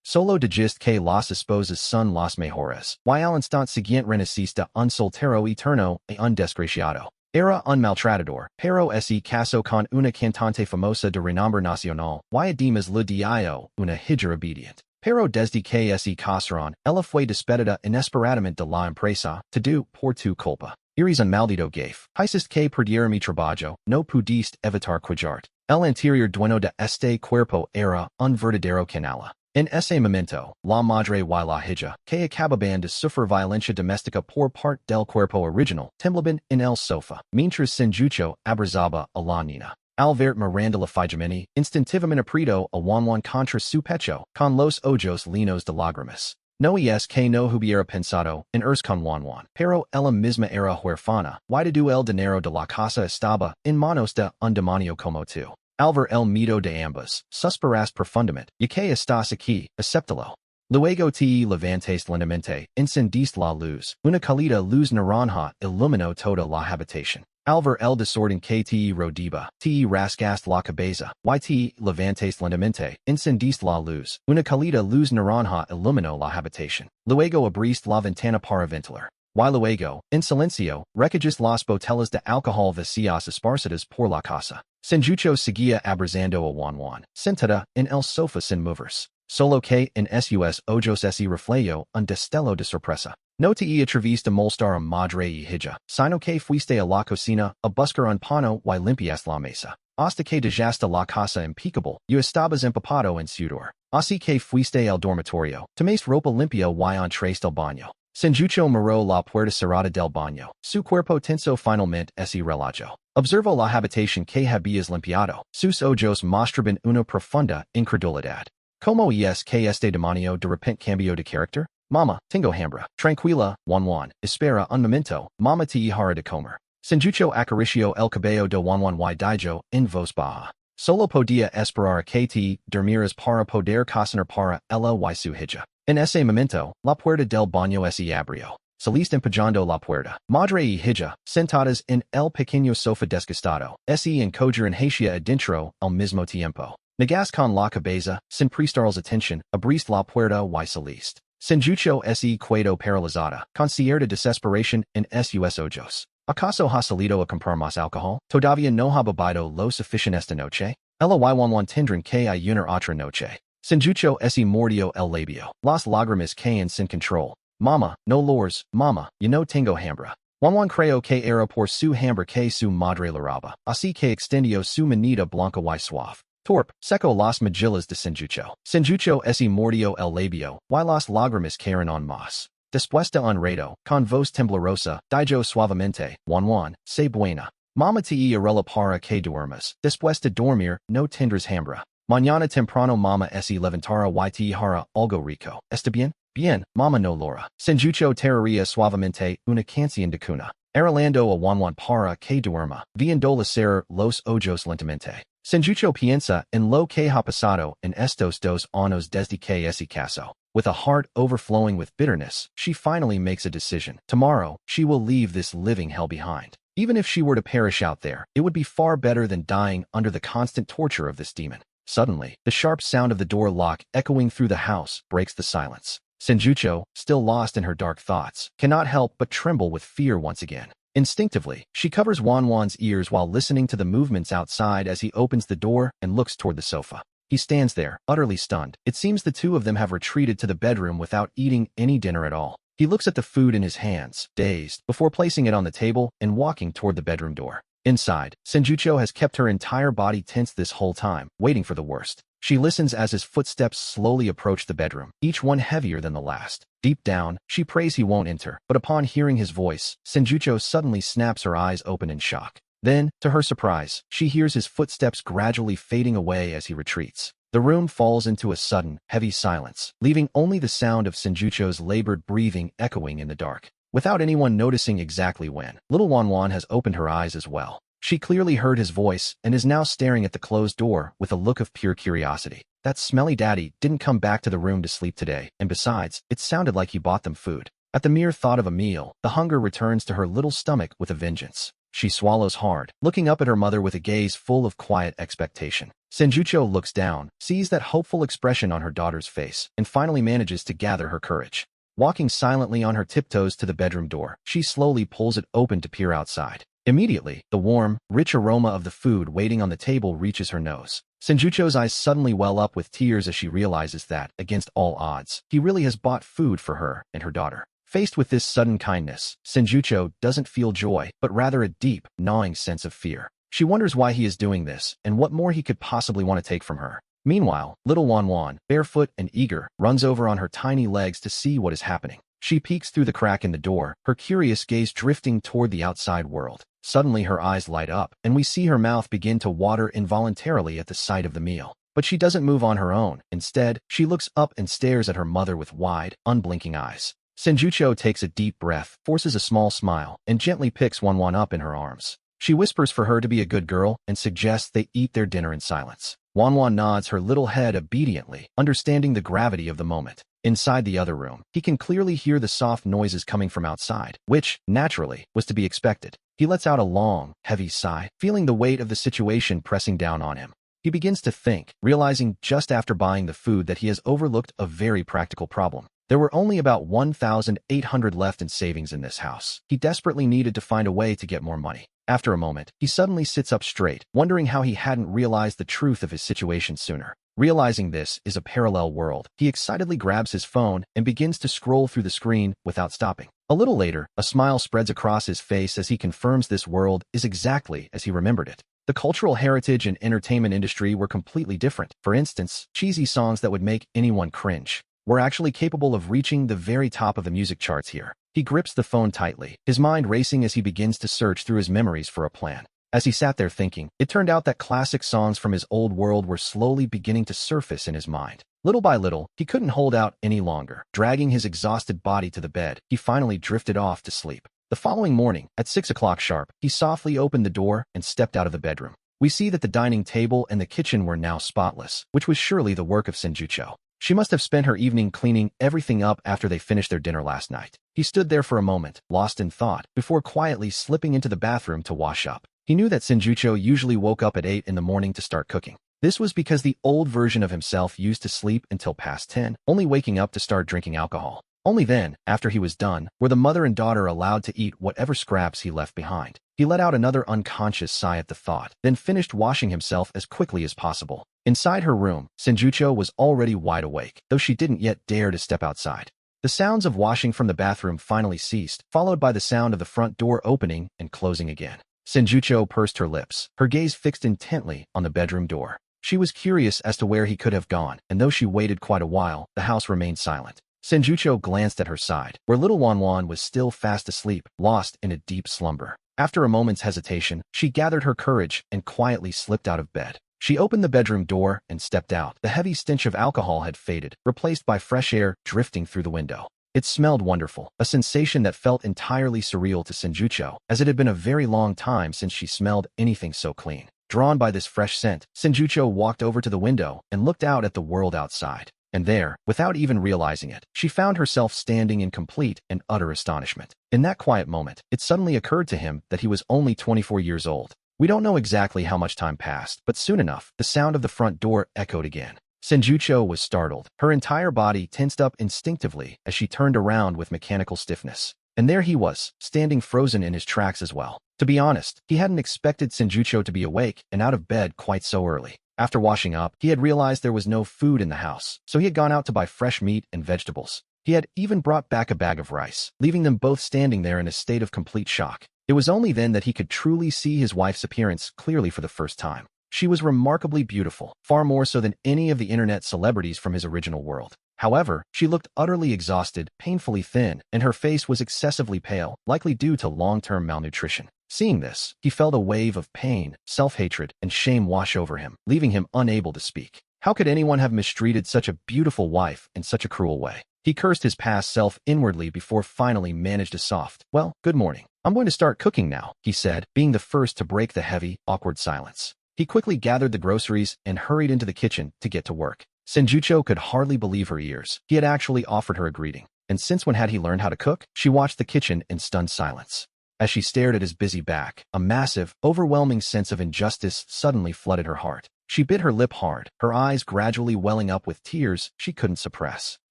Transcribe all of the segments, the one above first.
Solo de gist que las esposas son las mejores. Y al instante siguiente renacista un soltero eterno e un desgraciado. Era un maltratador, pero ese caso con una cantante famosa de renombre nacional, y además le dio una hija obediente. Pero desde que ese casaron, ella fue despedida inesperadamente de la empresa, todo por tu culpa. Eres un maldito gafe. Hiciste que perdiera mi trabajo, no pudiste evitar cuidarte. El anterior dueño de este cuerpo era un verdadero canalla. En ese momento, la madre y la hija, que acababan de sufrir violencia doméstica por parte del cuerpo original, temblaban en el sofá, mientras Senjucho abrazaba a la niña. Al ver Miranda la Fijamini, instintivamente apretó a Juan contra su pecho, con los ojos llenos de lágrimas. No es que no hubiera pensado en irse con Juan, pero ella misma era huérfana, y todo el dinero de la casa estaba en manos de un demonio como tú. Al ver el miedo de ambas, suspiraste profundamente, y que estás aquí, acéptalo. Luego te levantaste lentamente, encendiste la luz, una cálida luz naranja iluminó toda la habitación. Al ver el desorden que te rodeaba, te rascaste la cabeza, y te levantaste lentamente, encendiste la luz, una cálida luz naranja iluminó la habitación. Luego abriste la ventana para ventilar. Y luego, en silencio, recogiste las botellas de alcohol vacías esparcidas por la casa. Senjucho seguía abrazando a Juan, sentada en el sofá sin moverse. Solo que en sus ojos ese reflejo un destello de sorpresa. No te atreviste a molestar a madre y hija, sino que fuiste a la cocina a buscar un pano y limpiaste la mesa. Hasta que dejaste la casa impecable, y estabas empapado en sudor. Así que fuiste al dormitorio, tomaste ropa limpia y entraste al baño. Senjucho miró la puerta cerrada del baño. Su cuerpo tensó finalmente ese relajo. Observó la habitación que habías limpiado. Sus ojos mostraban una profunda incredulidad. ¿Cómo es que este demonio de repente cambió de carácter? Mama, tengo hambre. Tranquila, Juan, espera un momento. Mama te dejará de comer. Senjucho acarició el cabello de Juan y dijo en voz baja. Solo podía esperar que te durmieras para poder cocinar para ella y su hija. En ese momento, la puerta del baño se abrió. Saliste empujando la puerta. Madre y hija, sentadas en el pequeño sofá desgastado, se encogeron hacia adentro al mismo tiempo. Negas con la cabeza, sin prestarles atención, abriste la puerta y saliste. Senjucho se quedó paralizada, con cierta desesperación en sus ojos. ¿Acaso ha salido a comprar más alcohol? ¿Todavía no ha bebido lo suficiente esta noche? Ella y Juan tendrán que ayunar otra noche. Senjucho se mordió el labio. Las lágrimas caen sin control. Mama, no lors, mama, yo no tengo hambre. Juan creyó que era por su hambre que su madre lloraba, así que extendió su manita blanca y suave. Torp, secó las mejillas de Senjucho. Senjucho se mordió el labio, y las lágrimas cayeron en más. Después de un rato, con voz temblorosa, dijo suavemente, Juan, sé buena. Mama te arregla para que duermas. Después de dormir, no tendrás hambre. Mañana temprano mama se levantará y te hará algo rico. ¿Está bien? Bien, mama no lora. Senjucho tararía suavemente una canción de cuna. Arreglando a Juan para que duerma, viéndola cerrar los ojos lentamente. Senjucho piensa en lo que ha pasado en estos 2 años desde que ese caso. With a heart overflowing with bitterness, she finally makes a decision. Tomorrow, she will leave this living hell behind. Even if she were to perish out there, it would be far better than dying under the constant torture of this demon. Suddenly, the sharp sound of the door lock echoing through the house breaks the silence. Senjucho, still lost in her dark thoughts, cannot help but tremble with fear once again. Instinctively, she covers Juan's ears while listening to the movements outside as he opens the door and looks toward the sofa. He stands there, utterly stunned. It seems the two of them have retreated to the bedroom without eating any dinner at all. He looks at the food in his hands, dazed, before placing it on the table and walking toward the bedroom door. Inside, Senjucho has kept her entire body tense this whole time, waiting for the worst. She listens as his footsteps slowly approach the bedroom, each one heavier than the last. Deep down, she prays he won't enter, but upon hearing his voice, Senjucho suddenly snaps her eyes open in shock. Then, to her surprise, she hears his footsteps gradually fading away as he retreats. The room falls into a sudden, heavy silence, leaving only the sound of Senjucho's labored breathing echoing in the dark. Without anyone noticing exactly when, little Juan has opened her eyes as well. She clearly heard his voice and is now staring at the closed door with a look of pure curiosity. That smelly daddy didn't come back to the room to sleep today, and besides, it sounded like he bought them food. At the mere thought of a meal, the hunger returns to her little stomach with a vengeance. She swallows hard, looking up at her mother with a gaze full of quiet expectation. Senjucho looks down, sees that hopeful expression on her daughter's face, and finally manages to gather her courage. Walking silently on her tiptoes to the bedroom door, she slowly pulls it open to peer outside. Immediately, the warm, rich aroma of the food waiting on the table reaches her nose. Senjucho's eyes suddenly well up with tears as she realizes that, against all odds, he really has bought food for her and her daughter. Faced with this sudden kindness, Senjucho doesn't feel joy, but rather a deep, gnawing sense of fear. She wonders why he is doing this and what more he could possibly want to take from her. Meanwhile, little Wanwan, barefoot and eager, runs over on her tiny legs to see what is happening. She peeks through the crack in the door, her curious gaze drifting toward the outside world. Suddenly her eyes light up, and we see her mouth begin to water involuntarily at the sight of the meal. But she doesn't move on her own. Instead, she looks up and stares at her mother with wide, unblinking eyes. Senjucho takes a deep breath, forces a small smile, and gently picks Wanwan up in her arms. She whispers for her to be a good girl and suggests they eat their dinner in silence. Wanwan nods her little head obediently, understanding the gravity of the moment. Inside the other room, he can clearly hear the soft noises coming from outside, which, naturally, was to be expected. He lets out a long, heavy sigh, feeling the weight of the situation pressing down on him. He begins to think, realizing just after buying the food that he has overlooked a very practical problem. There were only about 1,800 left in savings in this house. He desperately needed to find a way to get more money. After a moment, he suddenly sits up straight, wondering how he hadn't realized the truth of his situation sooner. Realizing this is a parallel world, he excitedly grabs his phone and begins to scroll through the screen without stopping. A little later, a smile spreads across his face as he confirms this world is exactly as he remembered it. The cultural heritage and entertainment industry were completely different. For instance, cheesy songs that would make anyone cringe were actually capable of reaching the very top of the music charts here. He grips the phone tightly, his mind racing as he begins to search through his memories for a plan. As he sat there thinking, it turned out that classic songs from his old world were slowly beginning to surface in his mind. Little by little, he couldn't hold out any longer. Dragging his exhausted body to the bed, he finally drifted off to sleep. The following morning, at 6 o'clock sharp, he softly opened the door and stepped out of the bedroom. We see that the dining table and the kitchen were now spotless, which was surely the work of Senjucho. She must have spent her evening cleaning everything up after they finished their dinner last night. He stood there for a moment, lost in thought, before quietly slipping into the bathroom to wash up. He knew that Senjucho usually woke up at 8 in the morning to start cooking. This was because the old version of himself used to sleep until past 10, only waking up to start drinking alcohol. Only then, after he was done, were the mother and daughter allowed to eat whatever scraps he left behind. He let out another unconscious sigh at the thought, then finished washing himself as quickly as possible. Inside her room, Senjucho was already wide awake, though she didn't yet dare to step outside. The sounds of washing from the bathroom finally ceased, followed by the sound of the front door opening and closing again. Senjucho pursed her lips, her gaze fixed intently on the bedroom door. She was curious as to where he could have gone, and though she waited quite a while, the house remained silent. Senjucho glanced at her side, where little Wanwan was still fast asleep, lost in a deep slumber. After a moment's hesitation, she gathered her courage and quietly slipped out of bed. She opened the bedroom door and stepped out. The heavy stench of alcohol had faded, replaced by fresh air drifting through the window. It smelled wonderful, a sensation that felt entirely surreal to Senjucho, as it had been a very long time since she smelled anything so clean. Drawn by this fresh scent, Senjucho walked over to the window and looked out at the world outside. And there, without even realizing it, she found herself standing in complete and utter astonishment. In that quiet moment, it suddenly occurred to him that he was only 24 years old. We don't know exactly how much time passed, but soon enough, the sound of the front door echoed again. Senjucho was startled. Her entire body tensed up instinctively as she turned around with mechanical stiffness. And there he was, standing frozen in his tracks as well. To be honest, he hadn't expected Senjucho to be awake and out of bed quite so early. After washing up, he had realized there was no food in the house, so he had gone out to buy fresh meat and vegetables. He had even brought back a bag of rice, leaving them both standing there in a state of complete shock. It was only then that he could truly see his wife's appearance clearly for the first time. She was remarkably beautiful, far more so than any of the internet celebrities from his original world. However, she looked utterly exhausted, painfully thin, and her face was excessively pale, likely due to long-term malnutrition. Seeing this, he felt a wave of pain, self-hatred, and shame wash over him, leaving him unable to speak. How could anyone have mistreated such a beautiful wife in such a cruel way? He cursed his past self inwardly before finally managed a soft, "Well, good morning. I'm going to start cooking now," he said, being the first to break the heavy, awkward silence. He quickly gathered the groceries and hurried into the kitchen to get to work. Senjucho could hardly believe her ears. He had actually offered her a greeting. And since when had he learned how to cook? She watched the kitchen in stunned silence. As she stared at his busy back, a massive, overwhelming sense of injustice suddenly flooded her heart. She bit her lip hard, her eyes gradually welling up with tears she couldn't suppress.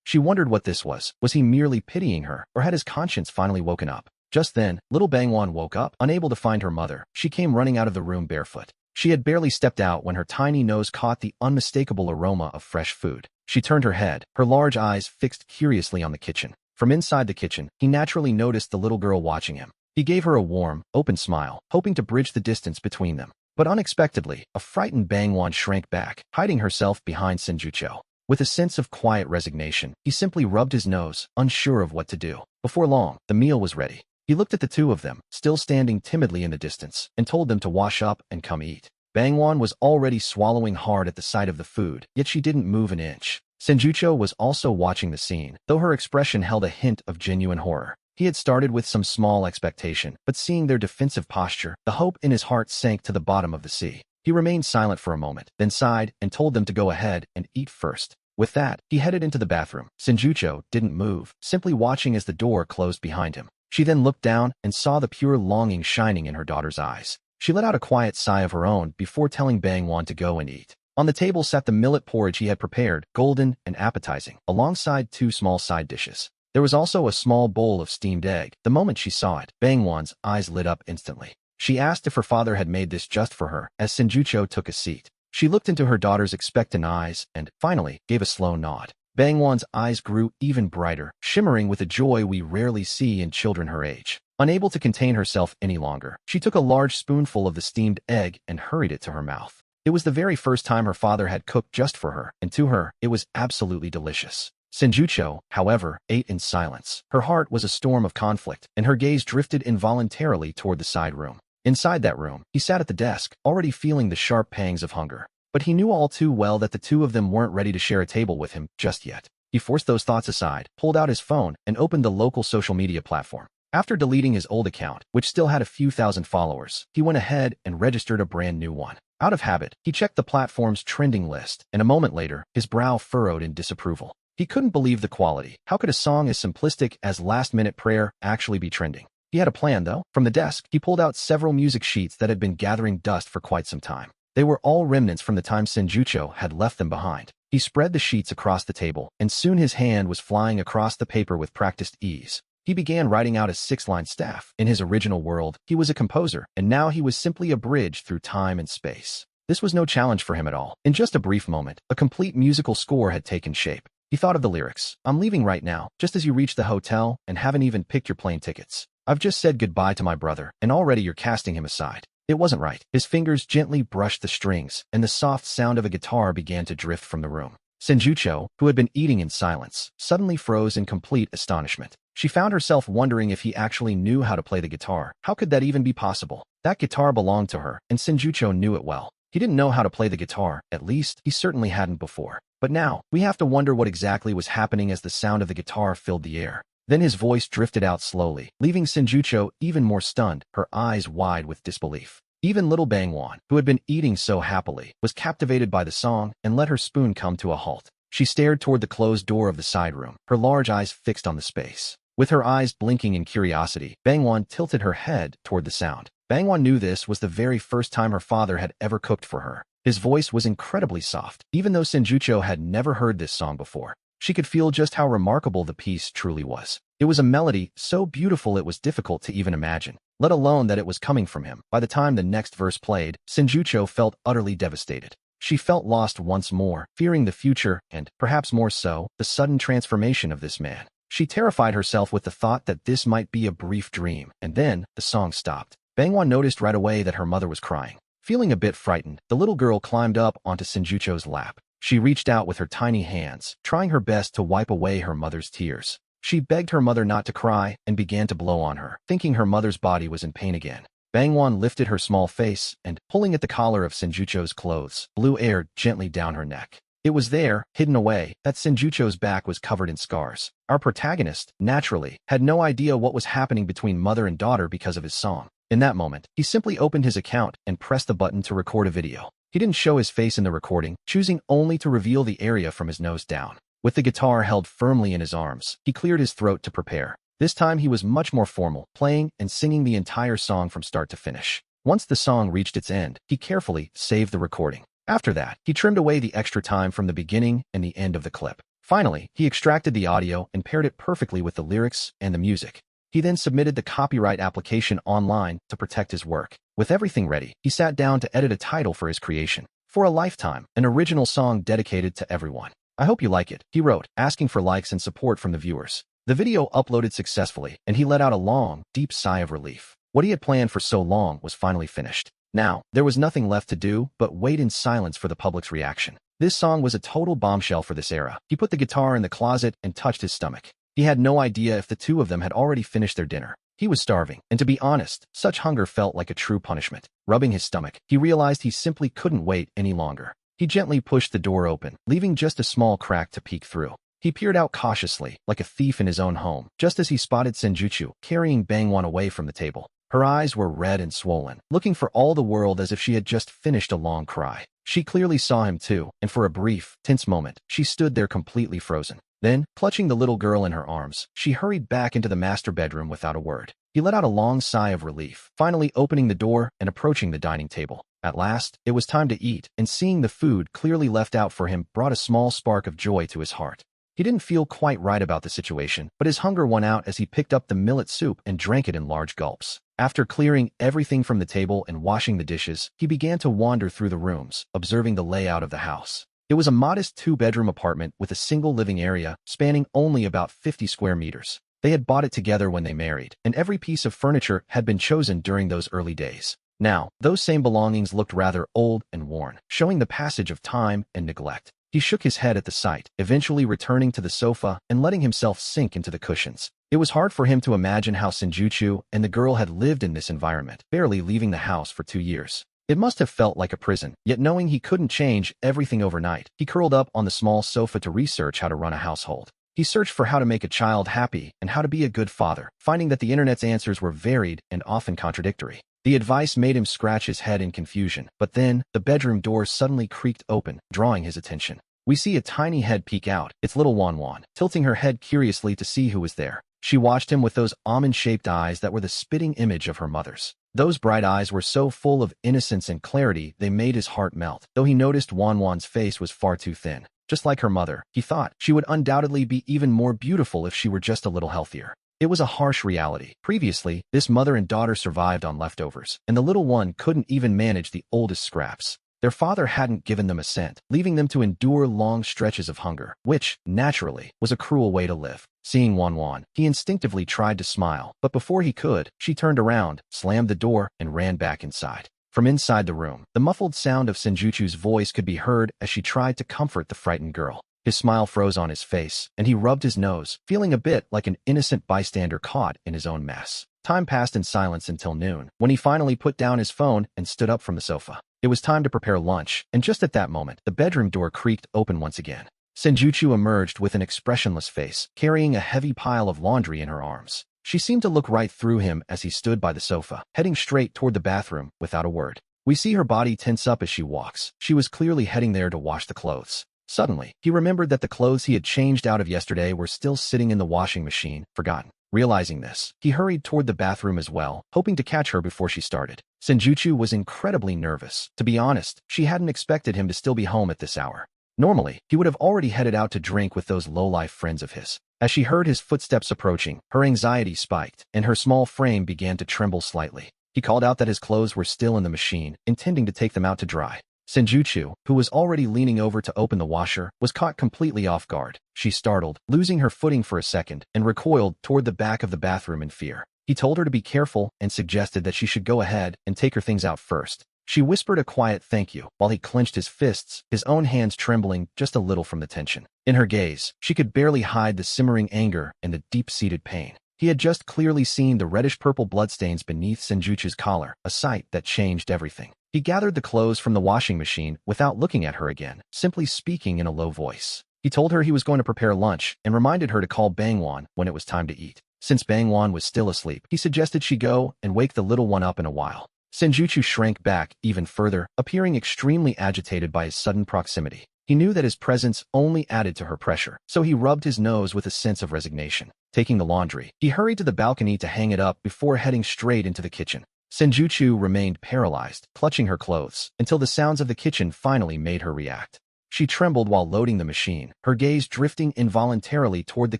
She wondered what this was. Was he merely pitying her, or had his conscience finally woken up? Just then, little Bangwan woke up, unable to find her mother. She came running out of the room barefoot. She had barely stepped out when her tiny nose caught the unmistakable aroma of fresh food. She turned her head, her large eyes fixed curiously on the kitchen. From inside the kitchen, he naturally noticed the little girl watching him. He gave her a warm, open smile, hoping to bridge the distance between them. But unexpectedly, a frightened Bangwan shrank back, hiding herself behind Senjucho. With a sense of quiet resignation, he simply rubbed his nose, unsure of what to do. Before long, the meal was ready. He looked at the two of them, still standing timidly in the distance, and told them to wash up and come eat. Bangwan was already swallowing hard at the sight of the food, yet she didn't move an inch. Senjucho was also watching the scene, though her expression held a hint of genuine horror. He had started with some small expectation, but seeing their defensive posture, the hope in his heart sank to the bottom of the sea. He remained silent for a moment, then sighed and told them to go ahead and eat first. With that, he headed into the bathroom. Senjucho didn't move, simply watching as the door closed behind him. She then looked down and saw the pure longing shining in her daughter's eyes. She let out a quiet sigh of her own before telling Bangwan to go and eat. On the table sat the millet porridge he had prepared, golden and appetizing, alongside two small side dishes. There was also a small bowl of steamed egg. The moment she saw it, Bangwan's eyes lit up instantly. She asked if her father had made this just for her, as Senjucho took a seat. She looked into her daughter's expectant eyes and, finally, gave a slow nod. Bangwan's eyes grew even brighter, shimmering with a joy we rarely see in children her age. Unable to contain herself any longer, she took a large spoonful of the steamed egg and hurried it to her mouth. It was the very first time her father had cooked just for her, and to her, it was absolutely delicious. Senjucho, however, ate in silence. Her heart was a storm of conflict, and her gaze drifted involuntarily toward the side room. Inside that room, he sat at the desk, already feeling the sharp pangs of hunger. But he knew all too well that the two of them weren't ready to share a table with him just yet. He forced those thoughts aside, pulled out his phone, and opened the local social media platform. After deleting his old account, which still had a few thousand followers, he went ahead and registered a brand new one. Out of habit, he checked the platform's trending list, and a moment later, his brow furrowed in disapproval. He couldn't believe the quality. How could a song as simplistic as Last-Minute Prayer actually be trending? He had a plan, though. From the desk, he pulled out several music sheets that had been gathering dust for quite some time. They were all remnants from the time Senjucho had left them behind. He spread the sheets across the table, and soon his hand was flying across the paper with practiced ease. He began writing out a 6-line staff. In his original world, he was a composer, and now he was simply a bridge through time and space. This was no challenge for him at all. In just a brief moment, a complete musical score had taken shape. He thought of the lyrics. "I'm leaving right now, just as you reach the hotel and haven't even picked your plane tickets. I've just said goodbye to my brother, and already you're casting him aside." It wasn't right. His fingers gently brushed the strings, and the soft sound of a guitar began to drift from the room. Senjucho, who had been eating in silence, suddenly froze in complete astonishment. She found herself wondering if he actually knew how to play the guitar. How could that even be possible? That guitar belonged to her, and Senjucho knew it well. He didn't know how to play the guitar, at least, he certainly hadn't before. But now, we have to wonder what exactly was happening as the sound of the guitar filled the air. Then his voice drifted out slowly, leaving Senjucho even more stunned, her eyes wide with disbelief. Even little Bangwan, who had been eating so happily, was captivated by the song and let her spoon come to a halt. She stared toward the closed door of the side room, her large eyes fixed on the space. With her eyes blinking in curiosity, Bangwan tilted her head toward the sound. Bangwan knew this was the very first time her father had ever cooked for her. His voice was incredibly soft, even though Senjucho had never heard this song before. She could feel just how remarkable the piece truly was. It was a melody so beautiful it was difficult to even imagine, let alone that it was coming from him. By the time the next verse played, Senjucho felt utterly devastated. She felt lost once more, fearing the future and, perhaps more so, the sudden transformation of this man. She terrified herself with the thought that this might be a brief dream, and then the song stopped. Bangwan noticed right away that her mother was crying. Feeling a bit frightened, the little girl climbed up onto Senjucho's lap. She reached out with her tiny hands, trying her best to wipe away her mother's tears. She begged her mother not to cry and began to blow on her, thinking her mother's body was in pain again. Bangwan lifted her small face and, pulling at the collar of Senjucho's clothes, blew air gently down her neck. It was there, hidden away, that Senjucho's back was covered in scars. Our protagonist, naturally, had no idea what was happening between mother and daughter because of his song. In that moment, he simply opened his account and pressed the button to record a video. He didn't show his face in the recording, choosing only to reveal the area from his nose down. With the guitar held firmly in his arms, he cleared his throat to prepare. This time he was much more formal, playing and singing the entire song from start to finish. Once the song reached its end, he carefully saved the recording. After that, he trimmed away the extra time from the beginning and the end of the clip. Finally, he extracted the audio and paired it perfectly with the lyrics and the music. He then submitted the copyright application online to protect his work. With everything ready, he sat down to edit a title for his creation. For a lifetime, an original song dedicated to everyone. I hope you like it, he wrote, asking for likes and support from the viewers. The video uploaded successfully, and he let out a long, deep sigh of relief. What he had planned for so long was finally finished. Now, there was nothing left to do but wait in silence for the public's reaction. This song was a total bombshell for this era. He put the guitar in the closet and touched his stomach. He had no idea if the two of them had already finished their dinner. He was starving, and to be honest, such hunger felt like a true punishment. Rubbing his stomach, he realized he simply couldn't wait any longer. He gently pushed the door open, leaving just a small crack to peek through. He peered out cautiously, like a thief in his own home, just as he spotted Senjuchu carrying Bangwon away from the table. Her eyes were red and swollen, looking for all the world as if she had just finished a long cry. She clearly saw him too, and for a brief, tense moment, she stood there completely frozen. Then, clutching the little girl in her arms, she hurried back into the master bedroom without a word. He let out a long sigh of relief, finally opening the door and approaching the dining table. At last, it was time to eat, and seeing the food clearly left out for him brought a small spark of joy to his heart. He didn't feel quite right about the situation, but his hunger won out as he picked up the millet soup and drank it in large gulps. After clearing everything from the table and washing the dishes, he began to wander through the rooms, observing the layout of the house. It was a modest two-bedroom apartment with a single living area spanning only about 50 square meters. They had bought it together when they married, and every piece of furniture had been chosen during those early days. Now, those same belongings looked rather old and worn, showing the passage of time and neglect. He shook his head at the sight, eventually returning to the sofa and letting himself sink into the cushions. It was hard for him to imagine how Senjuchu and the girl had lived in this environment, barely leaving the house for 2 years. It must have felt like a prison, yet knowing he couldn't change everything overnight, he curled up on the small sofa to research how to run a household. He searched for how to make a child happy and how to be a good father, finding that the internet's answers were varied and often contradictory. The advice made him scratch his head in confusion, but then, the bedroom door suddenly creaked open, drawing his attention. We see a tiny head peek out, its little Wanwan, tilting her head curiously to see who was there. She watched him with those almond-shaped eyes that were the spitting image of her mother's. Those bright eyes were so full of innocence and clarity they made his heart melt, though he noticed Wanwan's face was far too thin. Just like her mother, he thought, she would undoubtedly be even more beautiful if she were just a little healthier. It was a harsh reality. Previously, this mother and daughter survived on leftovers, and the little one couldn't even manage the oldest scraps. Their father hadn't given them a cent, leaving them to endure long stretches of hunger, which, naturally, was a cruel way to live. Seeing Wanwan, he instinctively tried to smile, but before he could, she turned around, slammed the door, and ran back inside. From inside the room, the muffled sound of Senjuchu's voice could be heard as she tried to comfort the frightened girl. His smile froze on his face, and he rubbed his nose, feeling a bit like an innocent bystander caught in his own mess. Time passed in silence until noon, when he finally put down his phone and stood up from the sofa. It was time to prepare lunch, and just at that moment, the bedroom door creaked open once again. Senjuchu emerged with an expressionless face, carrying a heavy pile of laundry in her arms. She seemed to look right through him as he stood by the sofa, heading straight toward the bathroom without a word. We see her body tense up as she walks. She was clearly heading there to wash the clothes. Suddenly, he remembered that the clothes he had changed out of yesterday were still sitting in the washing machine, forgotten. Realizing this, he hurried toward the bathroom as well, hoping to catch her before she started. Senjuchu was incredibly nervous. To be honest, she hadn't expected him to still be home at this hour. Normally, he would have already headed out to drink with those low-life friends of his. As she heard his footsteps approaching, her anxiety spiked, and her small frame began to tremble slightly. He called out that his clothes were still in the machine, intending to take them out to dry. Senjuchu, who was already leaning over to open the washer, was caught completely off guard. She startled, losing her footing for a second, and recoiled toward the back of the bathroom in fear. He told her to be careful and suggested that she should go ahead and take her things out first. She whispered a quiet thank you, while he clenched his fists, his own hands trembling just a little from the tension. In her gaze, she could barely hide the simmering anger and the deep-seated pain. He had just clearly seen the reddish-purple bloodstains beneath Senjuchu's collar, a sight that changed everything. He gathered the clothes from the washing machine without looking at her again, simply speaking in a low voice. He told her he was going to prepare lunch and reminded her to call Bangwan when it was time to eat. Since Bangwan was still asleep, he suggested she go and wake the little one up in a while. Senjuchu shrank back even further, appearing extremely agitated by his sudden proximity. He knew that his presence only added to her pressure, so he rubbed his nose with a sense of resignation. Taking the laundry, he hurried to the balcony to hang it up before heading straight into the kitchen. Senjutsu remained paralyzed, clutching her clothes, until the sounds of the kitchen finally made her react. She trembled while loading the machine, her gaze drifting involuntarily toward the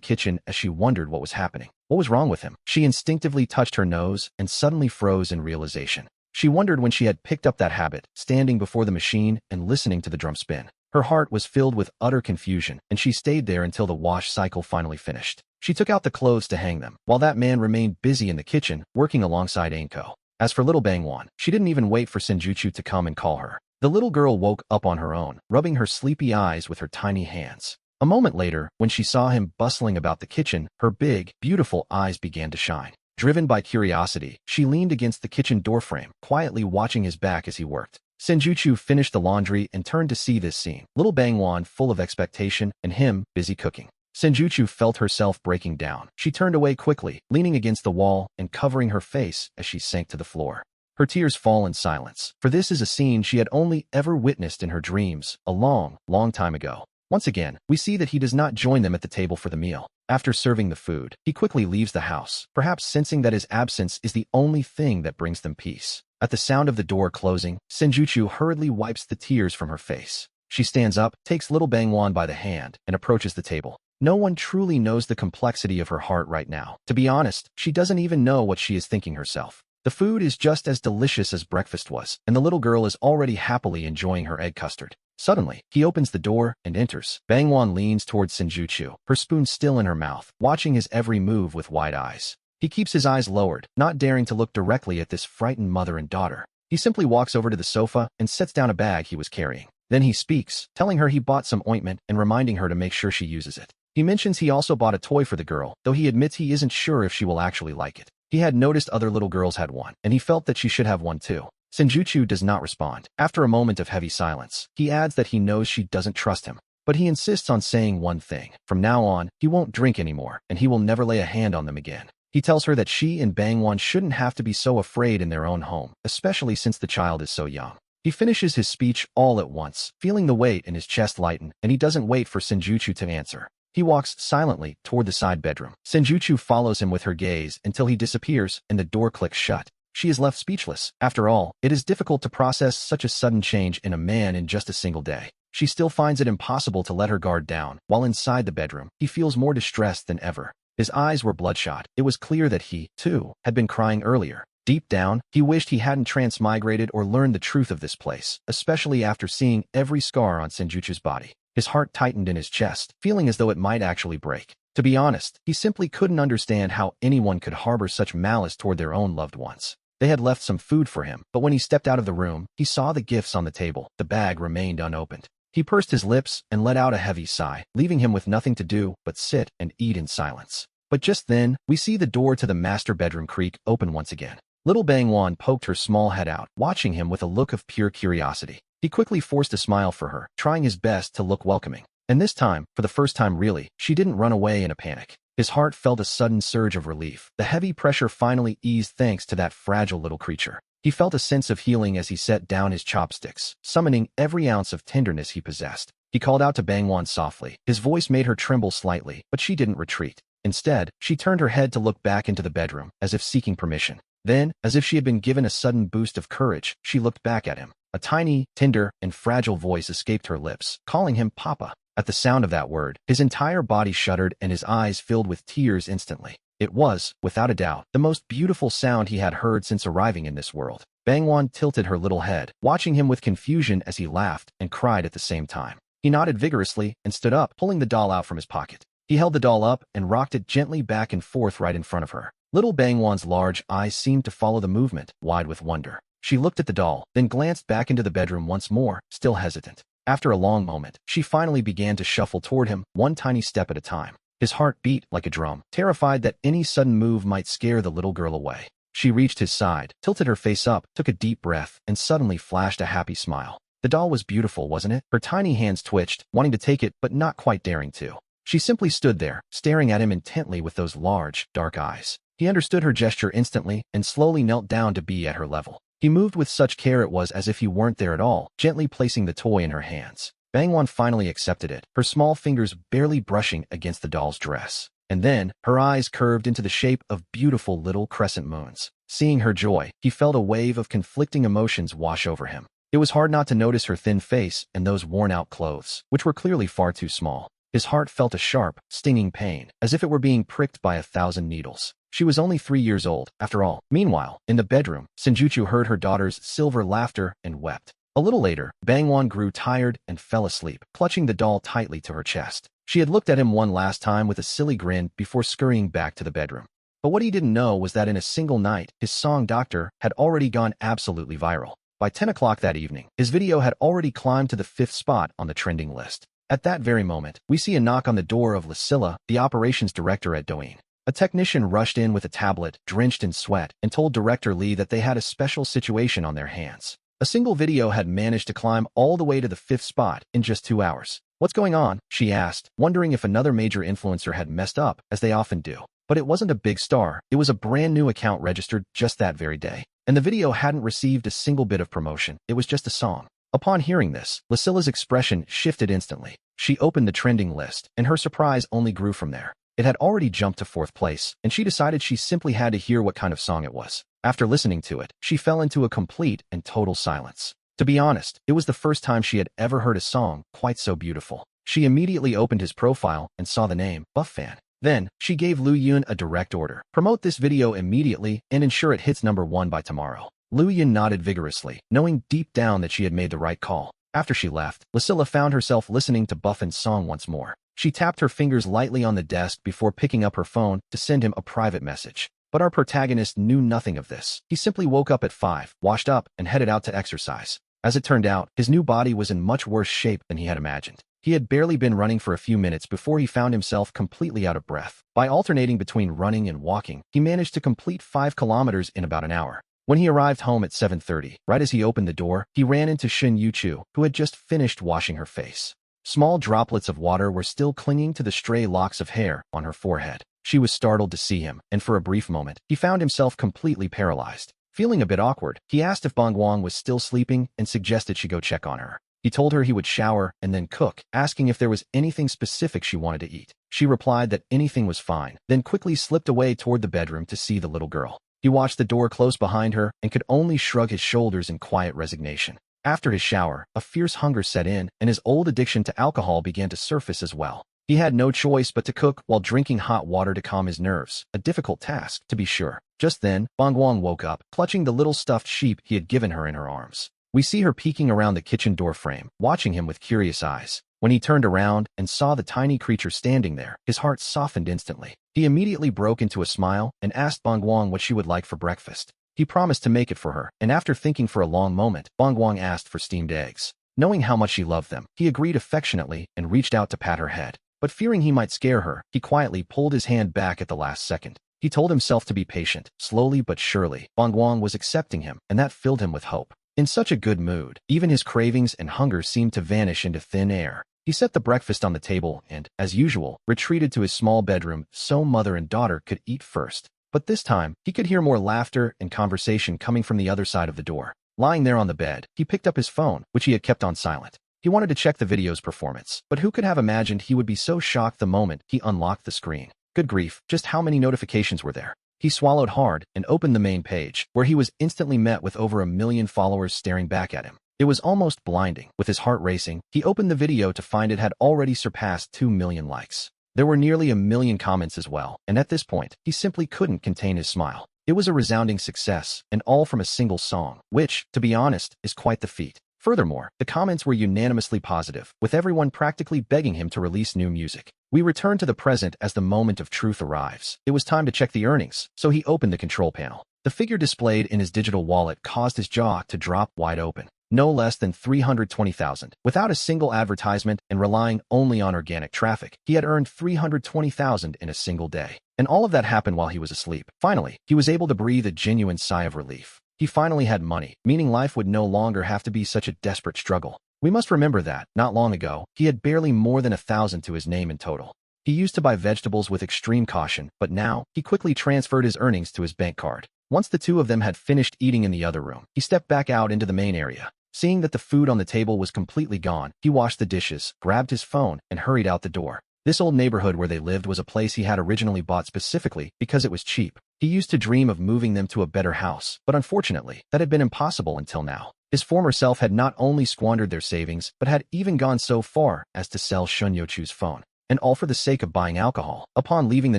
kitchen as she wondered what was happening. What was wrong with him? She instinctively touched her nose and suddenly froze in realization. She wondered when she had picked up that habit, standing before the machine and listening to the drum spin. Her heart was filled with utter confusion, and she stayed there until the wash cycle finally finished. She took out the clothes to hang them, while that man remained busy in the kitchen, working alongside Anko. As for little Bangwon, she didn't even wait for Senjutsu to come and call her. The little girl woke up on her own, rubbing her sleepy eyes with her tiny hands. A moment later, when she saw him bustling about the kitchen, her big, beautiful eyes began to shine. Driven by curiosity, she leaned against the kitchen doorframe, quietly watching his back as he worked. Senjutsu finished the laundry and turned to see this scene. Little Bangwon full of expectation, and him busy cooking. Senjutsu felt herself breaking down. She turned away quickly, leaning against the wall and covering her face as she sank to the floor. Her tears fall in silence, for this is a scene she had only ever witnessed in her dreams, a long, long time ago. Once again, we see that he does not join them at the table for the meal. After serving the food, he quickly leaves the house, perhaps sensing that his absence is the only thing that brings them peace. At the sound of the door closing, Senjutsu hurriedly wipes the tears from her face. She stands up, takes little Bangwon by the hand, and approaches the table. No one truly knows the complexity of her heart right now. To be honest, she doesn't even know what she is thinking herself. The food is just as delicious as breakfast was, and the little girl is already happily enjoying her egg custard. Suddenly, he opens the door and enters. Bangwon leans towards Senjutsu, her spoon still in her mouth, watching his every move with wide eyes. He keeps his eyes lowered, not daring to look directly at this frightened mother and daughter. He simply walks over to the sofa and sets down a bag he was carrying. Then he speaks, telling her he bought some ointment and reminding her to make sure she uses it. He mentions he also bought a toy for the girl, though he admits he isn't sure if she will actually like it. He had noticed other little girls had one, and he felt that she should have one too. Senjutsu does not respond. After a moment of heavy silence, he adds that he knows she doesn't trust him. But he insists on saying one thing. From now on, he won't drink anymore, and he will never lay a hand on them again. He tells her that she and Bangwon shouldn't have to be so afraid in their own home, especially since the child is so young. He finishes his speech all at once, feeling the weight in his chest lighten, and he doesn't wait for Senjutsu to answer. He walks silently toward the side bedroom. Senjutsu follows him with her gaze until he disappears and the door clicks shut. She is left speechless. After all, it is difficult to process such a sudden change in a man in just a single day. She still finds it impossible to let her guard down. While inside the bedroom, he feels more distressed than ever. His eyes were bloodshot. It was clear that he, too, had been crying earlier. Deep down, he wished he hadn't transmigrated or learned the truth of this place, especially after seeing every scar on Senjutsu's body. His heart tightened in his chest, feeling as though it might actually break. To be honest, he simply couldn't understand how anyone could harbor such malice toward their own loved ones. They had left some food for him, but when he stepped out of the room, he saw the gifts on the table. The bag remained unopened. He pursed his lips and let out a heavy sigh, leaving him with nothing to do but sit and eat in silence. But just then, we see the door to the master bedroom creak open once again. Little Bangwon poked her small head out, watching him with a look of pure curiosity. He quickly forced a smile for her, trying his best to look welcoming. And this time, for the first time really, she didn't run away in a panic. His heart felt a sudden surge of relief. The heavy pressure finally eased thanks to that fragile little creature. He felt a sense of healing as he set down his chopsticks, summoning every ounce of tenderness he possessed. He called out to Bangwon softly. His voice made her tremble slightly, but she didn't retreat. Instead, she turned her head to look back into the bedroom, as if seeking permission. Then, as if she had been given a sudden boost of courage, she looked back at him. A tiny, tender, and fragile voice escaped her lips, calling him Papa. At the sound of that word, his entire body shuddered and his eyes filled with tears instantly. It was, without a doubt, the most beautiful sound he had heard since arriving in this world. Bangwon tilted her little head, watching him with confusion as he laughed and cried at the same time. He nodded vigorously and stood up, pulling the doll out from his pocket. He held the doll up and rocked it gently back and forth right in front of her. Little Bangwon's large eyes seemed to follow the movement, wide with wonder. She looked at the doll, then glanced back into the bedroom once more, still hesitant. After a long moment, she finally began to shuffle toward him, one tiny step at a time. His heart beat like a drum, terrified that any sudden move might scare the little girl away. She reached his side, tilted her face up, took a deep breath, and suddenly flashed a happy smile. The doll was beautiful, wasn't it? Her tiny hands twitched, wanting to take it, but not quite daring to. She simply stood there, staring at him intently with those large, dark eyes. He understood her gesture instantly and slowly knelt down to be at her level. He moved with such care it was as if he weren't there at all, gently placing the toy in her hands. Bangwon finally accepted it, her small fingers barely brushing against the doll's dress. And then, her eyes curved into the shape of beautiful little crescent moons. Seeing her joy, he felt a wave of conflicting emotions wash over him. It was hard not to notice her thin face and those worn-out clothes, which were clearly far too small. His heart felt a sharp, stinging pain, as if it were being pricked by 1,000 needles. She was only 3 years old, after all. Meanwhile, in the bedroom, Senjuchu heard her daughter's silver laughter and wept. A little later, Bangwon grew tired and fell asleep, clutching the doll tightly to her chest. She had looked at him one last time with a silly grin before scurrying back to the bedroom. But what he didn't know was that in a single night, his song Doctor had already gone absolutely viral. By 10 o'clock that evening, his video had already climbed to the 5th spot on the trending list. At that very moment, we see a knock on the door of Lucilla, the operations director at Douyin. A technician rushed in with a tablet, drenched in sweat, and told Director Lee that they had a special situation on their hands. A single video had managed to climb all the way to the 5th spot in just 2 hours. "What's going on?" she asked, wondering if another major influencer had messed up, as they often do. But it wasn't a big star, it was a brand new account registered just that very day. And the video hadn't received a single bit of promotion, it was just a song. Upon hearing this, Lucilla's expression shifted instantly. She opened the trending list, and her surprise only grew from there. It had already jumped to 4th place, and she decided she simply had to hear what kind of song it was. After listening to it, she fell into a complete and total silence. To be honest, it was the first time she had ever heard a song quite so beautiful. She immediately opened his profile and saw the name, Buff Fan. Then, she gave Lu Yun a direct order. Promote this video immediately and ensure it hits #1 by tomorrow. Lu Yun nodded vigorously, knowing deep down that she had made the right call. After she left, Lucilla found herself listening to Buffin's song once more. She tapped her fingers lightly on the desk before picking up her phone to send him a private message. But our protagonist knew nothing of this. He simply woke up at 5, washed up, and headed out to exercise. As it turned out, his new body was in much worse shape than he had imagined. He had barely been running for a few minutes before he found himself completely out of breath. By alternating between running and walking, he managed to complete 5 kilometers in about an hour. When he arrived home at 7:30, right as he opened the door, he ran into Shin Yuchu, who had just finished washing her face. Small droplets of water were still clinging to the stray locks of hair on her forehead. She was startled to see him, and for a brief moment, he found himself completely paralyzed. Feeling a bit awkward, he asked if Bangwon was still sleeping and suggested she go check on her. He told her he would shower and then cook, asking if there was anything specific she wanted to eat. She replied that anything was fine, then quickly slipped away toward the bedroom to see the little girl. He watched the door close behind her and could only shrug his shoulders in quiet resignation. After his shower, a fierce hunger set in, and his old addiction to alcohol began to surface as well. He had no choice but to cook while drinking hot water to calm his nerves, a difficult task, to be sure. Just then, Bangwon woke up, clutching the little stuffed sheep he had given her in her arms. We see her peeking around the kitchen door frame, watching him with curious eyes. When he turned around and saw the tiny creature standing there, his heart softened instantly. He immediately broke into a smile and asked Bangwon what she would like for breakfast. He promised to make it for her, and after thinking for a long moment, Bangwon asked for steamed eggs. Knowing how much she loved them, he agreed affectionately and reached out to pat her head. But fearing he might scare her, he quietly pulled his hand back at the last second. He told himself to be patient. Slowly but surely, Bangwon was accepting him, and that filled him with hope. In such a good mood, even his cravings and hunger seemed to vanish into thin air. He set the breakfast on the table and, as usual, retreated to his small bedroom so mother and daughter could eat first. But this time, he could hear more laughter and conversation coming from the other side of the door. Lying there on the bed, he picked up his phone, which he had kept on silent. He wanted to check the video's performance, but who could have imagined he would be so shocked the moment he unlocked the screen? Good grief, just how many notifications were there? He swallowed hard and opened the main page, where he was instantly met with over 1 million followers staring back at him. It was almost blinding. With his heart racing, he opened the video to find it had already surpassed 2 million likes. There were nearly 1 million comments as well, and at this point, he simply couldn't contain his smile. It was a resounding success, and all from a single song, which, to be honest, is quite the feat. Furthermore, the comments were unanimously positive, with everyone practically begging him to release new music. We return to the present as the moment of truth arrives. It was time to check the earnings, so he opened the control panel. The figure displayed in his digital wallet caused his jaw to drop wide open. No less than 320,000. Without a single advertisement and relying only on organic traffic, he had earned 320,000 in a single day. And all of that happened while he was asleep. Finally, he was able to breathe a genuine sigh of relief. He finally had money, meaning life would no longer have to be such a desperate struggle. We must remember that, not long ago, he had barely more than 1,000 to his name in total. He used to buy vegetables with extreme caution, but now, he quickly transferred his earnings to his bank card. Once the two of them had finished eating in the other room, he stepped back out into the main area. Seeing that the food on the table was completely gone, he washed the dishes, grabbed his phone, and hurried out the door. This old neighborhood where they lived was a place he had originally bought specifically because it was cheap. He used to dream of moving them to a better house, but unfortunately, that had been impossible until now. His former self had not only squandered their savings, but had even gone so far as to sell Shun Yochu's phone. And all for the sake of buying alcohol. Upon leaving the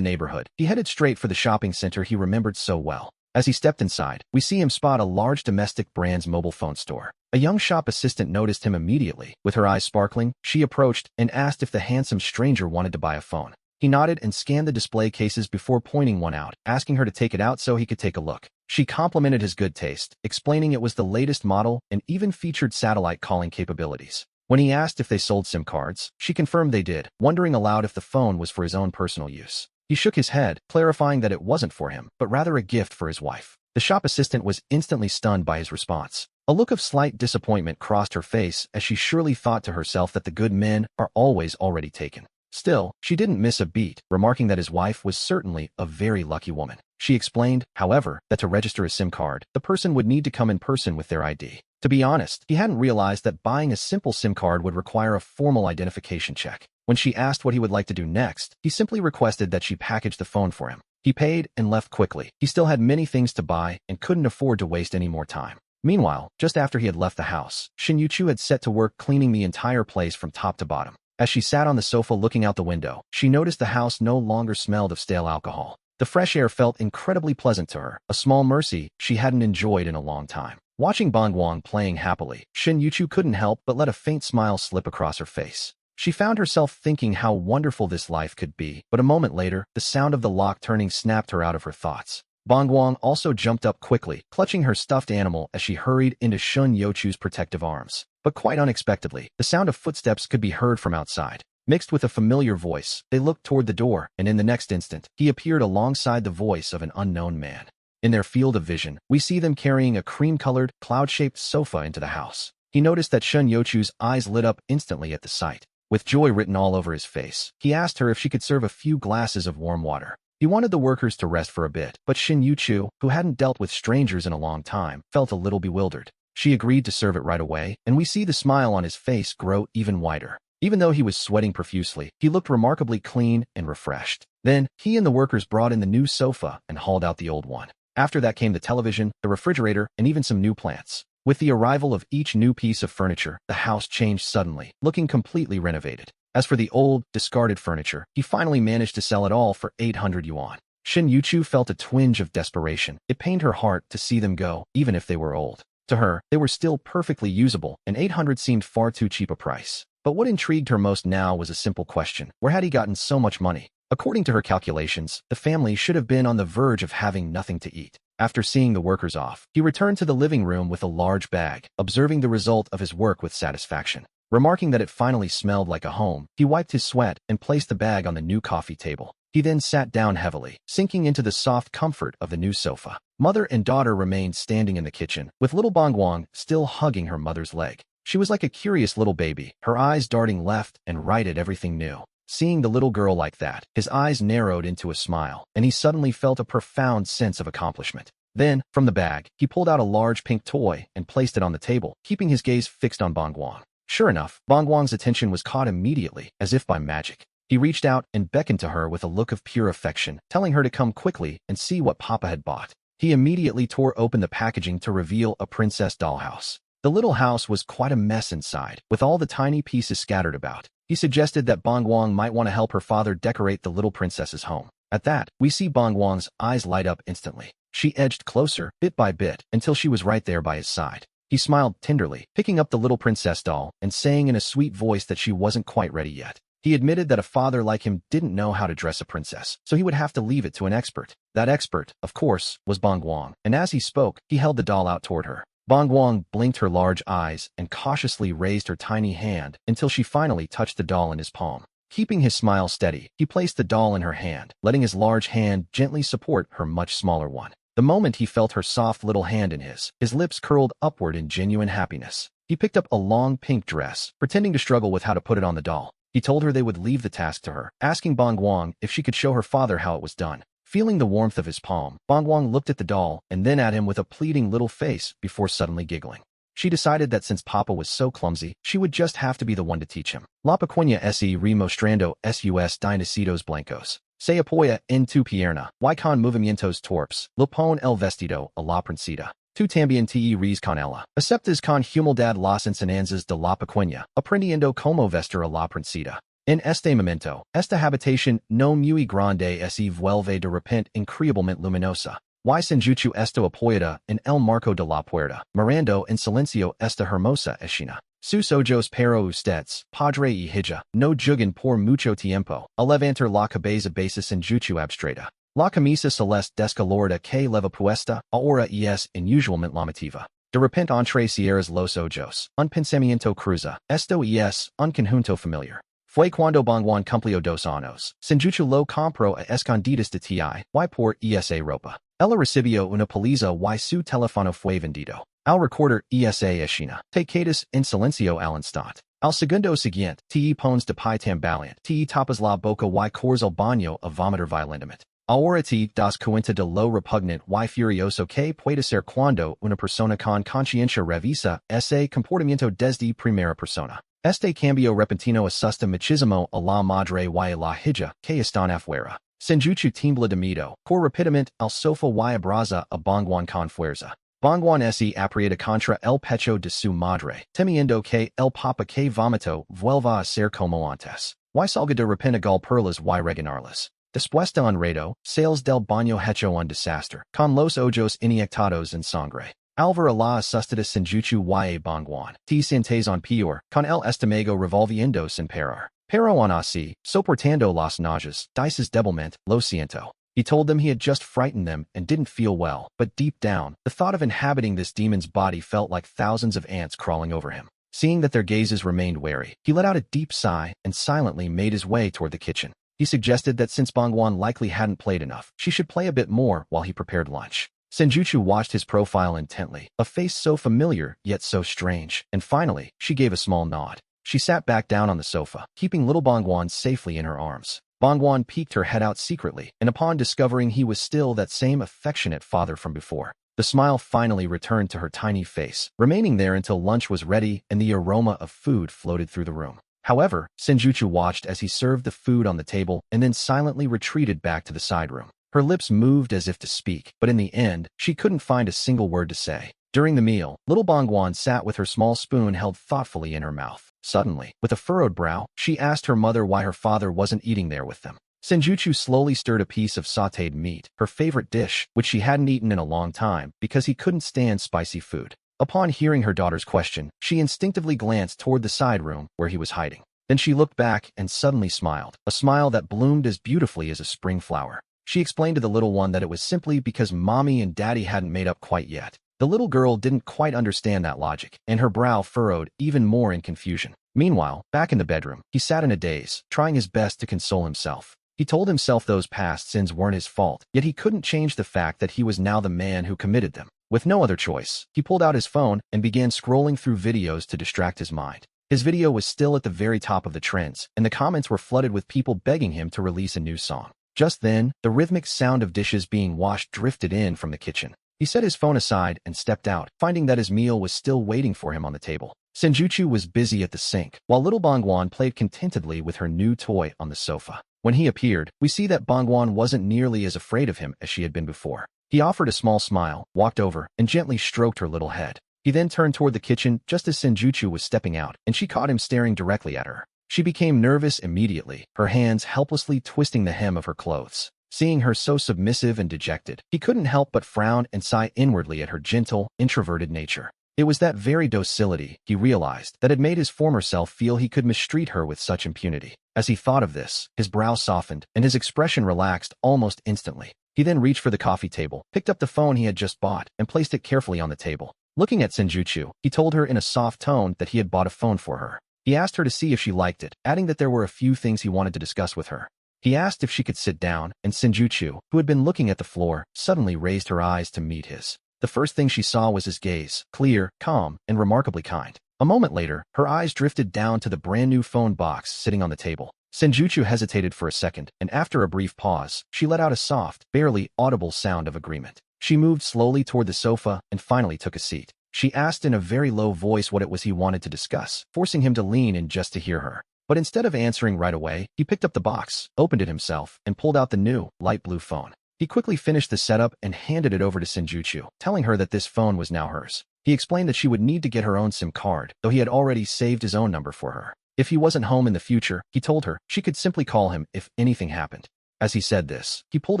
neighborhood, he headed straight for the shopping center he remembered so well. As he stepped inside, we see him spot a large domestic brand's mobile phone store. A young shop assistant noticed him immediately. With her eyes sparkling, she approached and asked if the handsome stranger wanted to buy a phone. He nodded and scanned the display cases before pointing one out, asking her to take it out so he could take a look. She complimented his good taste, explaining it was the latest model and even featured satellite calling capabilities. When he asked if they sold SIM cards, she confirmed they did, wondering aloud if the phone was for his own personal use. He shook his head, clarifying that it wasn't for him, but rather a gift for his wife. The shop assistant was instantly stunned by his response. A look of slight disappointment crossed her face as she surely thought to herself that the good men are always already taken. Still, she didn't miss a beat, remarking that his wife was certainly a very lucky woman. She explained, however, that to register a SIM card, the person would need to come in person with their ID. To be honest, he hadn't realized that buying a simple SIM card would require a formal identification check. When she asked what he would like to do next, he simply requested that she package the phone for him. He paid and left quickly. He still had many things to buy and couldn't afford to waste any more time. Meanwhile, just after he had left the house, Shin Yuchu had set to work cleaning the entire place from top to bottom. As she sat on the sofa looking out the window, she noticed the house no longer smelled of stale alcohol. The fresh air felt incredibly pleasant to her, a small mercy she hadn't enjoyed in a long time. Watching Bongwang playing happily, Shin Yuchu couldn't help but let a faint smile slip across her face. She found herself thinking how wonderful this life could be, but a moment later, the sound of the lock turning snapped her out of her thoughts. Bongwang also jumped up quickly, clutching her stuffed animal as she hurried into Shun Yochu's protective arms. But quite unexpectedly, the sound of footsteps could be heard from outside. Mixed with a familiar voice, they looked toward the door, and in the next instant, he appeared alongside the voice of an unknown man. In their field of vision, we see them carrying a cream-colored, cloud-shaped sofa into the house. He noticed that Shun Yochu's eyes lit up instantly at the sight. With joy written all over his face, he asked her if she could serve a few glasses of warm water. He wanted the workers to rest for a bit, but Shin Yuchu, who hadn't dealt with strangers in a long time, felt a little bewildered. She agreed to serve it right away, and we see the smile on his face grow even wider. Even though he was sweating profusely, he looked remarkably clean and refreshed. Then, he and the workers brought in the new sofa and hauled out the old one. After that came the television, the refrigerator, and even some new plants. With the arrival of each new piece of furniture, the house changed suddenly, looking completely renovated. As for the old, discarded furniture, he finally managed to sell it all for 800 yuan. Shin Yuchu felt a twinge of desperation. It pained her heart to see them go, even if they were old. To her, they were still perfectly usable, and 800 seemed far too cheap a price. But what intrigued her most now was a simple question. Where had he gotten so much money? According to her calculations, the family should have been on the verge of having nothing to eat. After seeing the workers off, he returned to the living room with a large bag, observing the result of his work with satisfaction. Remarking that it finally smelled like a home, he wiped his sweat and placed the bag on the new coffee table. He then sat down heavily, sinking into the soft comfort of the new sofa. Mother and daughter remained standing in the kitchen, with little Bongwang still hugging her mother's leg. She was like a curious little baby, her eyes darting left and right at everything new. Seeing the little girl like that, his eyes narrowed into a smile, and he suddenly felt a profound sense of accomplishment. Then, from the bag, he pulled out a large pink toy and placed it on the table, keeping his gaze fixed on Bongwang. Sure enough, Bongwang's attention was caught immediately, as if by magic. He reached out and beckoned to her with a look of pure affection, telling her to come quickly and see what Papa had bought. He immediately tore open the packaging to reveal a princess dollhouse. The little house was quite a mess inside, with all the tiny pieces scattered about. He suggested that Bongwang might want to help her father decorate the little princess's home. At that, we see Bongwang's eyes light up instantly. She edged closer, bit by bit, until she was right there by his side. He smiled tenderly, picking up the little princess doll and saying in a sweet voice that she wasn't quite ready yet. He admitted that a father like him didn't know how to dress a princess, so he would have to leave it to an expert. That expert, of course, was Bongwang, and as he spoke, he held the doll out toward her. Bongwang blinked her large eyes and cautiously raised her tiny hand until she finally touched the doll in his palm. Keeping his smile steady, he placed the doll in her hand, letting his large hand gently support her much smaller one. The moment he felt her soft little hand in his lips curled upward in genuine happiness. He picked up a long pink dress, pretending to struggle with how to put it on the doll. He told her they would leave the task to her, asking Bongwang if she could show her father how it was done. Feeling the warmth of his palm, Bongwang looked at the doll and then at him with a pleading little face before suddenly giggling. She decided that since Papa was so clumsy, she would just have to be the one to teach him. La pequeña se remostrando sus dinecitos blancos. Se apoya en tu pierna, y con movimientos torpes, le pone el vestido a la princesa. Tu también te ríes con ella. Aceptas con humildad las enseñanzas de la pequeña, aprendiendo como vestir a la princesa. En este momento, esta habitación no muy grande se vuelve de repente increíblemente luminosa. Y senjuchu esto apoyada en el marco de la puerta, mirando en silencio esta hermosa escena. Sus ojos pero ustedes, padre y hija, no jugan por mucho tiempo, a levantar la cabeza base senjuchu abstrata. La camisa celeste descolorida que leva puesta, ahora es inusualmente llamativa. De repente entre cierras los ojos, un pensamiento cruza, esto es un conjunto familiar. Fue cuando Bangwan cumplió 2 años, senjuchu lo compró a escondidas de ti, y por esa ropa. Ella recibió una paliza y su teléfono fue vendido. Al recordar esa escena, te quedas en silencio al instante. Al segundo siguiente, te pones de pie tambaleante, te tapas la boca y corres al baño a vomitar violentamente. Ahora te das cuenta de lo repugnante y furioso que puede ser cuando una persona con conciencia revisa ese comportamiento desde primera persona. Este cambio repentino asusta muchísimo a la madre y a la hija que están afuera. Senjuchu tiembla de miedo, corre rápidamente al sofá y abraza a Bangwan con fuerza. Bangwan se aprieta contra el pecho de su madre, temiendo que el papa que vomitó vuelva a ser como antes. Y salga de repente a golpearlas y regañarlas. Después de un rato, sales del baño hecho un desastre, con los ojos inyectados en sangre. Alvar la asustada senjuchu y a Bangwan, te sientes en peor, con el estómago revolviendo sin parar. Pero aún así, soportando las náuseas, dices débilmente, lo siento. He told them he had just frightened them and didn't feel well, but deep down, the thought of inhabiting this demon's body felt like thousands of ants crawling over him. Seeing that their gazes remained wary, he let out a deep sigh and silently made his way toward the kitchen. He suggested that since Bangwan likely hadn't played enough, she should play a bit more while he prepared lunch. Senjuchu watched his profile intently, a face so familiar yet so strange, and finally, she gave a small nod. She sat back down on the sofa, keeping little Bangwan safely in her arms. Bangwan peeked her head out secretly, and upon discovering he was still that same affectionate father from before, the smile finally returned to her tiny face, remaining there until lunch was ready and the aroma of food floated through the room. However, Senjuchu watched as he served the food on the table and then silently retreated back to the side room. Her lips moved as if to speak, but in the end, she couldn't find a single word to say. During the meal, little Bangwan sat with her small spoon held thoughtfully in her mouth. Suddenly, with a furrowed brow, she asked her mother why her father wasn't eating there with them. Senjuchu slowly stirred a piece of sautéed meat, her favorite dish, which she hadn't eaten in a long time, because he couldn't stand spicy food. Upon hearing her daughter's question, she instinctively glanced toward the side room where he was hiding. Then she looked back and suddenly smiled, a smile that bloomed as beautifully as a spring flower. She explained to the little one that it was simply because Mommy and Daddy hadn't made up quite yet. The little girl didn't quite understand that logic, and her brow furrowed even more in confusion. Meanwhile, back in the bedroom, he sat in a daze, trying his best to console himself. He told himself those past sins weren't his fault, yet he couldn't change the fact that he was now the man who committed them. With no other choice, he pulled out his phone and began scrolling through videos to distract his mind. His video was still at the very top of the trends, and the comments were flooded with people begging him to release a new song. Just then, the rhythmic sound of dishes being washed drifted in from the kitchen. He set his phone aside and stepped out, finding that his meal was still waiting for him on the table. Senjuchu was busy at the sink, while little Bangwan played contentedly with her new toy on the sofa. When he appeared, we see that Bangwan wasn't nearly as afraid of him as she had been before. He offered a small smile, walked over, and gently stroked her little head. He then turned toward the kitchen just as Senjuchu was stepping out, and she caught him staring directly at her. She became nervous immediately, her hands helplessly twisting the hem of her clothes. Seeing her so submissive and dejected, he couldn't help but frown and sigh inwardly at her gentle, introverted nature. It was that very docility, he realized, that had made his former self feel he could mistreat her with such impunity. As he thought of this, his brow softened, and his expression relaxed almost instantly. He then reached for the coffee table, picked up the phone he had just bought, and placed it carefully on the table. Looking at Senjuchu, he told her in a soft tone that he had bought a phone for her. He asked her to see if she liked it, adding that there were a few things he wanted to discuss with her. He asked if she could sit down, and Senjuchu, who had been looking at the floor, suddenly raised her eyes to meet his. The first thing she saw was his gaze, clear, calm, and remarkably kind. A moment later, her eyes drifted down to the brand-new phone box sitting on the table. Senjuchu hesitated for a second, and after a brief pause, she let out a soft, barely audible sound of agreement. She moved slowly toward the sofa and finally took a seat. She asked in a very low voice what it was he wanted to discuss, forcing him to lean in just to hear her. But instead of answering right away, he picked up the box, opened it himself, and pulled out the new, light blue phone. He quickly finished the setup and handed it over to Shinjuku, telling her that this phone was now hers. He explained that she would need to get her own SIM card, though he had already saved his own number for her. If he wasn't home in the future, he told her, she could simply call him if anything happened. As he said this, he pulled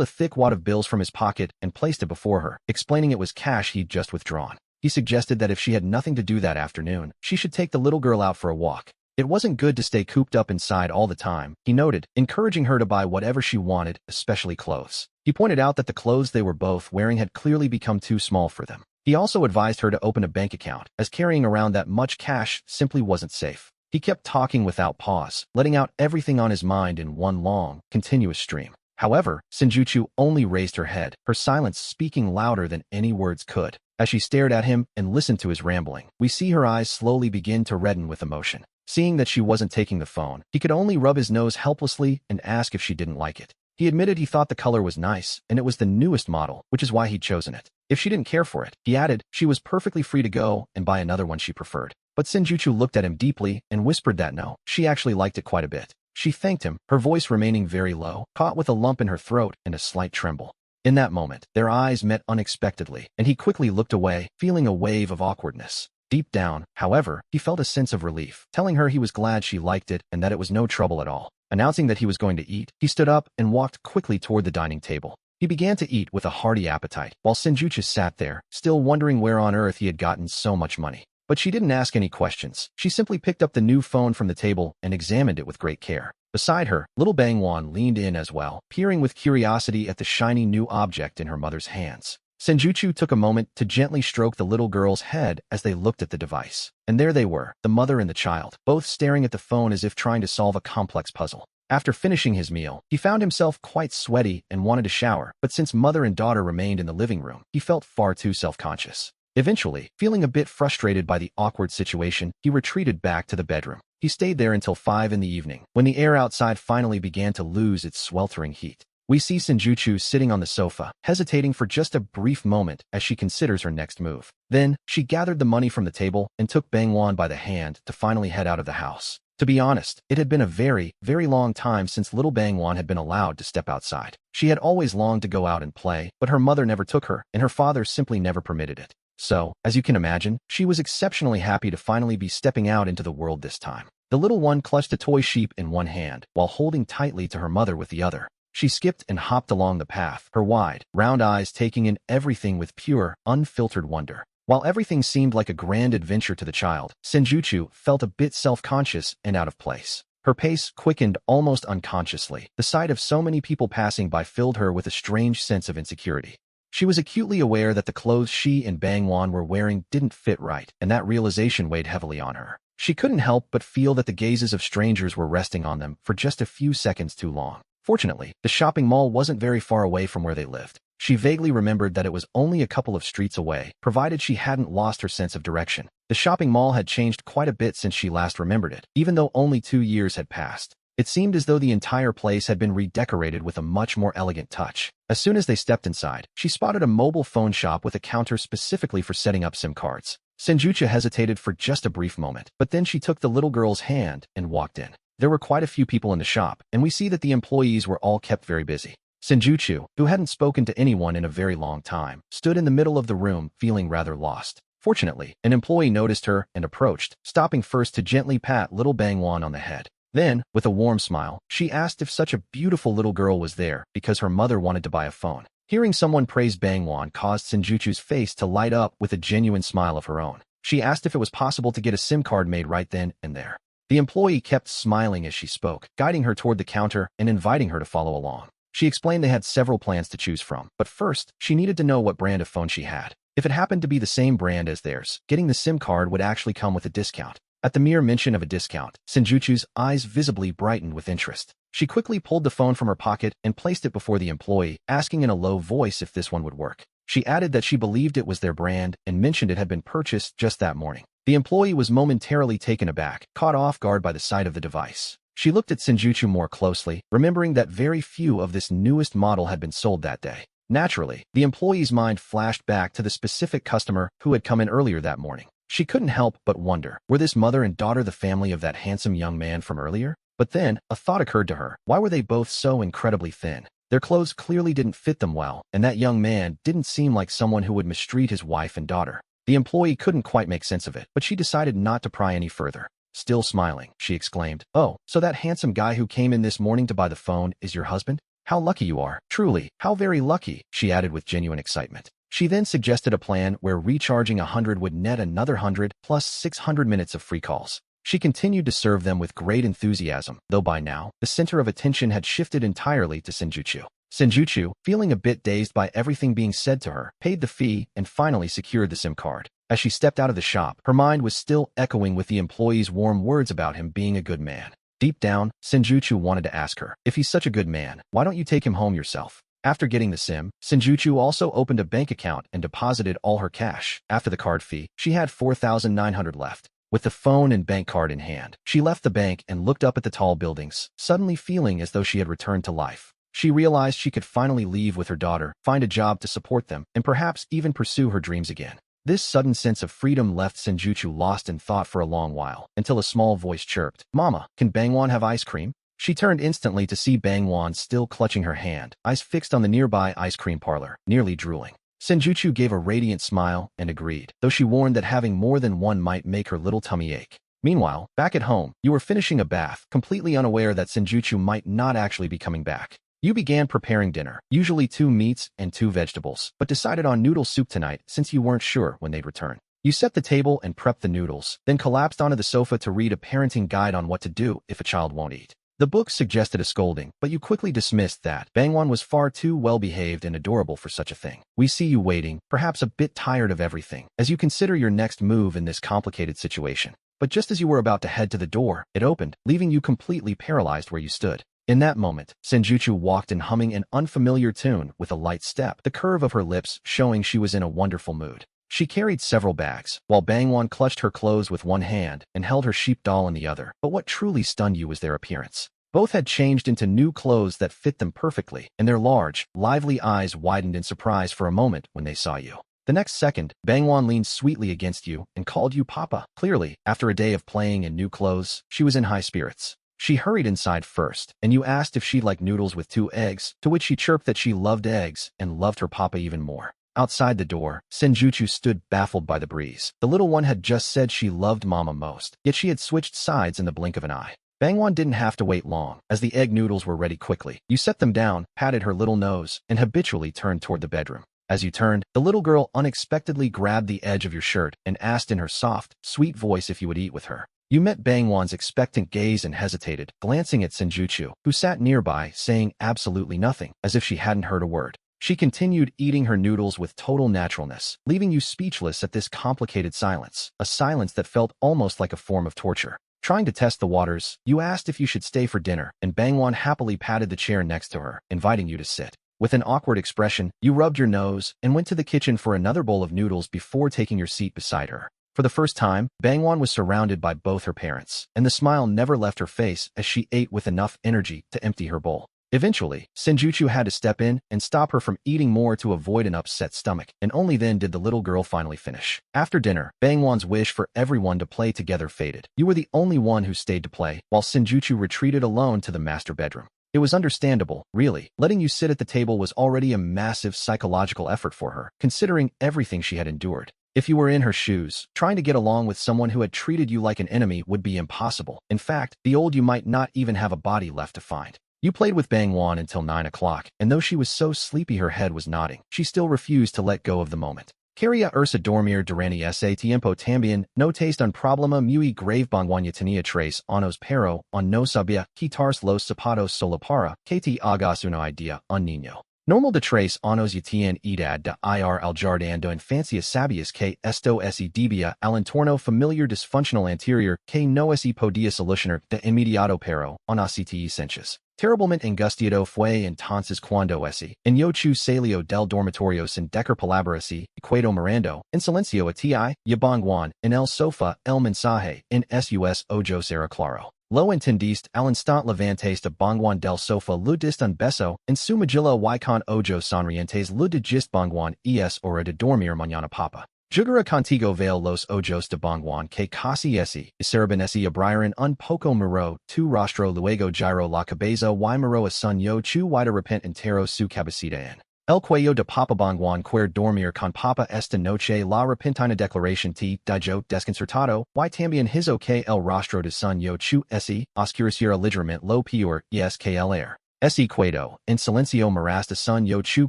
a thick wad of bills from his pocket and placed it before her, explaining it was cash he'd just withdrawn. He suggested that if she had nothing to do that afternoon, she should take the little girl out for a walk. It wasn't good to stay cooped up inside all the time, he noted, encouraging her to buy whatever she wanted, especially clothes. He pointed out that the clothes they were both wearing had clearly become too small for them. He also advised her to open a bank account, as carrying around that much cash simply wasn't safe. He kept talking without pause, letting out everything on his mind in one long, continuous stream. However, Shinjuku only raised her head, her silence speaking louder than any words could. As she stared at him and listened to his rambling, we see her eyes slowly begin to redden with emotion. Seeing that she wasn't taking the phone, he could only rub his nose helplessly and ask if she didn't like it. He admitted he thought the color was nice, and it was the newest model, which is why he'd chosen it. If she didn't care for it, he added, she was perfectly free to go and buy another one she preferred. But Shinjuku looked at him deeply and whispered that no, she actually liked it quite a bit. She thanked him, her voice remaining very low, caught with a lump in her throat and a slight tremble. In that moment, their eyes met unexpectedly, and he quickly looked away, feeling a wave of awkwardness. Deep down, however, he felt a sense of relief, telling her he was glad she liked it and that it was no trouble at all. Announcing that he was going to eat, he stood up and walked quickly toward the dining table. He began to eat with a hearty appetite, while Shinjuku sat there, still wondering where on earth he had gotten so much money. But she didn't ask any questions. She simply picked up the new phone from the table and examined it with great care. Beside her, little Bangwan leaned in as well, peering with curiosity at the shiny new object in her mother's hands. Shinjuku took a moment to gently stroke the little girl's head as they looked at the device. And there they were, the mother and the child, both staring at the phone as if trying to solve a complex puzzle. After finishing his meal, he found himself quite sweaty and wanted to shower, but since mother and daughter remained in the living room, he felt far too self-conscious. Eventually, feeling a bit frustrated by the awkward situation, he retreated back to the bedroom. He stayed there until 5 in the evening, when the air outside finally began to lose its sweltering heat. We see Shinjuku sitting on the sofa, hesitating for just a brief moment as she considers her next move. Then, she gathered the money from the table and took Bangwan by the hand to finally head out of the house. To be honest, it had been a very, very long time since little Bangwan had been allowed to step outside. She had always longed to go out and play, but her mother never took her, and her father simply never permitted it. So, as you can imagine, she was exceptionally happy to finally be stepping out into the world this time. The little one clutched a toy sheep in one hand, while holding tightly to her mother with the other. She skipped and hopped along the path, her wide, round eyes taking in everything with pure, unfiltered wonder. While everything seemed like a grand adventure to the child, Shinjuku felt a bit self-conscious and out of place. Her pace quickened almost unconsciously. The sight of so many people passing by filled her with a strange sense of insecurity. She was acutely aware that the clothes she and Bangwan were wearing didn't fit right, and that realization weighed heavily on her. She couldn't help but feel that the gazes of strangers were resting on them for just a few seconds too long. Fortunately, the shopping mall wasn't very far away from where they lived. She vaguely remembered that it was only a couple of streets away, provided she hadn't lost her sense of direction. The shopping mall had changed quite a bit since she last remembered it, even though only 2 years had passed. It seemed as though the entire place had been redecorated with a much more elegant touch. As soon as they stepped inside, she spotted a mobile phone shop with a counter specifically for setting up SIM cards. Shinjuku hesitated for just a brief moment, but then she took the little girl's hand and walked in. There were quite a few people in the shop, and we see that the employees were all kept very busy. Shinjuku, who hadn't spoken to anyone in a very long time, stood in the middle of the room, feeling rather lost. Fortunately, an employee noticed her and approached, stopping first to gently pat little Bangwan on the head. Then, with a warm smile, she asked if such a beautiful little girl was there because her mother wanted to buy a phone. Hearing someone praise Bangwan caused Shinjuku's face to light up with a genuine smile of her own. She asked if it was possible to get a SIM card made right then and there. The employee kept smiling as she spoke, guiding her toward the counter and inviting her to follow along. She explained they had several plans to choose from, but first, she needed to know what brand of phone she had. If it happened to be the same brand as theirs, getting the SIM card would actually come with a discount. At the mere mention of a discount, Shinjuku's eyes visibly brightened with interest. She quickly pulled the phone from her pocket and placed it before the employee, asking in a low voice if this one would work. She added that she believed it was their brand and mentioned it had been purchased just that morning. The employee was momentarily taken aback, caught off guard by the sight of the device. She looked at Shinjuku more closely, remembering that very few of this newest model had been sold that day. Naturally, the employee's mind flashed back to the specific customer who had come in earlier that morning. She couldn't help but wonder, were this mother and daughter the family of that handsome young man from earlier? But then, a thought occurred to her. Why were they both so incredibly thin? Their clothes clearly didn't fit them well, and that young man didn't seem like someone who would mistreat his wife and daughter. The employee couldn't quite make sense of it, but she decided not to pry any further. Still smiling, she exclaimed, "Oh, so that handsome guy who came in this morning to buy the phone is your husband? How lucky you are. Truly, how very lucky," she added with genuine excitement. She then suggested a plan where recharging 100 would net another 100 plus 600 minutes of free calls. She continued to serve them with great enthusiasm, though by now, the center of attention had shifted entirely to Senjutsu. Senjutsu, feeling a bit dazed by everything being said to her, paid the fee and finally secured the SIM card. As she stepped out of the shop, her mind was still echoing with the employee's warm words about him being a good man. Deep down, Senjutsu wanted to ask her, if he's such a good man, why don't you take him home yourself? After getting the SIM, Senjutsu also opened a bank account and deposited all her cash. After the card fee, she had 4,900 left. With the phone and bank card in hand, she left the bank and looked up at the tall buildings, suddenly feeling as though she had returned to life. She realized she could finally leave with her daughter, find a job to support them, and perhaps even pursue her dreams again. This sudden sense of freedom left Senjutsu lost in thought for a long while, until a small voice chirped, "Mama, can Bangwon have ice cream?" She turned instantly to see Bangwon still clutching her hand, eyes fixed on the nearby ice cream parlor, nearly drooling. Senjutsu gave a radiant smile and agreed, though she warned that having more than one might make her little tummy ache. Meanwhile, back at home, you were finishing a bath, completely unaware that Senjutsu might not actually be coming back. You began preparing dinner, usually 2 meats and 2 vegetables, but decided on noodle soup tonight since you weren't sure when they'd return. You set the table and prepped the noodles, then collapsed onto the sofa to read a parenting guide on what to do if a child won't eat. The book suggested a scolding, but you quickly dismissed that. Bangwon was far too well-behaved and adorable for such a thing. We see you waiting, perhaps a bit tired of everything, as you consider your next move in this complicated situation. But just as you were about to head to the door, it opened, leaving you completely paralyzed where you stood. In that moment, Senjutsu walked in humming an unfamiliar tune with a light step, the curve of her lips showing she was in a wonderful mood. She carried several bags, while Bangwon clutched her clothes with one hand and held her sheep doll in the other. But what truly stunned you was their appearance. Both had changed into new clothes that fit them perfectly, and their large, lively eyes widened in surprise for a moment when they saw you. The next second, Bangwon leaned sweetly against you and called you Papa. Clearly, after a day of playing in new clothes, she was in high spirits. She hurried inside first, and you asked if she'd like noodles with 2 eggs, to which she chirped that she loved eggs and loved her papa even more. Outside the door, Senjutsu stood baffled by the breeze. The little one had just said she loved Mama most, yet she had switched sides in the blink of an eye. Bangwon didn't have to wait long, as the egg noodles were ready quickly. You set them down, patted her little nose, and habitually turned toward the bedroom. As you turned, the little girl unexpectedly grabbed the edge of your shirt and asked in her soft, sweet voice if you would eat with her. You met Bangwon's expectant gaze and hesitated, glancing at Senjutsu, who sat nearby, saying absolutely nothing, as if she hadn't heard a word. She continued eating her noodles with total naturalness, leaving you speechless at this complicated silence, a silence that felt almost like a form of torture. Trying to test the waters, you asked if you should stay for dinner, and Bangwon happily patted the chair next to her, inviting you to sit. With an awkward expression, you rubbed your nose and went to the kitchen for another bowl of noodles before taking your seat beside her. For the first time, Bangwon was surrounded by both her parents, and the smile never left her face as she ate with enough energy to empty her bowl. Eventually, Senjutsu had to step in and stop her from eating more to avoid an upset stomach, and only then did the little girl finally finish. After dinner, Bangwon's wish for everyone to play together faded. You were the only one who stayed to play, while Senjutsu retreated alone to the master bedroom. It was understandable, really. Letting you sit at the table was already a massive psychological effort for her, considering everything she had endured. If you were in her shoes, trying to get along with someone who had treated you like an enemy would be impossible. In fact, the old you might not even have a body left to find. You played with Bangwon until 9 o'clock, and though she was so sleepy her head was nodding, she still refused to let go of the moment. Quería ursa dormir durante ese tiempo también, no taste un problema muy grave Bangwon ya tenía tres años pero, on no sabía quitarse los zapatos solo para que te hagas una idea, un niño. Normal de tres años ya tiene edad de ir al jardín de infancia sabías que esto se debía al entorno familiar disfuncional anterior que no se podía solucionar de inmediato pero, en ACTE senches. Terriblemente angustiado fue entonces cuando ese, en yochu salió del dormitorio sin dejar palabras y, quedo mirando, en silencio a ti, y Bangwon, en el sofá, el mensaje, en sus ojos era claro. Lo entendiste al instante levantes de bongwan del sofa lu diste un beso, en su mejilla y con ojos sonrientes lu de gist bongwan es hora de dormir mañana papa. Jugara contigo veo los ojos de bongwan que casi esi, iseraben esi abriren un poco miro, tu rostro luego giro la cabeza y miro a sun yo chu y de repente entero su cabecita en. El cuello de Papa Bongwan quer dormir con Papa esta noche la repentina declaración te dijo desconcertado, y también hizo que el rostro de sun yo chu esi, oscureciera ligeramente lo peor, es que el air. Ese cuedo, en silencio marasta sun yo chu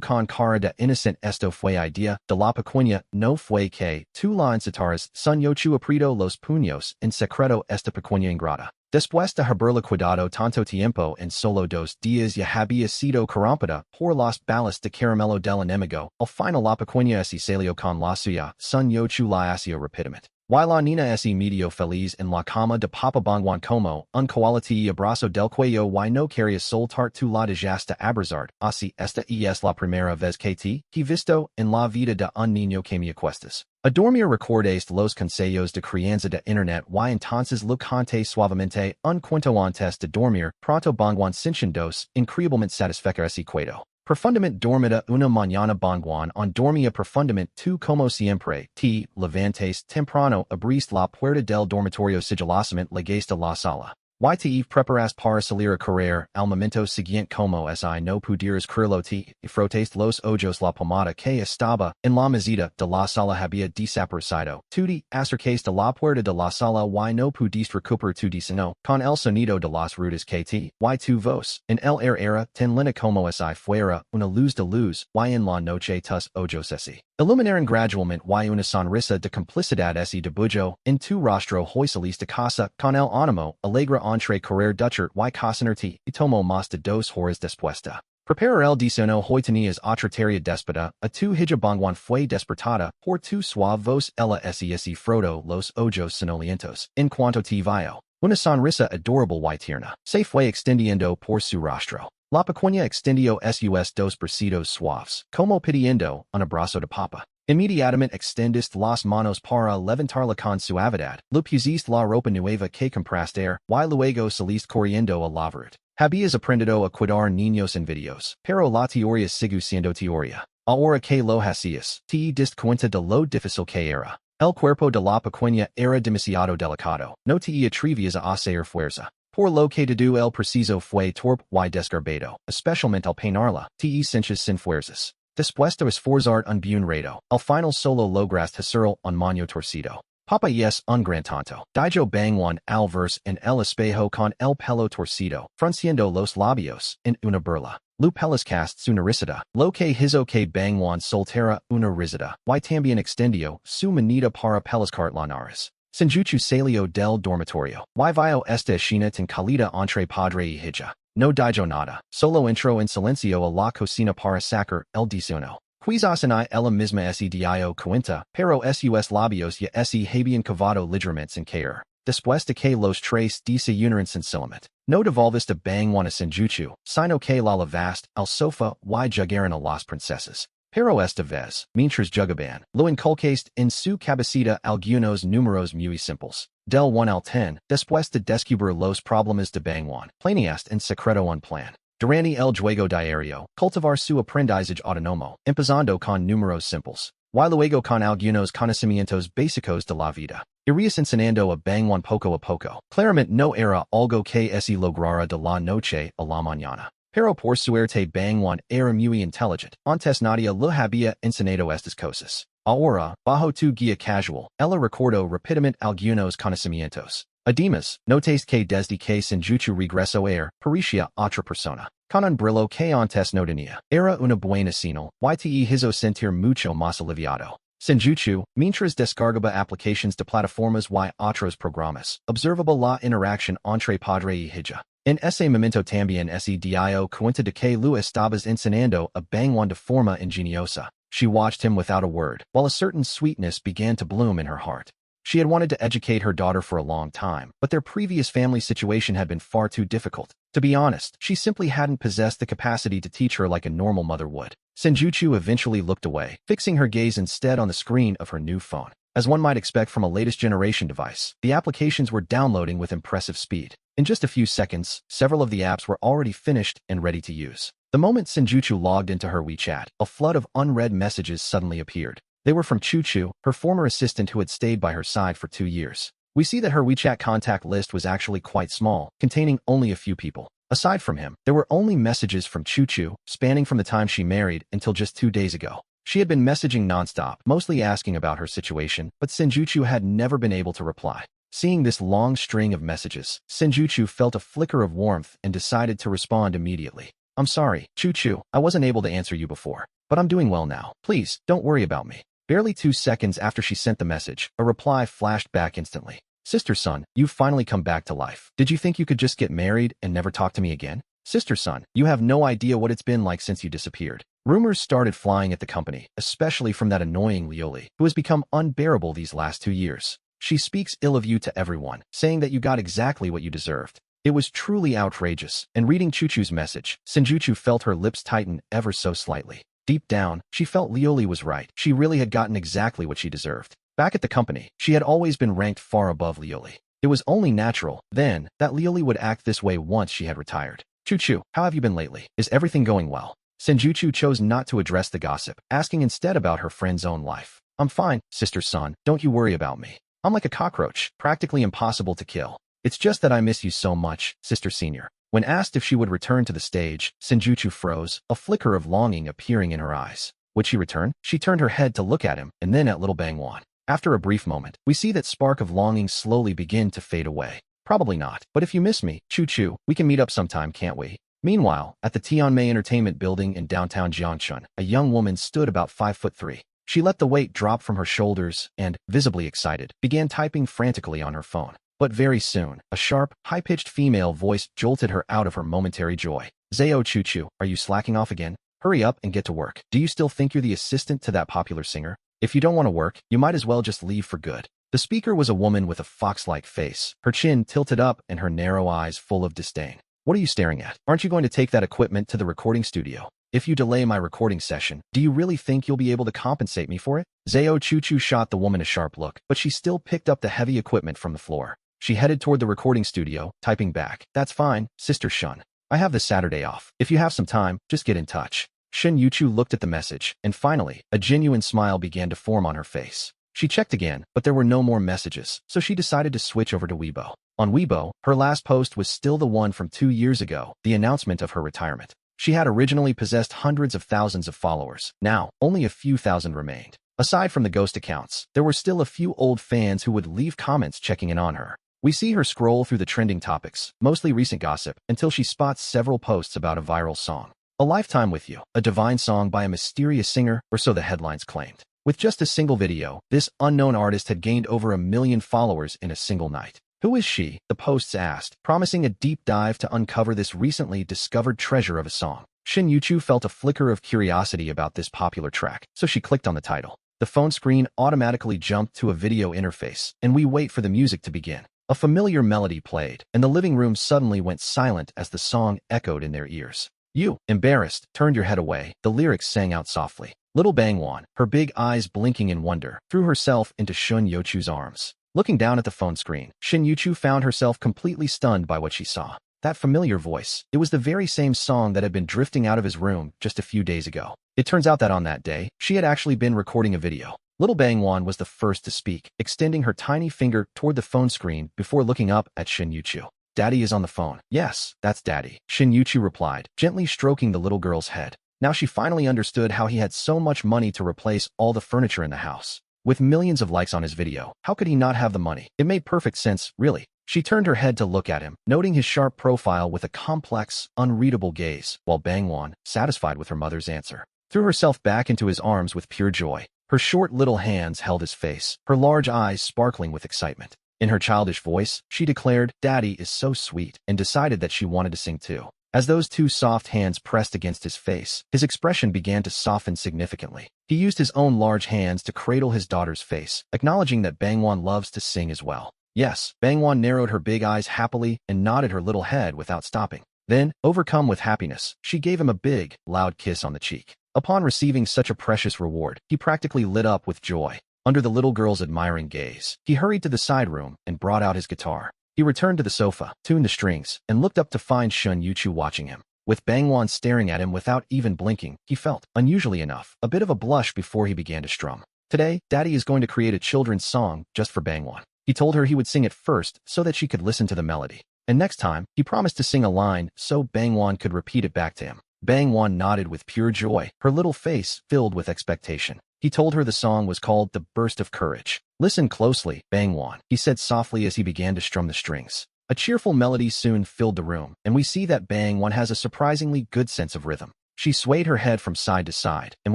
con cara de innocent esto fue idea de la pequeña, no fue que, tu la incitaras, sun yo chu aprieto los puños, en secreto esta pequeña ingrata. Después de haberla cuidado tanto tiempo en solo 2 días ya había sido corrompida por las balas de caramelo del enemigo, al final la pequeña ese salió con la suya, sun yo chu la asió rápidamente. Y la niña ese medio feliz en la cama de Papa Bongwan como, un coaliti y abrazo del cuello y no quería soltar tu la dejaste abrazar, así esta es la primera vez que te he visto en la vida de un niño que me acuestas. A dormir recordes los consejos de crianza de internet y entonces lo conté suavemente un cuento antes de dormir, pronto Bongwan sintiéndose increíblemente satisfecho ese cuento. Profundamente dormida una mañana Bongwan dormía profundamente tu como siempre, te levantes temprano abriste la puerta del dormitorio sigilosamente legaste la sala. Y te preparas para salir a correr, al momento siguiente como si no pudieras creerlo te frotaste los ojos la pomada que estaba en la mesita de la sala había desaparecido. Tu te acercaste a la puerta de la sala y no pudiste recuperar tu destino, con el sonido de las ruedas que te y tu voz. En el air era ten lina como si fuera una luz de luz, y en la noche tus ojos ese. Iluminaron gradualmente y una sonrisa de complicidad ese debujó en tu rostro hoy casa con el ánimo alegre entre correr ducher y cocinarte y tomo más de 2 horas despuesta. Preparar el desayuno hoy tenías otra tarea déspota, a tu hija Bongwan fue despertada por tu suave voz ella ese froto los ojos sonolientos. En cuanto te vio, una sonrisa adorable y tierna se fue extendiendo por su rostro. La pequeña extendió sus 2 bracitos suaves, como pidiendo un abrazo de papa. Inmediatamente extendiste las manos para levantarla con suavidad, le pusiste la ropa nueva que compraste y luego saliste corriendo a la verdad. Habías aprendido a cuidar niños en videos, pero la teoría sigue siendo teoría. Ahora que lo hacías, te diste cuenta de lo difícil que era. El cuerpo de la pequeña era demasiado delicado, no te atrevías a hacer fuerza. Por lo que todo el preciso fue torpe y desgarbado, especialmente al peinarla, te cinches sin fuerzas. Después de esforzar un buen rato, al final solo lograste hacerlo un moño torcido. Papa es un gran tonto. Dijo Bongwan al verse en el espejo con el pelo torcido, frunciendo los labios, en una burla. Lu pelascaste una risita, lo que hizo que Bongwan soltera una risita, y también extendió su manita para pelascar la nariz. Senjuchu salió del dormitorio, y vio esta escena tan calida entre padre y hija. No dijo nada, solo entró en silencio a la cocina para sacar el desayuno. Quizás en ella misma se dio cuenta, pero sus labios ya se habían cavado ligeramente sin caer. Después de que los 3 desayunaron sencillamente. No devolviste Bongwan a Senjuchu, sino que la lavaste al sofá y jugaron a las princesas. Pero esta vez, mientras jugaban, lo inculcaste en su cabecita algunos números muy simples. Del 1 al 10, después de descubrir los problemas de Bongwan, planeaste en secreto un plan. Durante el juego diario, cultivar su aprendizaje autónomo, empezando con números simples. Y luego con algunos conocimientos básicos de la vida. Irías enseñando a Bongwan poco a poco. Claramente no era algo que se lograra de la noche a la mañana. Pero por suerte Bongwan era muy inteligente. Antes nadie le había enseñado estas cosas. Ahora, bajo tu guía casual, ella recordó rápidamente algunos conocimientos. Además, notaste que desde que Senjuchu regresó parecía otra persona. Con un brillo que antes no tenía. Era una buena señal, y te hizo sentir mucho más aliviado. Senjuchu, mientras descargaba aplicaciones de plataformas y otros programas, observaba la interacción entre padre y hija. En ese momento también se dio cuenta de que lo estabas enseñando a Bongwan de forma ingeniosa. She watched him without a word, while a certain sweetness began to bloom in her heart. She had wanted to educate her daughter for a long time, but their previous family situation had been far too difficult. To be honest, she simply hadn't possessed the capacity to teach her like a normal mother would. Senjuchu eventually looked away, fixing her gaze instead on the screen of her new phone. As one might expect from a latest generation device, the applications were downloading with impressive speed. In just a few seconds, several of the apps were already finished and ready to use. The moment Senjuchu logged into her WeChat, a flood of unread messages suddenly appeared. They were from Chuchu, her former assistant who had stayed by her side for 2 years. We see that her WeChat contact list was actually quite small, containing only a few people. Aside from him, there were only messages from Chuchu, spanning from the time she married until just 2 days ago. She had been messaging nonstop, mostly asking about her situation, but Senjuchu had never been able to reply. Seeing this long string of messages, Senjuchu felt a flicker of warmth and decided to respond immediately. I'm sorry, Chuchu, I wasn't able to answer you before, but I'm doing well now. Please, don't worry about me. Barely 2 seconds after she sent the message, a reply flashed back instantly. Sister Sun, you've finally come back to life. Did you think you could just get married and never talk to me again? Sister Sun, you have no idea what it's been like since you disappeared. Rumors started flying at the company, especially from that annoying Lioli, who has become unbearable these last 2 years. She speaks ill of you to everyone, saying that you got exactly what you deserved. It was truly outrageous, and reading Chuchu's message, Senjuchu felt her lips tighten ever so slightly. Deep down, she felt Lioli was right. She really had gotten exactly what she deserved. Back at the company, she had always been ranked far above Lioli. It was only natural, then, that Lioli would act this way once she had retired. Chuchu, how have you been lately? Is everything going well? Senjuchu chose not to address the gossip, asking instead about her friend's own life. I'm fine, Sister Sun, don't you worry about me. I'm like a cockroach, practically impossible to kill. It's just that I miss you so much, Sister Senior. When asked if she would return to the stage, Senjuchu froze, a flicker of longing appearing in her eyes. Would she return? She turned her head to look at him, and then at little Bangwan. After a brief moment, we see that spark of longing slowly begin to fade away. Probably not, but if you miss me, Chuchu, we can meet up sometime, can't we? Meanwhile, at the Tianmei Entertainment Building in downtown Jiangchun, a young woman stood about 5'3". She let the weight drop from her shoulders and, visibly excited, began typing frantically on her phone. But very soon, a sharp, high-pitched female voice jolted her out of her momentary joy. Zayo Chuchu, are you slacking off again? Hurry up and get to work. Do you still think you're the assistant to that popular singer? If you don't want to work, you might as well just leave for good. The speaker was a woman with a fox-like face, her chin tilted up and her narrow eyes full of disdain. What are you staring at? Aren't you going to take that equipment to the recording studio? If you delay my recording session, do you really think you'll be able to compensate me for it? Zayo Chuchu shot the woman a sharp look, but she still picked up the heavy equipment from the floor. She headed toward the recording studio, typing back, That's fine, Sister Shun. I have this Saturday off. If you have some time, just get in touch. Shin Yuchu looked at the message, and finally, a genuine smile began to form on her face. She checked again, but there were no more messages, so she decided to switch over to Weibo. On Weibo, her last post was still the one from 2 years ago, the announcement of her retirement. She had originally possessed hundreds of thousands of followers. Now, only a few thousand remained. Aside from the ghost accounts, there were still a few old fans who would leave comments checking in on her. We see her scroll through the trending topics, mostly recent gossip, until she spots several posts about a viral song. A Lifetime with You, a divine song by a mysterious singer, or so the headlines claimed. With just a single video, this unknown artist had gained over 1 million followers in a single night. Who is she? The posts asked, promising a deep dive to uncover this recently discovered treasure of a song. Shin Yuchu felt a flicker of curiosity about this popular track, so she clicked on the title. The phone screen automatically jumped to a video interface, and we wait for the music to begin. A familiar melody played, and the living room suddenly went silent as the song echoed in their ears. You, embarrassed, turned your head away, the lyrics sang out softly. Little Bangwan, her big eyes blinking in wonder, threw herself into Shun Yuchu's arms. Looking down at the phone screen, Shin Yuchu found herself completely stunned by what she saw. That familiar voice, it was the very same song that had been drifting out of his room just a few days ago. It turns out that on that day, she had actually been recording a video. Little Bangwan was the first to speak, extending her tiny finger toward the phone screen before looking up at Shin Yuchu. Daddy is on the phone. Yes, that's Daddy, Shin Yuchu replied, gently stroking the little girl's head. Now she finally understood how he had so much money to replace all the furniture in the house. With millions of likes on his video, how could he not have the money? It made perfect sense, really. She turned her head to look at him, noting his sharp profile with a complex, unreadable gaze, while Bangwan, satisfied with her mother's answer, threw herself back into his arms with pure joy. Her short little hands held his face, her large eyes sparkling with excitement. In her childish voice, she declared, Daddy is so sweet, and decided that she wanted to sing too. As those two soft hands pressed against his face, his expression began to soften significantly. He used his own large hands to cradle his daughter's face, acknowledging that Bangwan loves to sing as well. Yes, Bangwan narrowed her big eyes happily and nodded her little head without stopping. Then, overcome with happiness, she gave him a big, loud kiss on the cheek. Upon receiving such a precious reward, he practically lit up with joy. Under the little girl's admiring gaze, he hurried to the side room and brought out his guitar. He returned to the sofa, tuned the strings, and looked up to find Shun Yuchu watching him. With Bangwon staring at him without even blinking, he felt, unusually enough, a bit of a blush before he began to strum. Today, Daddy is going to create a children's song just for Bangwon. He told her he would sing it first so that she could listen to the melody. And next time, he promised to sing a line so Bangwon could repeat it back to him. Bangwon nodded with pure joy, her little face filled with expectation. He told her the song was called The Burst of Courage. Listen closely, Bangwon, he said softly as he began to strum the strings. A cheerful melody soon filled the room, and we see that Bangwon has a surprisingly good sense of rhythm. She swayed her head from side to side, and